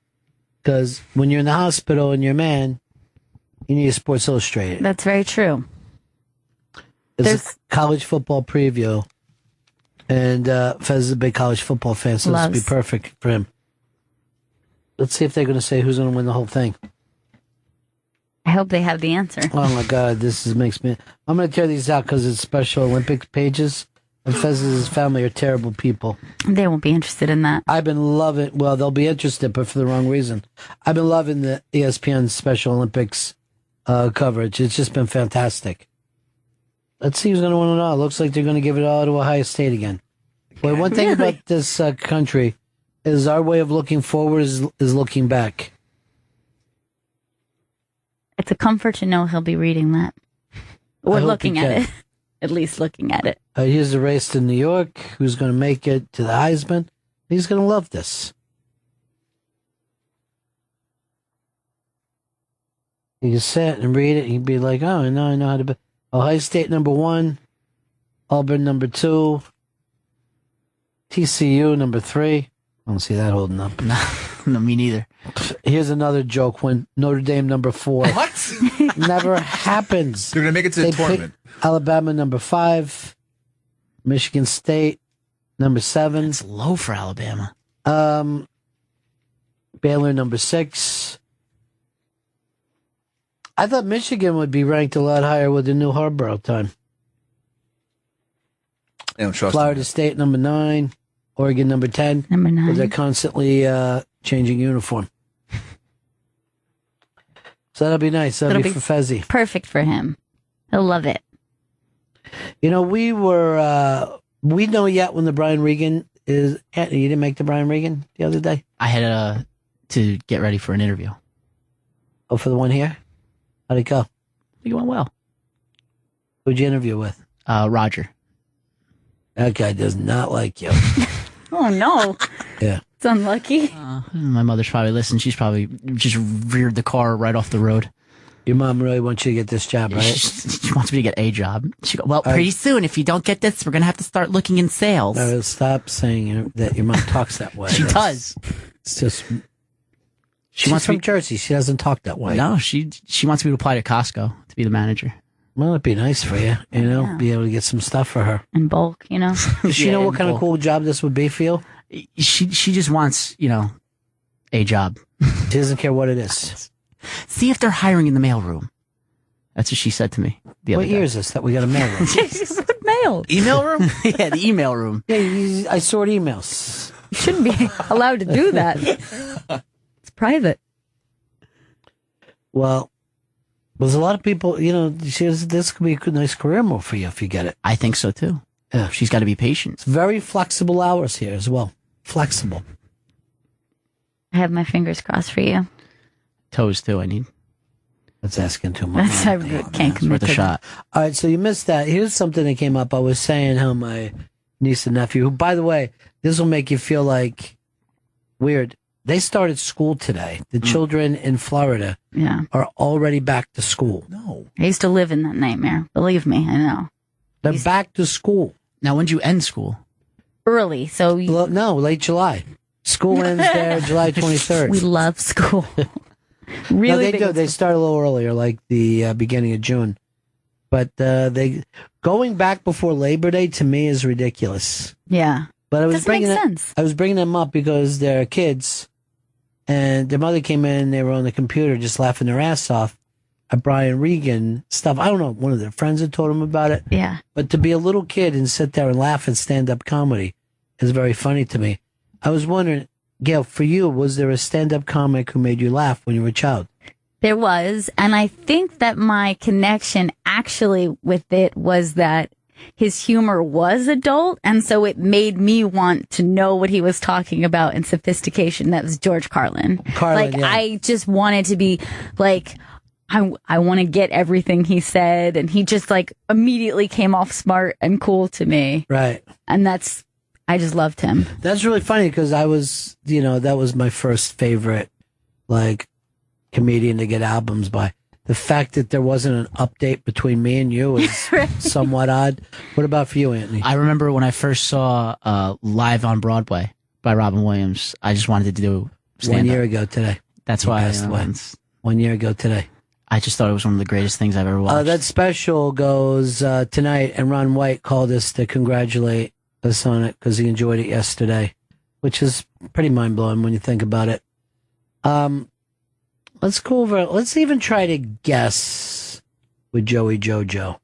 Because when you're in the hospital and you're a man, you need a Sports Illustrated. That's very true. It's a college football preview, and Fez is a big college football fan, so this would be perfect for him. Let's see if they're going to say who's going to win the whole thing. I hope they have the answer. Oh my God, makes me. I'm going to tear these out because it's Special Olympics pages, and Fez's family are terrible people. They won't be interested in that. I've been loving. Well, they'll be interested, but for the wrong reason. I've been loving the ESPN Special Olympics coverage. It's just been fantastic. Let's see who's going to win it all. Looks like they're going to give it all to Ohio State again. Well, one thing about this country is our way of looking forward is looking back. It's a comfort to know he'll be reading that. Or looking at it. At least looking at it. Here's the race to New York. Who's going to make it to the Heisman? He's going to love this. You can sit and read it. You'd be like, oh, I know how to... Ohio State number 1, Auburn number 2, TCU number 3. I don't see that holding up. No, me neither. Here's another joke when Notre Dame number 4. What? Never happens. They're going to make it to the tournament. Alabama number 5, Michigan State number 7. It's low for Alabama. Baylor number 6. I thought Michigan would be ranked a lot higher with the new Harborough time. I don't trust Florida State number 9, Oregon number 10. Number 9. But they're constantly changing uniform. So that'll be nice. That'll be for Fezzi. Perfect for him. He'll love it. You know, we know yet when the Brian Regan is. Anthony, you didn't make the Brian Regan the other day? I had to get ready for an interview. Oh, for the one here? How'd it go? I think it went well. Who'd you interview with? Roger. That guy does not like you. Oh, no. Yeah. It's unlucky. My mother's probably listening. She's probably just reared the car right off the road. Your mom really wants you to get this job, right? She wants me to get a job. She go, well, pretty soon, if you don't get this, we're going to have to start looking in sales. No, stop saying that your mom talks that way. She does. It's just... She's from Jersey. She doesn't talk that way. No, she wants me to apply to Costco to be the manager. Well, it'd be nice for you, be able to get some stuff for her. In bulk, you know? Does she know what kind of cool job this would be for you? She just wants, a job. She doesn't care what it is. See if they're hiring in the mailroom. That's what she said to me the other What day. year is this that we got a mailroom? What mail? Email room? Yeah, the email room. Yeah, I sort emails. You shouldn't be allowed to do that. It's private. Well, there's a lot of people, this could be a good, nice career move for you if you get it. I think so, too. Yeah. She's got to be patient. It's very flexible hours here as well. Flexible. I have my fingers crossed for you. Toes, too, I need. That's asking too much. I can't commit worth a to shot. All right, so you missed that. Here's something that came up. I was saying how my niece and nephew, who, by the way, this will make you feel like weird. They started school today. The children in Florida are already back to school. No. I used to live in that nightmare. Believe me, I know. They're back to school. Now, when did you end school? Early, so... No, late July. School ends there July 23rd. We love school. Really? No, they do. They start a little earlier, like the beginning of June. But going back before Labor Day to me is ridiculous. Yeah. But I was Doesn't make sense. I was bringing them up because they're kids, and their mother came in. They were on the computer just laughing their ass off at Brian Regan stuff. I don't know. One of their friends had told them about it. Yeah. But to be a little kid and sit there and laugh at stand-up comedy is very funny to me. I was wondering, Gail, for you, was there a stand-up comic who made you laugh when you were a child? There was, and I think that my connection actually with it was that his humor was adult, and so it made me want to know what he was talking about in sophistication. That was George Carlin. I just wanted to be like, I want to get everything he said, and he just immediately came off smart and cool to me. Right. And I just loved him. That's really funny because I was, that was my first favorite, comedian to get albums by. The fact that there wasn't an update between me and you is somewhat odd. What about for you, Anthony? I remember when I first saw Live on Broadway by Robin Williams, I just wanted to do stand-up. 1 year ago today. That's He why passed away. 1 year ago today. I just thought it was one of the greatest things I've ever watched. That special goes tonight, and Ron White called us to congratulate us on it because he enjoyed it yesterday, which is pretty mind-blowing when you think about it. Let's go over. Let's even try to guess with Joey Jojo.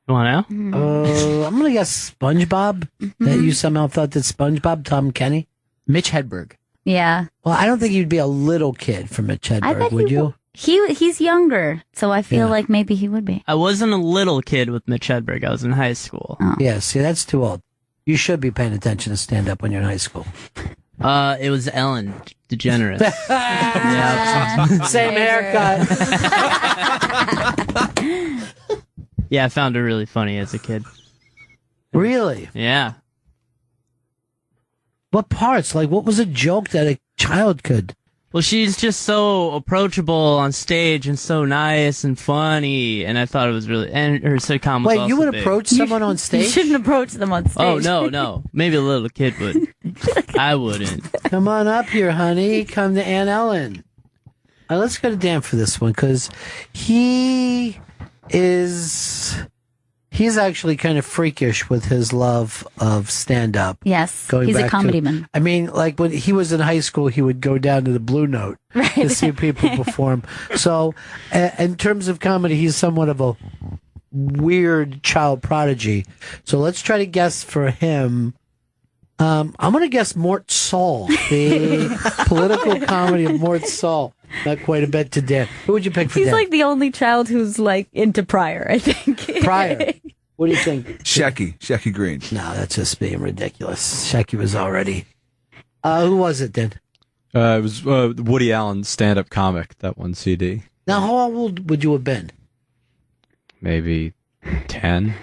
You want to know? I'm gonna guess SpongeBob. That you somehow thought that SpongeBob, Tom Kenny, Mitch Hedberg. Yeah. Well, I don't think you'd be a little kid for Mitch Hedberg, would you? He's younger, so I feel like maybe he would be. I wasn't a little kid with Mitch Hedberg. I was in high school. Yeah, see, that's too old. You should be paying attention to stand up when you're in high school. It was Ellen DeGeneres. Same haircut. Yeah, I found her really funny as a kid. Really? Yeah. What parts? What was a joke that a child could? Well, she's just so approachable on stage and so nice and funny, and I thought it was really... And her sitcom was Wait, also you would big. approach someone on stage? You shouldn't approach them on stage. Oh, no. Maybe a little kid would. I wouldn't. Come on up here, honey. Come to Aunt Ellen. Let's go to Dan for this one, because he's he's actually kind of freakish with his love of stand-up. Yes, he's a comedy man. I mean, like when he was in high school, he would go down to the Blue Note to see people perform. So, in terms of comedy, he's somewhat of a weird child prodigy. So let's try to guess for him. I'm going to guess Mort Saul, the political comedy of Mort Saul. Not quite a bit to Dan. Who would you pick for He's Dan? like the only child who's like into Pryor, I think. Pryor. What do you think? Shecky Green. No, that's just being ridiculous. Shecky was already. Who was it then? It was Woody Allen's stand-up comic, that one CD. Now, how old would you have been? Maybe 10.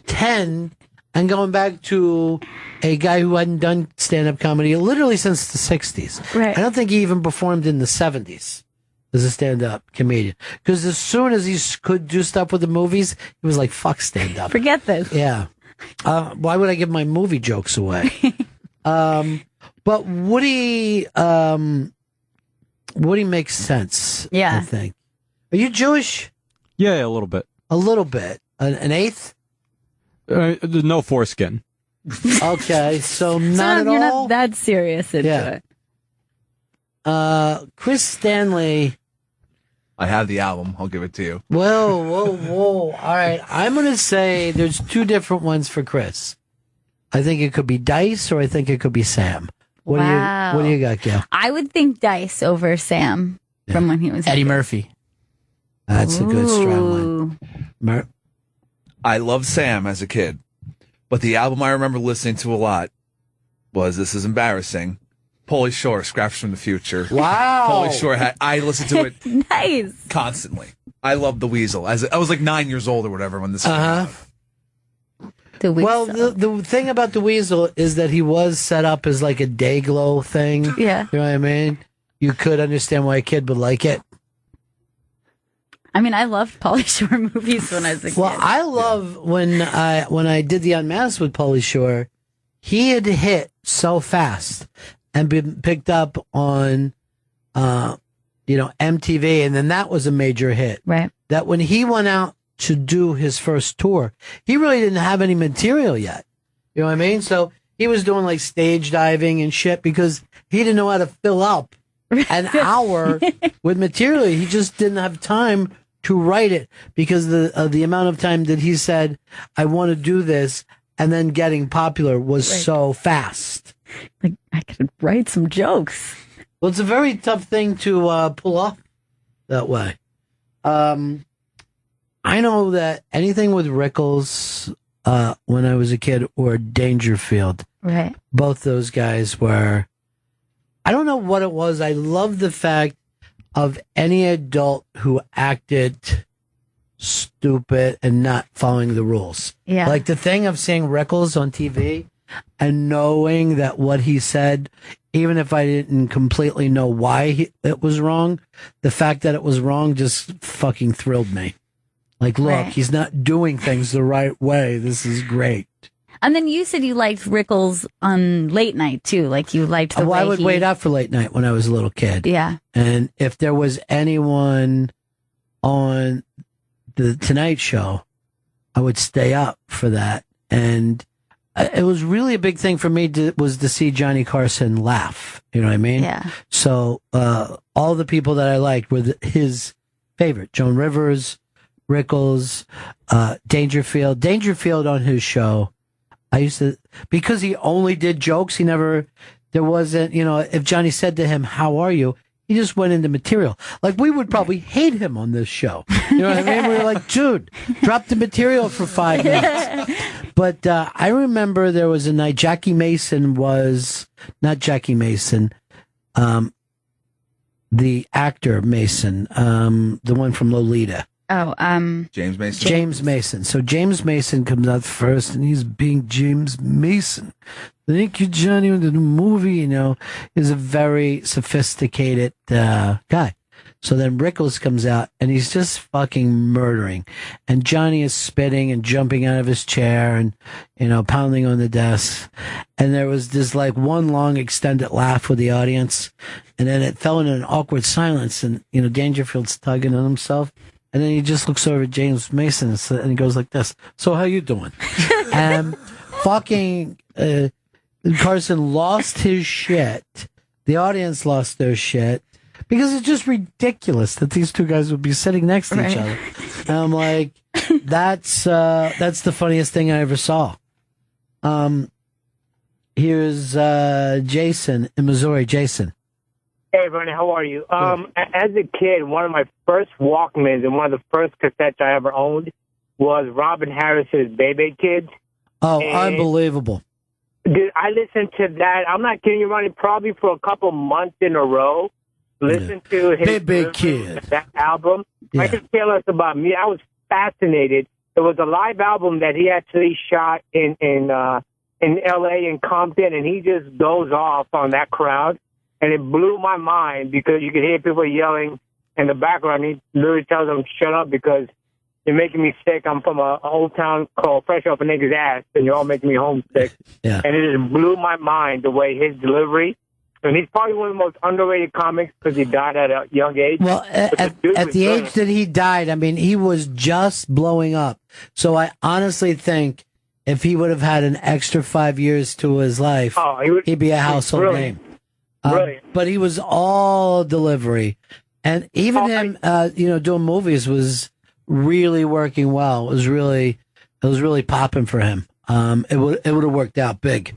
10, and going back to a guy who hadn't done stand-up comedy literally since the 60s. Right. I don't think he even performed in the 70s as a stand-up comedian. Because as soon as he could do stuff with the movies, he was like, fuck stand-up. Forget this. Yeah. Why would I give my movie jokes away? But Woody makes sense, Yeah. I think. Are you Jewish? Yeah, a little bit. A little bit. An eighth? No foreskin. Okay, so not at you're all. not that serious into it. Chris Stanley. I have the album. I'll give it to you. Whoa. All right. I'm going to say there's two different ones for Chris. I think it could be Dice or I think it could be Sam. What do you got, Gail? I would think Dice over Sam from when he was Eddie Murphy. That's a good strong one. I loved Sam as a kid, but the album I remember listening to a lot was, this is embarrassing, Pauly Shore, Scraps from the Future. Wow. Pauly Shore I listened to it nice constantly. I loved The Weasel. I was like 9 years old or whatever when this came out. Well, the thing about the Weasel is that he was set up as like a day glow thing. Yeah. You know what I mean? You could understand why a kid would like it. I mean, I loved Pauly Shore movies when I was a kid. Well, I love when I did the Unmasked with Pauly Shore, he had hit so fast and been picked up on, MTV, and then that was a major hit. Right. That when he went out to do his first tour, he really didn't have any material yet. You know what I mean? So he was doing like stage diving and shit because he didn't know how to fill up an hour with material. He just didn't have time to write it because the amount of time that he said, I want to do this, and then getting popular was so fast. Like, I could write some jokes. Well, it's a very tough thing to pull off that way. I know that anything with Rickles when I was a kid or Dangerfield, right? Both those guys were, I don't know what it was. I love the fact of any adult who acted stupid and not following the rules. Yeah. Like the thing of seeing Rickles on TV and knowing that what he said, even if I didn't completely know why it was wrong, the fact that it was wrong just fucking thrilled me. Like, look, Right. he's not doing things the right way. This is great. And then you said you liked Rickles on late night too. Like you liked the way I would he... wait out for late night when I was a little kid. Yeah. And if there was anyone on the Tonight Show, I would stay up for that. And it was really a big thing for me to see Johnny Carson laugh. You know what I mean? Yeah. So all the people that I liked were his favorite. Joan Rivers, Rickles, Dangerfield. Dangerfield on his show, I used to, because he only did jokes, there wasn't, if Johnny said to him, how are you? He just went into material. Like, we would probably hate him on this show. You know what I mean? We were like, dude, drop the material for 5 minutes. But I remember there was a night, not Jackie Mason, the actor Mason, the one from Lolita. Oh, James Mason. James Mason. So James Mason comes out first, and he's being James Mason. Thank you, Johnny. The movie, is a very sophisticated guy. So then Rickles comes out, and he's just fucking murdering. And Johnny is spitting and jumping out of his chair and, pounding on the desk. And there was this like one long extended laugh with the audience. And then it fell into an awkward silence. And, Dangerfield's tugging on himself. And then he just looks over at James Mason and he goes like this. So how you doing? And fucking Carson lost his shit. The audience lost their shit because it's just ridiculous that these two guys would be sitting next to each other. And I'm like, that's the funniest thing I ever saw. Here's Jason in Missouri. Jason. Hey, Bernie, how are you? As a kid, one of my first Walkmans and one of the first cassettes I ever owned was Robin Harris's Baby Kids. Oh, and unbelievable. Dude, I listened to that. I'm not kidding you, Ronnie, probably for a couple months in a row. Listen to his Baby Kid. That album. I could tell us about me. I was fascinated. It was a live album that he actually shot in L.A. in Compton, and he just goes off on that crowd. And it blew my mind because you could hear people yelling in the background. He literally tells them, shut up because you're making me sick. I'm from a old town called Fresh Off a Nigga's Ass, and you're all making me homesick. Yeah. And it just blew my mind the way his delivery. And he's probably one of the most underrated comics because he died at a young age. Well, at the age that he died, I mean, he was just blowing up. So I honestly think if he would have had an extra 5 years to his life, he'd be a household name. But he was all delivery. And even him, doing movies was really working well. It was really popping for him. It would have worked out big.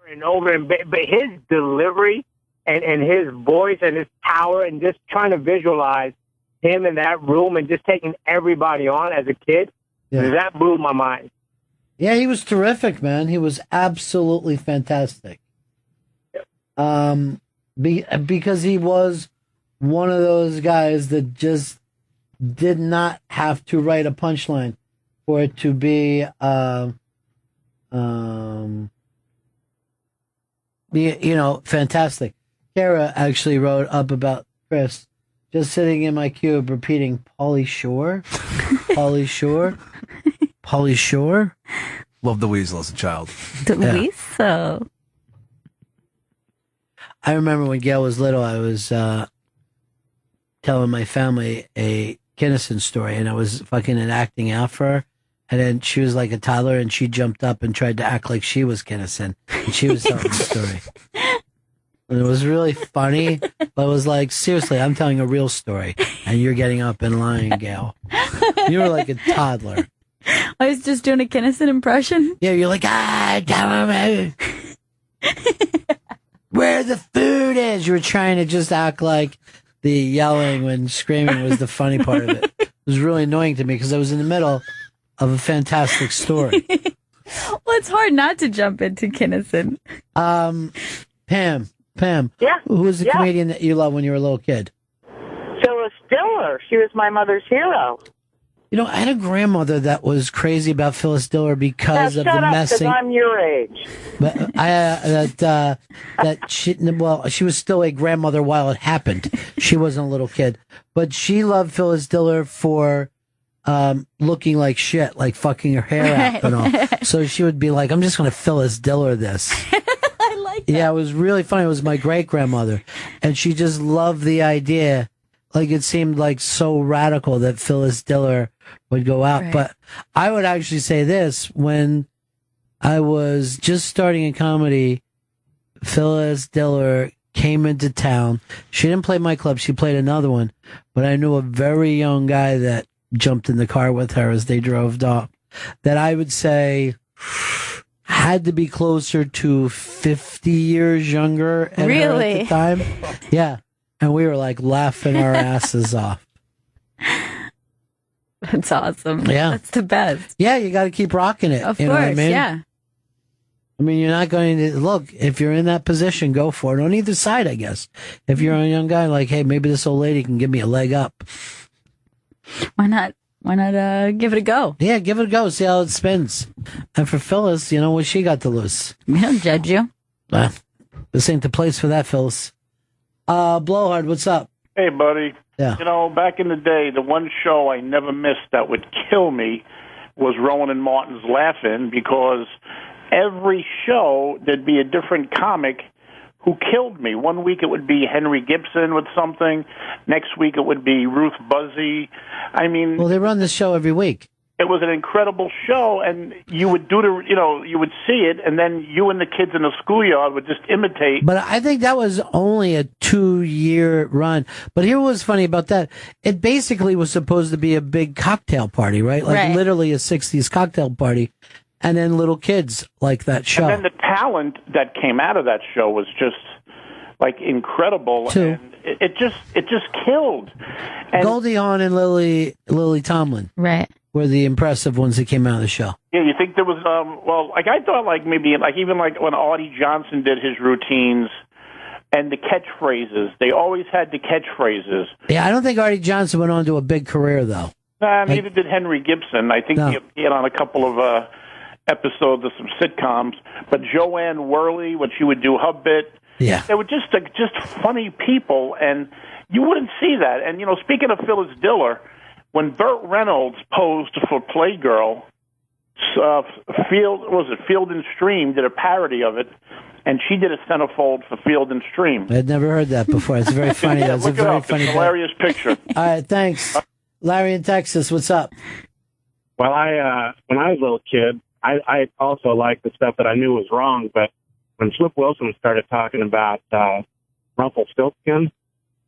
And over, but his delivery and his voice and his power and just trying to visualize him in that room and just taking everybody on as a kid, that blew my mind. Yeah, he was terrific, man. He was absolutely fantastic. Because he was one of those guys that just did not have to write a punchline for it to be, fantastic. Kara actually wrote up about Chris just sitting in my cube repeating Pauly Shore, Pauly Shore, Pauly Shore. Loved the Weasel as a child. The Weasel. I remember when Gail was little, I was telling my family a Kinnison story, and I was fucking acting out for her. And then she was like a toddler, and she jumped up and tried to act like she was Kinnison, and she was telling the story. And it was really funny, but it was like, seriously, I'm telling a real story, and you're getting up and lying, Gail. You were like a toddler. I was just doing a Kinnison impression. Yeah, you're like, tell me where the food is. You were trying to just act like the yelling when screaming was the funny part of it. It was really annoying to me because I was in the middle of a fantastic story. Well, it's hard not to jump into Kinnison. Pam. Yeah. Who was the comedian that you loved when you were a little kid? Phyllis Diller. She was my mother's hero. You know, I had a grandmother that was crazy about Phyllis Diller because of the messing. Shut up, 'cause I'm your age. But she was still a grandmother while it happened. She wasn't a little kid, but she loved Phyllis Diller for looking like shit, like fucking her hair out and all. So she would be like, "I'm just going to Phyllis Diller this." I like that. Yeah, it was really funny. It was my great grandmother, and she just loved the idea. Like, it seemed like so radical that Phyllis Diller would go out. Right. But I would actually say this: when I was just starting in comedy, Phyllis Diller came into town. She didn't play my club. She played another one. But I knew a very young guy that jumped in the car with her as they drove off, that I would say had to be closer to 50 years younger at her at the time. Yeah. And we were like laughing our asses off. That's awesome. Yeah. That's the best. Yeah, you got to keep rocking it. Of you course, know what I mean? yeah. I mean, you're not going to look, if you're in that position, go for it on either side, I guess. If you're a young guy, like, hey, maybe this old lady can give me a leg up. Why not give it a go? Yeah, give it a go. See how it spins. And for Phyllis, what she got to lose? We don't judge you. This ain't the place for that, Phyllis. Blowhard, what's up? Hey, buddy. Yeah. Back in the day, the one show I never missed that would kill me was Rowan and Martin's Laugh-In, because every show there'd be a different comic who killed me. One week it would be Henry Gibson with something. Next week it would be Ruth Buzzy. I mean, Well, they run this show every week. it was an incredible show, and you would you would see it, and then you and the kids in the schoolyard would just imitate. But I think that was only a 2-year run. But here was funny about that. It basically was supposed to be a big cocktail party, right? Like Right. literally a 60s cocktail party. And then little kids like that show. And then the talent that came out of that show was just like incredible, Two. and it just killed. And Goldie Hawn and Lily Tomlin. Right. Were the impressive ones that came out of the show. yeah, you think there was like I thought like maybe like even like when Artie Johnson did his routines and the catchphrases, they always had the catchphrases. Yeah, I don't think Artie Johnson went on to a big career, though. Neither did Henry Gibson. I think No. he had on a couple of episodes of some sitcoms. But Joanne Worley, when she would do her bit, yeah, they were just funny people, and you wouldn't see that. And speaking of Phyllis Diller, when Burt Reynolds posed for Playgirl, Field and Stream did a parody of it, and she did a centerfold for Field and Stream. I'd never heard that before. It's very funny. Yeah, That's a look it very up. funny. It's a hilarious picture. All right, thanks. Larry in Texas, what's up? Well, when I was a little kid, I also liked the stuff that I knew was wrong, but when Flip Wilson started talking about Rumpelstiltskin,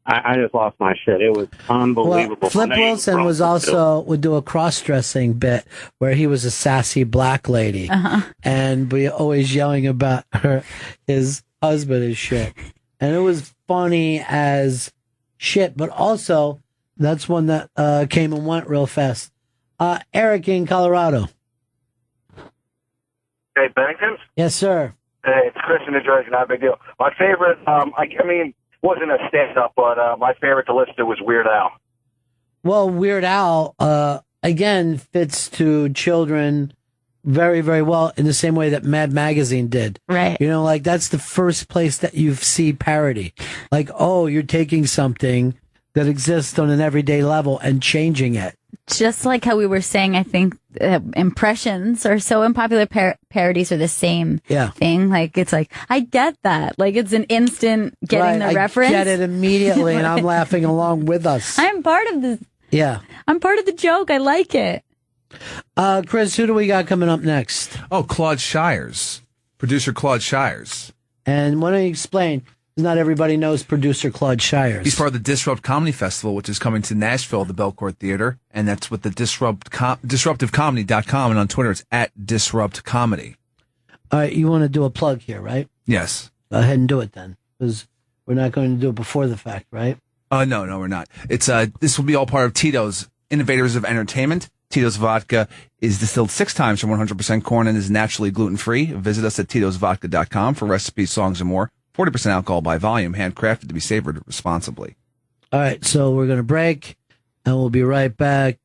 I just lost my shit. It was unbelievable. Well, Flip My name Wilson was would do a cross-dressing bit where he was a sassy black lady, and we always yelling about his husband and shit, and it was funny as shit. But also, that's one that came and went real fast. Eric in Colorado. Hey, Bennington? Yes, sir. Hey, it's Chris in New Jersey, not a big deal. My favorite, I mean, wasn't a stand-up, but my favorite to listen to was Weird Al. Well, Weird Al, again, fits to children very, very well in the same way that Mad Magazine did. Right. Like that's the first place that you see parody. Like, oh, you're taking something that exists on an everyday level and changing it. Just like how we were saying, I think impressions are so unpopular. Parodies are the same thing. Like, it's like, I get that. Like, it's an instant getting the reference. I get it immediately, and I'm laughing along with us. I'm part of the. Yeah. I'm part of the joke. I like it. Chris, who do we got coming up next? Oh, Claude Shires. Producer Claude Shires. And why don't you explain? Not everybody knows producer Claude Shires. He's part of the Disrupt Comedy Festival, which is coming to Nashville, the Belcourt Theater, and that's with the disruptivecomedy.com, and on Twitter it's @disruptcomedy. All right, you want to do a plug here, right? Yes. Go ahead and do it then, because we're not going to do it before the fact, right? No, we're not. It's this will be all part of Tito's Innovators of Entertainment. Tito's vodka is distilled 6 times from 100% corn and is naturally gluten-free. Visit us at titosvodka.com for recipes, songs, and more. 40% alcohol by volume, handcrafted to be savored responsibly. All right, so we're going to break, and we'll be right back.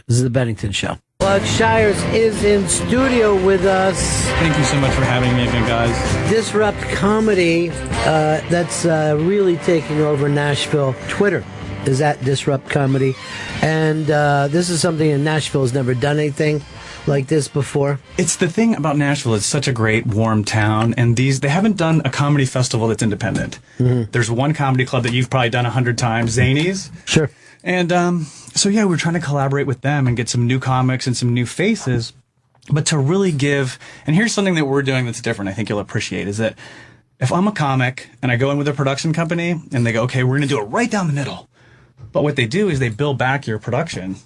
This is the Bennington Show. Claude Shires is in studio with us. Thank you so much for having me again, guys. Disrupt Comedy, that's really taking over Nashville. Twitter is at Disrupt Comedy. And this is something in Nashville has never done anything like this before. It's the thing about Nashville. It's such a great, warm town, and they haven't done a comedy festival that's independent. Mm-hmm. There's one comedy club that you've probably done 100 times, Zanies. Sure. And so yeah, we're trying to collaborate with them and get some new comics and some new faces, but to really give. And here's something that we're doing that's different. I think you'll appreciate is that if I'm a comic and I go in with a production company and they go, okay, we're going to do it right down the middle, but what they do is they bill back your production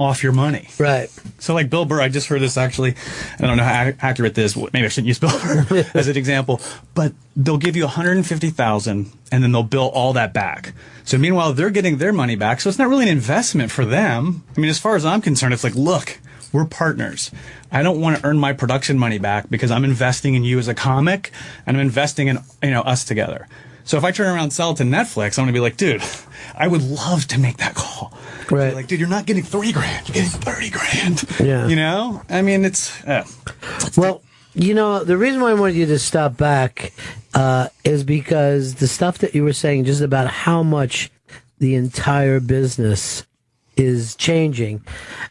off your money. Right. So like Bill Burr, I just heard this actually, I don't know how accurate this is. Maybe I shouldn't use Bill Burr as an example, but they'll give you $150,000 and then they'll bill all that back. So meanwhile, they're getting their money back. So it's not really an investment for them. I mean, as far as I'm concerned, it's like, look, we're partners. I don't want to earn my production money back because I'm investing in you as a comic and I'm investing in, us together. So if I turn around and sell it to Netflix, I'm going to be like, dude, I would love to make that call. Right. Like, dude, you're not getting $3,000. You're getting $30,000. Yeah. I mean, it's... Well, the reason why I wanted you to stop back is because the stuff that you were saying just about how much the entire business is changing.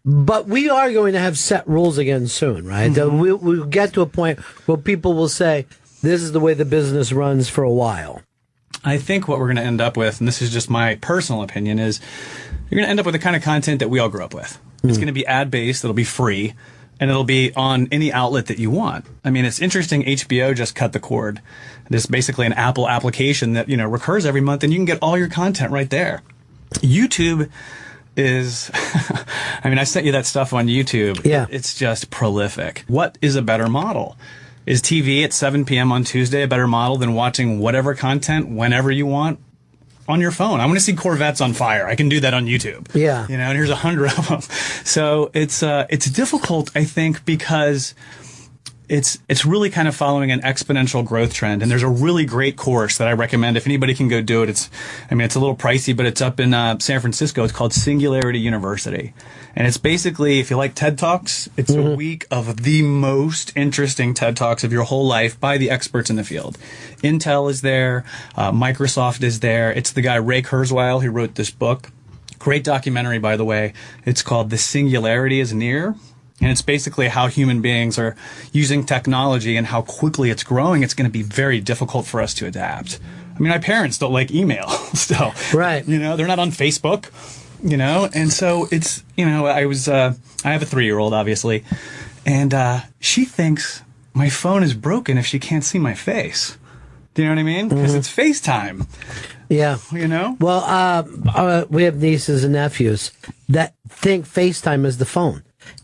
But we are going to have set rules again soon, right? Mm-hmm. We'll get to a point where people will say, this is the way the business runs for a while. I think what we're going to end up with, and this is just my personal opinion, is you're going to end up with the kind of content that we all grew up with. It's going to be ad-based, it'll be free, and it'll be on any outlet that you want. I mean, it's interesting, HBO just cut the cord. There's basically an Apple application that, recurs every month, and you can get all your content right there. YouTube is, I sent you that stuff on YouTube. Yeah. It's just prolific. What is a better model? Is TV at 7 p.m. on Tuesday a better model than watching whatever content whenever you want on your phone? I want to see Corvettes on fire. I can do that on YouTube. Yeah. And here's 100 of them. So it's difficult, I think, because it's really kind of following an exponential growth trend. And there's a really great course that I recommend if anybody can go do it. It's a little pricey, but it's up in San Francisco. It's called Singularity University. And it's basically, if you like TED Talks, it's a week of the most interesting TED Talks of your whole life by the experts in the field. Intel is there. Microsoft is there. It's the guy Ray Kurzweil who wrote this book. Great documentary, by the way. It's called The Singularity is Near. And it's basically how human beings are using technology and how quickly it's growing. It's going to be very difficult for us to adapt. My parents don't like email still. Right. They're not on Facebook, and so it's, I have a 3-year-old, obviously, and she thinks my phone is broken if she can't see my face. Do you know what I mean? Because it's FaceTime. Yeah. Well, we have nieces and nephews that think FaceTime is the phone.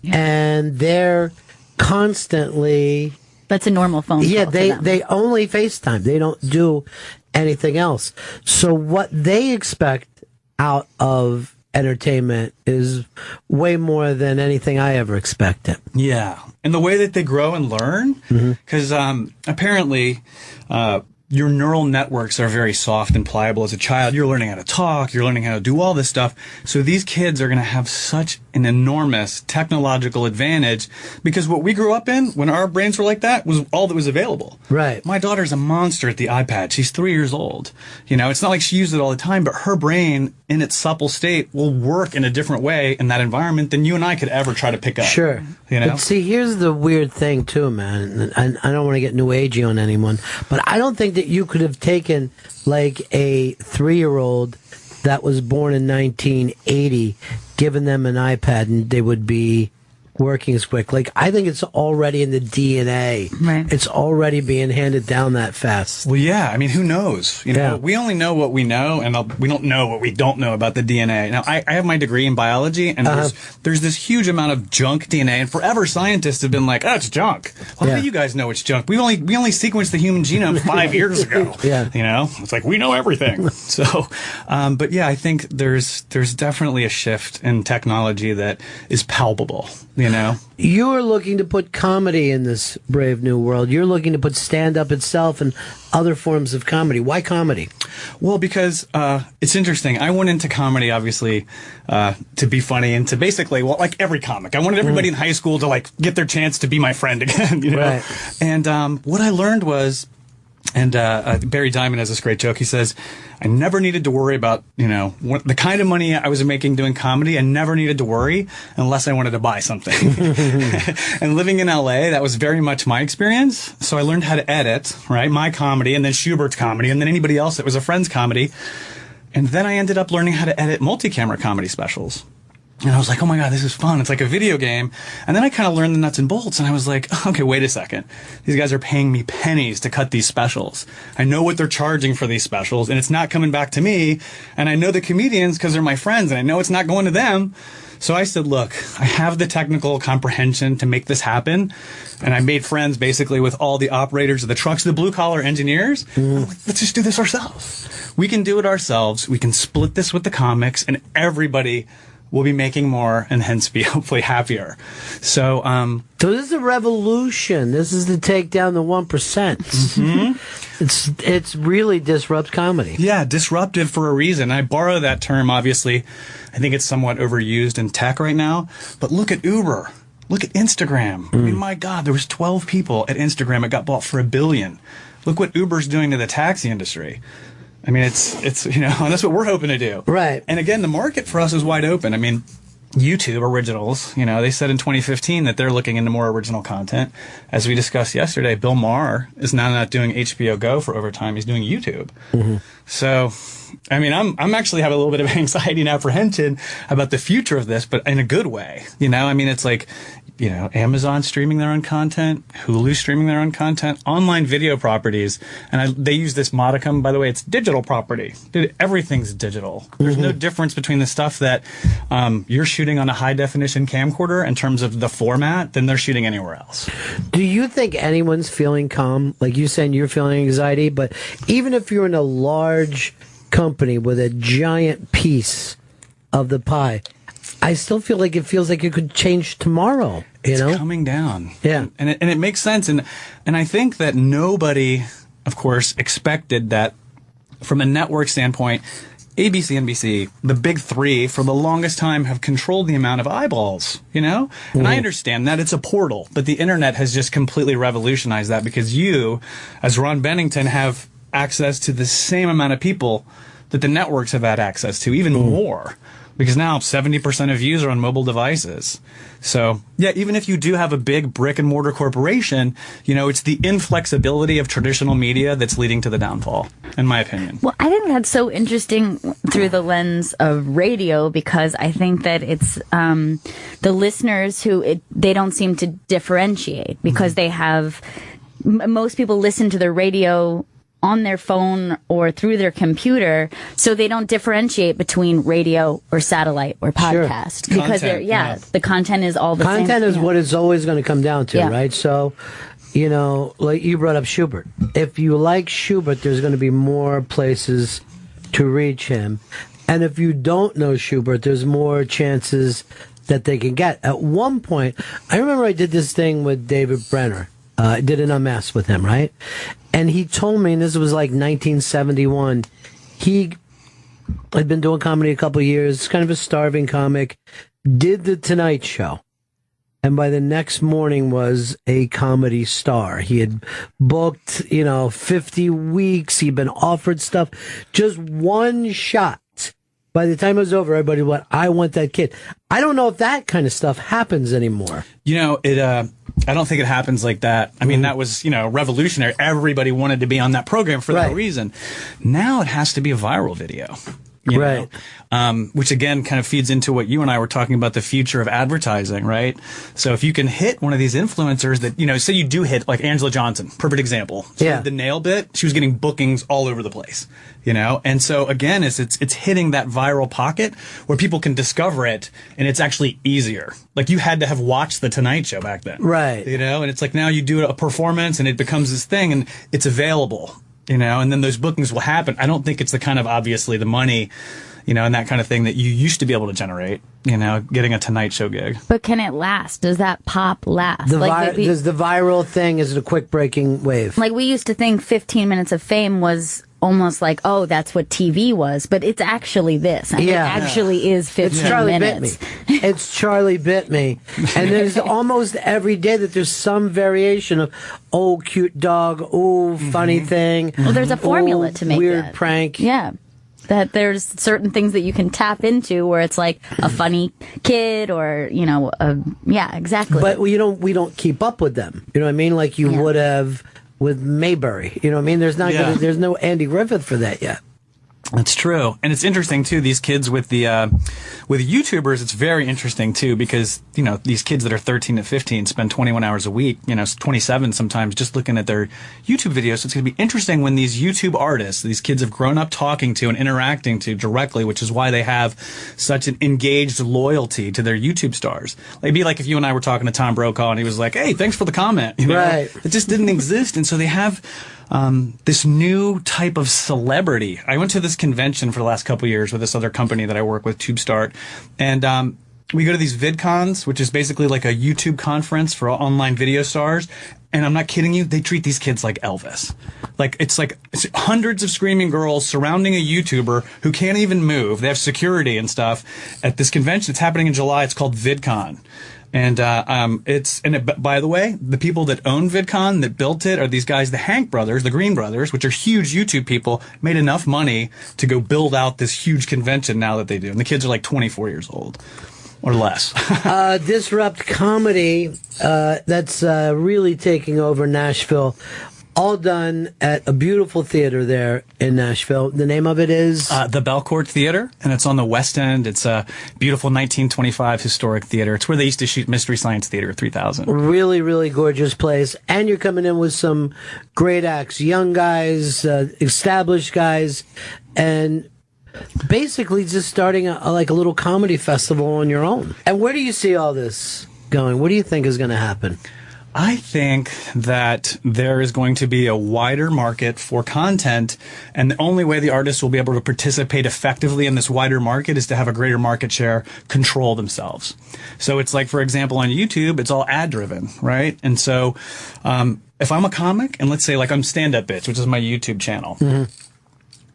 And they're constantly... That's a normal phone call. Yeah, to them. they only FaceTime. They don't do anything else. So what they expect out of entertainment is way more than anything I ever expected. Yeah. And the way that they grow and learn, because apparently... your neural networks are very soft and pliable as a child. You're learning how to talk. You're learning how to do all this stuff. So these kids are going to have such an enormous technological advantage because what we grew up in when our brains were like that was all that was available. Right. My daughter's a monster at the iPad. She's 3 years old. It's not like she used it all the time, but her brain in its supple state will work in a different way in that environment than you and I could ever try to pick up. Sure. But see, here's the weird thing too, man. And I don't want to get new agey on anyone, but I don't think that you could have taken like a 3-year-old that was born in 1980, given them an iPad, and they would be working as quick. Like, I think it's already in the DNA. Right. It's already being handed down that fast. Well, yeah. Who knows? We only know what we know, and we don't know what we don't know about the DNA. Now, I have my degree in biology, and there's this huge amount of junk DNA, and forever scientists have been like, oh, it's junk. Well, how do you guys know it's junk? We only sequenced the human genome 5 years ago. Yeah. It's like, we know everything. So, but yeah, I think there's definitely a shift in technology that is palpable. You're looking to put comedy in this brave new world. You're looking to put stand-up itself and other forms of comedy. Why comedy? Well, because it's interesting. I went into comedy, obviously, to be funny and to basically, like every comic. I wanted everybody in high school to, get their chance to be my friend again, Right. And what I learned was, and Barry Diamond has this great joke. He says, I never needed to worry about, the kind of money I was making doing comedy. I never needed to worry unless I wanted to buy something. And living in LA, that was very much my experience. So I learned how to edit, right? My comedy, and then Schubert's comedy, and then anybody else that was a friend's comedy. And then I ended up learning how to edit multi-camera comedy specials. And I was like, oh my God, this is fun. It's like a video game. And then I kind of learned the nuts and bolts, and I was like, okay, wait a second. These guys are paying me pennies to cut these specials. I know what they're charging for these specials, and it's not coming back to me. And I know the comedians because they're my friends, and I know it's not going to them. So I said, look, I have the technical comprehension to make this happen. And I made friends basically with all the operators of the trucks, the blue-collar engineers. Like, let's just do this ourselves. We can do it ourselves. We can split this with the comics, and everybody will be making more and hence be hopefully happier. So so this is a revolution. This is to take down the 1%. It's really disrupt comedy. Yeah, disruptive for a reason. I borrow that term, obviously. I think it's somewhat overused in tech right now. But look at Uber. Look at Instagram. I mean, my God, there was 12 people at Instagram. It got bought for $1 billion. Look what Uber's doing to the taxi industry. I mean, it's that's what we're hoping to do. Right. And again, the market for us is wide open. I mean, YouTube originals. You know, they said in 2015 that they're looking into more original content. As we discussed yesterday, Bill Maher is now not doing HBO Go for overtime. He's doing YouTube. So, I mean, I'm actually having a little bit of anxiety and apprehension about the future of this, but in a good way. You know, I mean, it's like, you know, Amazon streaming their own content, Hulu streaming their own content, online video properties. And they use this modicum, by the way, it's digital property. Dude, everything's digital. There's no difference between the stuff that you're shooting on a high definition camcorder in terms of the format than they're shooting anywhere else. Do you think anyone's feeling calm? Like you saying you're feeling anxiety, but even if you're in a large company with a giant piece of the pie, I still feel like it feels like it could change tomorrow. It's coming down. Yeah. And it makes sense. And I think that nobody, of course, expected that from a network standpoint. ABC, NBC, the big three, for the longest time have controlled the amount of eyeballs, you know? And I understand that it's a portal, but the internet has just completely revolutionized that because you, as Ron Bennington, have access to the same amount of people that the networks have had access to, even more. Because now 70% of views are on mobile devices. So, yeah, even if you do have a big brick and mortar corporation, you know, it's the inflexibility of traditional media that's leading to the downfall, in my opinion. Well, I think that's so interesting through the lens of radio because I think that it's the listeners who they don't seem to differentiate because they have most people listen to the radio on their phone or through their computer, so they don't differentiate between radio or satellite or podcast because the content is all the same. Content is what it's always going to come down to, right? So, you know, like you brought up Schubert. If you like Schubert, there's going to be more places to reach him, and if you don't know Schubert, there's more chances that they can get. At one point, I remember I did this thing with David Brenner. I did an unmasked with him, right? And he told me, and this was like 1971, he had been doing comedy a couple of years, kind of a starving comic, did the Tonight Show, and by the next morning was a comedy star. He had booked, 50 weeks, he'd been offered stuff, just one shot. By the time it was over, everybody went, I want that kid. I don't know if that kind of stuff happens anymore. I don't think it happens like that. I mean, that was, revolutionary. Everybody wanted to be on that program for that reason. Now it has to be a viral video. You know? Which again kind of feeds into what you and I were talking about, the future of advertising, right? So if you can hit one of these influencers that, say you do hit, like Angela Johnson, perfect example. The nail bit, she was getting bookings all over the place, And so again, it's hitting that viral pocket where people can discover it and it's actually easier. Like you had to have watched The Tonight Show back then. Right. And it's like now you do a performance and it becomes this thing and it's available. And then those bookings will happen. I don't think it's the kind of, obviously, the money, and that kind of thing that you used to be able to generate, getting a Tonight Show gig. But can it last? Does that pop last? Does the viral thing, is it a quick breaking wave? Like we used to think 15 minutes of fame was almost like, oh, that's what TV was, but it's actually this. And it actually is 15 minutes. It's Charlie Bit Me. And there's almost every day that there's some variation of, oh, cute dog, oh, funny thing. Well, there's a formula to make weird that. Prank. Yeah. That there's certain things that you can tap into where it's like a funny kid or, exactly. But we don't keep up with them. You know what I mean? Like you would have with Mayberry. You know what I mean? There's there's no Andy Griffith for that yet. That's true. And it's interesting too, these kids with with YouTubers, it's very interesting too, because, these kids that are 13 to 15 spend 21 hours a week, 27 sometimes just looking at their YouTube videos. So it's going to be interesting when these YouTube artists, these kids have grown up talking to and interacting to directly, which is why they have such an engaged loyalty to their YouTube stars. It'd be like if you and I were talking to Tom Brokaw and he was like, hey, thanks for the comment. Right. It just didn't exist. And so they have this new type of celebrity. I went to this convention for the last couple of years with this other company that I work with, TubeStart, and we go to these VidCons, which is basically like a YouTube conference for online video stars. And I'm not kidding you, they treat these kids like Elvis. It's hundreds of screaming girls surrounding a YouTuber who can't even move. They have security and stuff at this convention. It's happening in July. It's called VidCon. And by the way, the people that own VidCon, that built it, are these guys, the Hank brothers, the Green brothers, which are huge YouTube people, made enough money to go build out this huge convention now that they do. And the kids are like 24 years old. or less. Disrupt Comedy, that's really taking over Nashville. All done at a beautiful theater there in Nashville. The name of it is? The Belcourt Theater, and it's on the West End. It's a beautiful 1925 historic theater. It's where they used to shoot Mystery Science Theater 3000. Really, really gorgeous place. And you're coming in with some great acts, young guys, established guys, and basically just starting a little comedy festival on your own. And where do you see all this going? What do you think is going to happen? I think that there is going to be a wider market for content, and the only way the artists will be able to participate effectively in this wider market is to have a greater market share, control themselves. So it's like, for example, on YouTube, it's all ad driven, right? And so if I'm a comic, and let's say like I'm Stand-Up Bitch, which is my YouTube channel,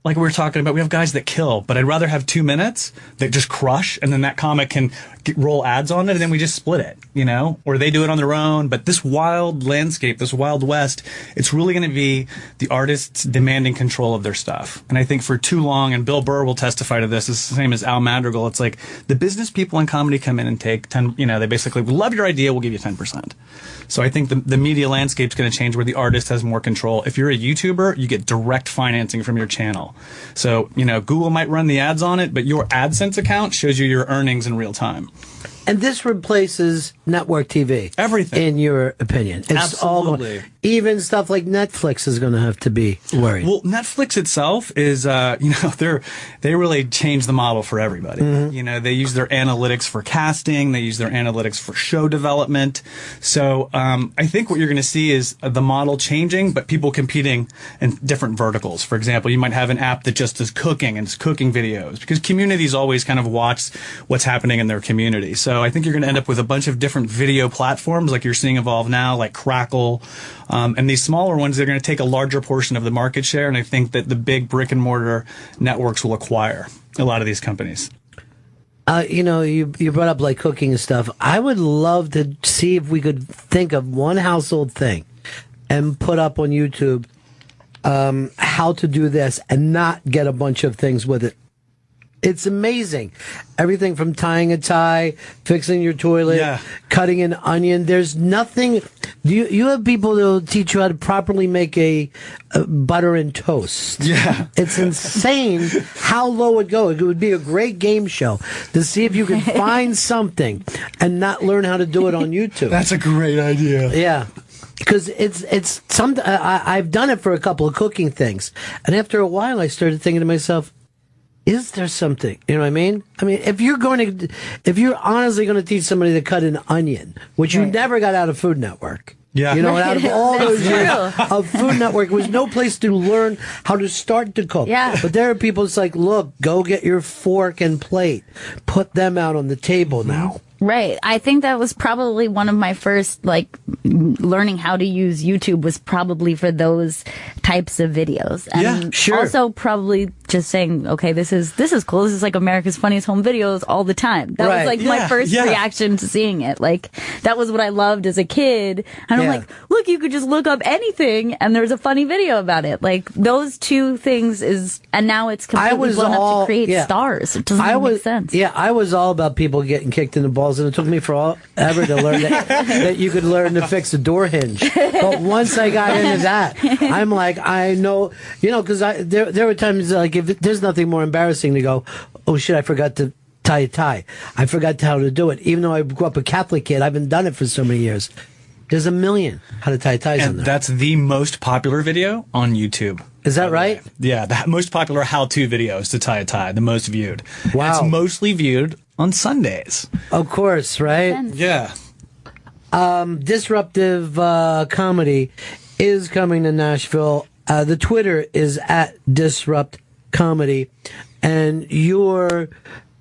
like we were talking about, we have guys that kill, but I'd rather have 2 minutes that just crush, and then that comic can roll ads on it, and then we just split it, you know? Or they do it on their own. But this wild landscape, this Wild West, it's really going to be the artists demanding control of their stuff. And I think for too long, and Bill Burr will testify to this, it's the same as Al Madrigal, it's like the business people in comedy come in and take 10, you know, they basically, we love your idea, we'll give you 10%. So I think the media landscape's going to change where the artist has more control. If you're a YouTuber, you get direct financing from your channel. So, you know, Google might run the ads on it, but your AdSense account shows you your earnings in real time. And this replaces network TV. Everything. In your opinion. It's Absolutely. all going, even stuff like Netflix is going to have to be worried. Well, Netflix itself is, you know, they really changed the model for everybody. Mm-hmm. You know, they use their analytics for casting. They use their analytics for show development. So, I think what you're going to see is the model changing, but people competing in different verticals. For example, you might have an app that just does cooking and it's cooking videos because communities always kind of watch what's happening in their community. So I think you're going to end up with a bunch of different video platforms like you're seeing evolve now, like Crackle, and these smaller ones, they're going to take a larger portion of the market share, and I think that the big brick and mortar networks will acquire a lot of these companies. You know, you brought up like cooking and stuff. I would love to see if we could think of one household thing and put up on YouTube how to do this and not get a bunch of things with it. It's amazing. Everything from tying a tie, fixing your toilet, cutting an onion. There's nothing. You have people that will teach you how to properly make a butter and toast. Yeah. It's insane how low it goes. It would be a great game show to see if you can find something and not learn how to do it on YouTube. That's a great idea. Yeah. Because it's some. I've done it for a couple of cooking things. And after a while, I started thinking to myself, is there something? You know what I mean? I mean, if you're honestly going to teach somebody to cut an onion, which you never got out of Food Network. Yeah. You know, out of all those years of Food Network, there was no place to learn how to start to cook. Yeah. But there are people, it's like, look, go get your fork and plate. Put them out on the table now. Right. I think that was probably one of my first, like, learning how to use YouTube was probably for those types of videos. And yeah, sure. Also probably just saying, okay, this is cool. This is like America's Funniest Home Videos all the time. That was like my first reaction to seeing it. Like, that was what I loved as a kid. And I'm like, look, you could just look up anything and there's a funny video about it. Like, those two things and now it's completely blown up to create stars. It doesn't make sense. Yeah, I was all about people getting kicked in the balls. And it took me forever to learn that you could learn to fix a door hinge. But once I got into that, I'm like, I know, you know, because there were times like if there's nothing more embarrassing to go, oh shit, I forgot to tie a tie. I forgot how to do it. Even though I grew up a Catholic kid, I haven't done it for so many years. There's a million how to tie ties on there. That's the most popular video on YouTube. Is that right? Yeah, the most popular how-to videos to tie a tie, the most viewed. Wow. It's mostly viewed on Sundays. Of course, right? Yeah. Disruptive comedy is coming to Nashville. The Twitter is at Disrupt Comedy. And you're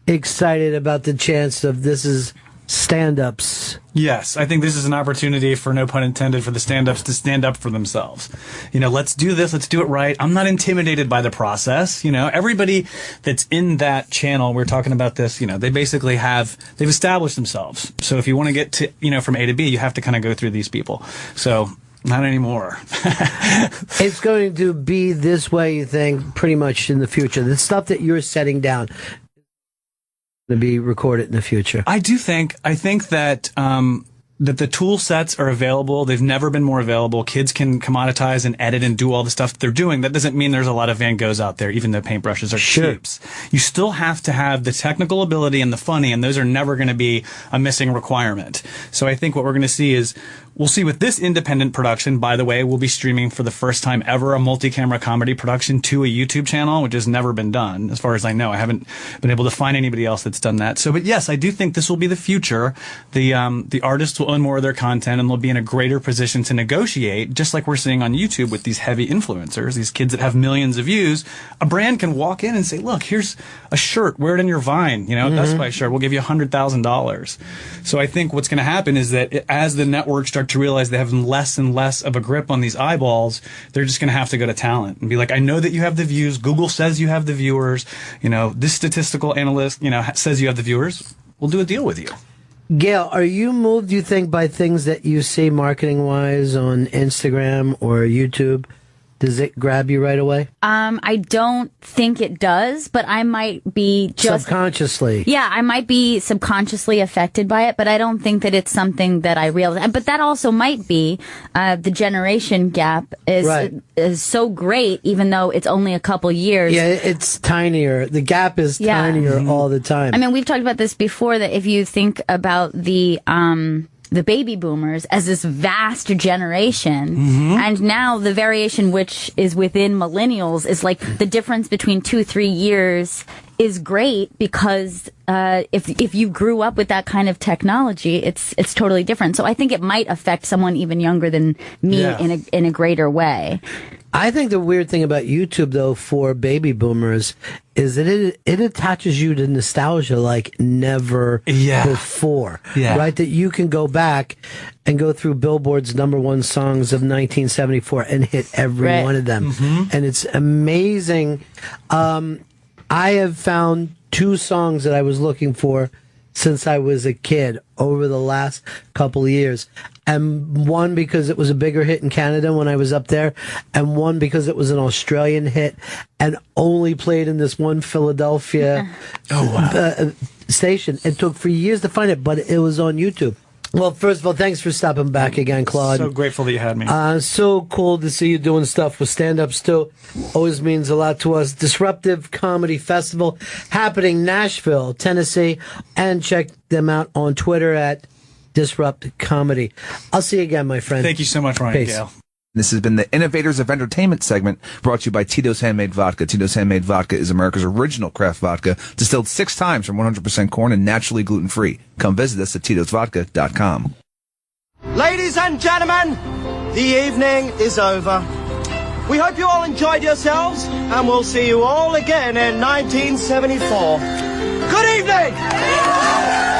excited about the chance of this is stand-ups. Yes, I think this is an opportunity for, no pun intended, for the stand-ups to stand up for themselves. You know, let's do this, let's do it right. I'm not intimidated by the process. You know, everybody that's in that channel, we're talking about this, you know, they basically they've established themselves. So if you want to get to, you know, from A to B, you have to kind of go through these people. So, not anymore. It's going to be this way, you think, pretty much in the future. The stuff that you're setting down, to be recorded in the future. I think that that the tool sets are available. They've never been more available. Kids can commoditize and edit and do all the stuff that they're doing. That doesn't mean there's a lot of Van Goghs out there, even though paintbrushes are cheaps. You still have to have the technical ability and the funny, and those are never going to be a missing requirement. So I think what we're going to see is, we'll see with this independent production, by the way, we'll be streaming for the first time ever a multi-camera comedy production to a YouTube channel, which has never been done. As far as I know, I haven't been able to find anybody else that's done that. So, but yes, I do think this will be the future. The artists will own more of their content, and they'll be in a greater position to negotiate, just like we're seeing on YouTube with these heavy influencers, these kids that have millions of views. A brand can walk in and say, look, here's a shirt, wear it in your Vine, Best Buy shirt, we'll give you $100,000. So I think what's going to happen is that as the networks start to realize they have less and less of a grip on these eyeballs, they're just going to have to go to talent and be like, I know that you have the views. Google says you have the viewers. This statistical analyst, says you have the viewers. We'll do a deal with you. Gail, are you moved, do you think, by things that you see marketing-wise on Instagram or YouTube? Does it grab you right away? I don't think it does, but I might be just subconsciously. Yeah, I might be subconsciously affected by it, but I don't think that it's something that I realize. But that also might be the generation gap is so great, even though it's only a couple years. Yeah, it's tinier. The gap is tinier all the time. I mean, we've talked about this before, that if you think about the baby boomers as this vast generation, and now the variation which is within millennials is like the difference between 2-3 years is great, because if you grew up with that kind of technology, it's totally different. So I think it might affect someone even younger than me in a greater way. I think the weird thing about YouTube, though, for baby boomers is that it attaches you to nostalgia like never before. Yeah. Right? That you can go back and go through Billboard's #1 songs of 1974 and hit every one of them. And it's amazing. I have found 2 songs that I was looking for since I was a kid over the last couple of years. And one because it was a bigger hit in Canada when I was up there, and one because it was an Australian hit and only played in this one Philadelphia station. It took for years to find it, but it was on YouTube. Well, first of all, thanks for stopping back again, Claude. So grateful that you had me. So cool to see you doing stuff with stand-ups, too. Always means a lot to us. Disruptive Comedy Festival happening Nashville, Tennessee. And check them out on Twitter at Disrupt Comedy. I'll see you again, my friend. Thank you so much, Ryan. Peace. Gail. This has been the Innovators of Entertainment segment, brought to you by Tito's Handmade Vodka. Tito's Handmade Vodka is America's original craft vodka, distilled 6 times from 100% corn and naturally gluten-free. Come visit us at titosvodka.com. Ladies and gentlemen, the evening is over. We hope you all enjoyed yourselves, and we'll see you all again in 1974. Good evening!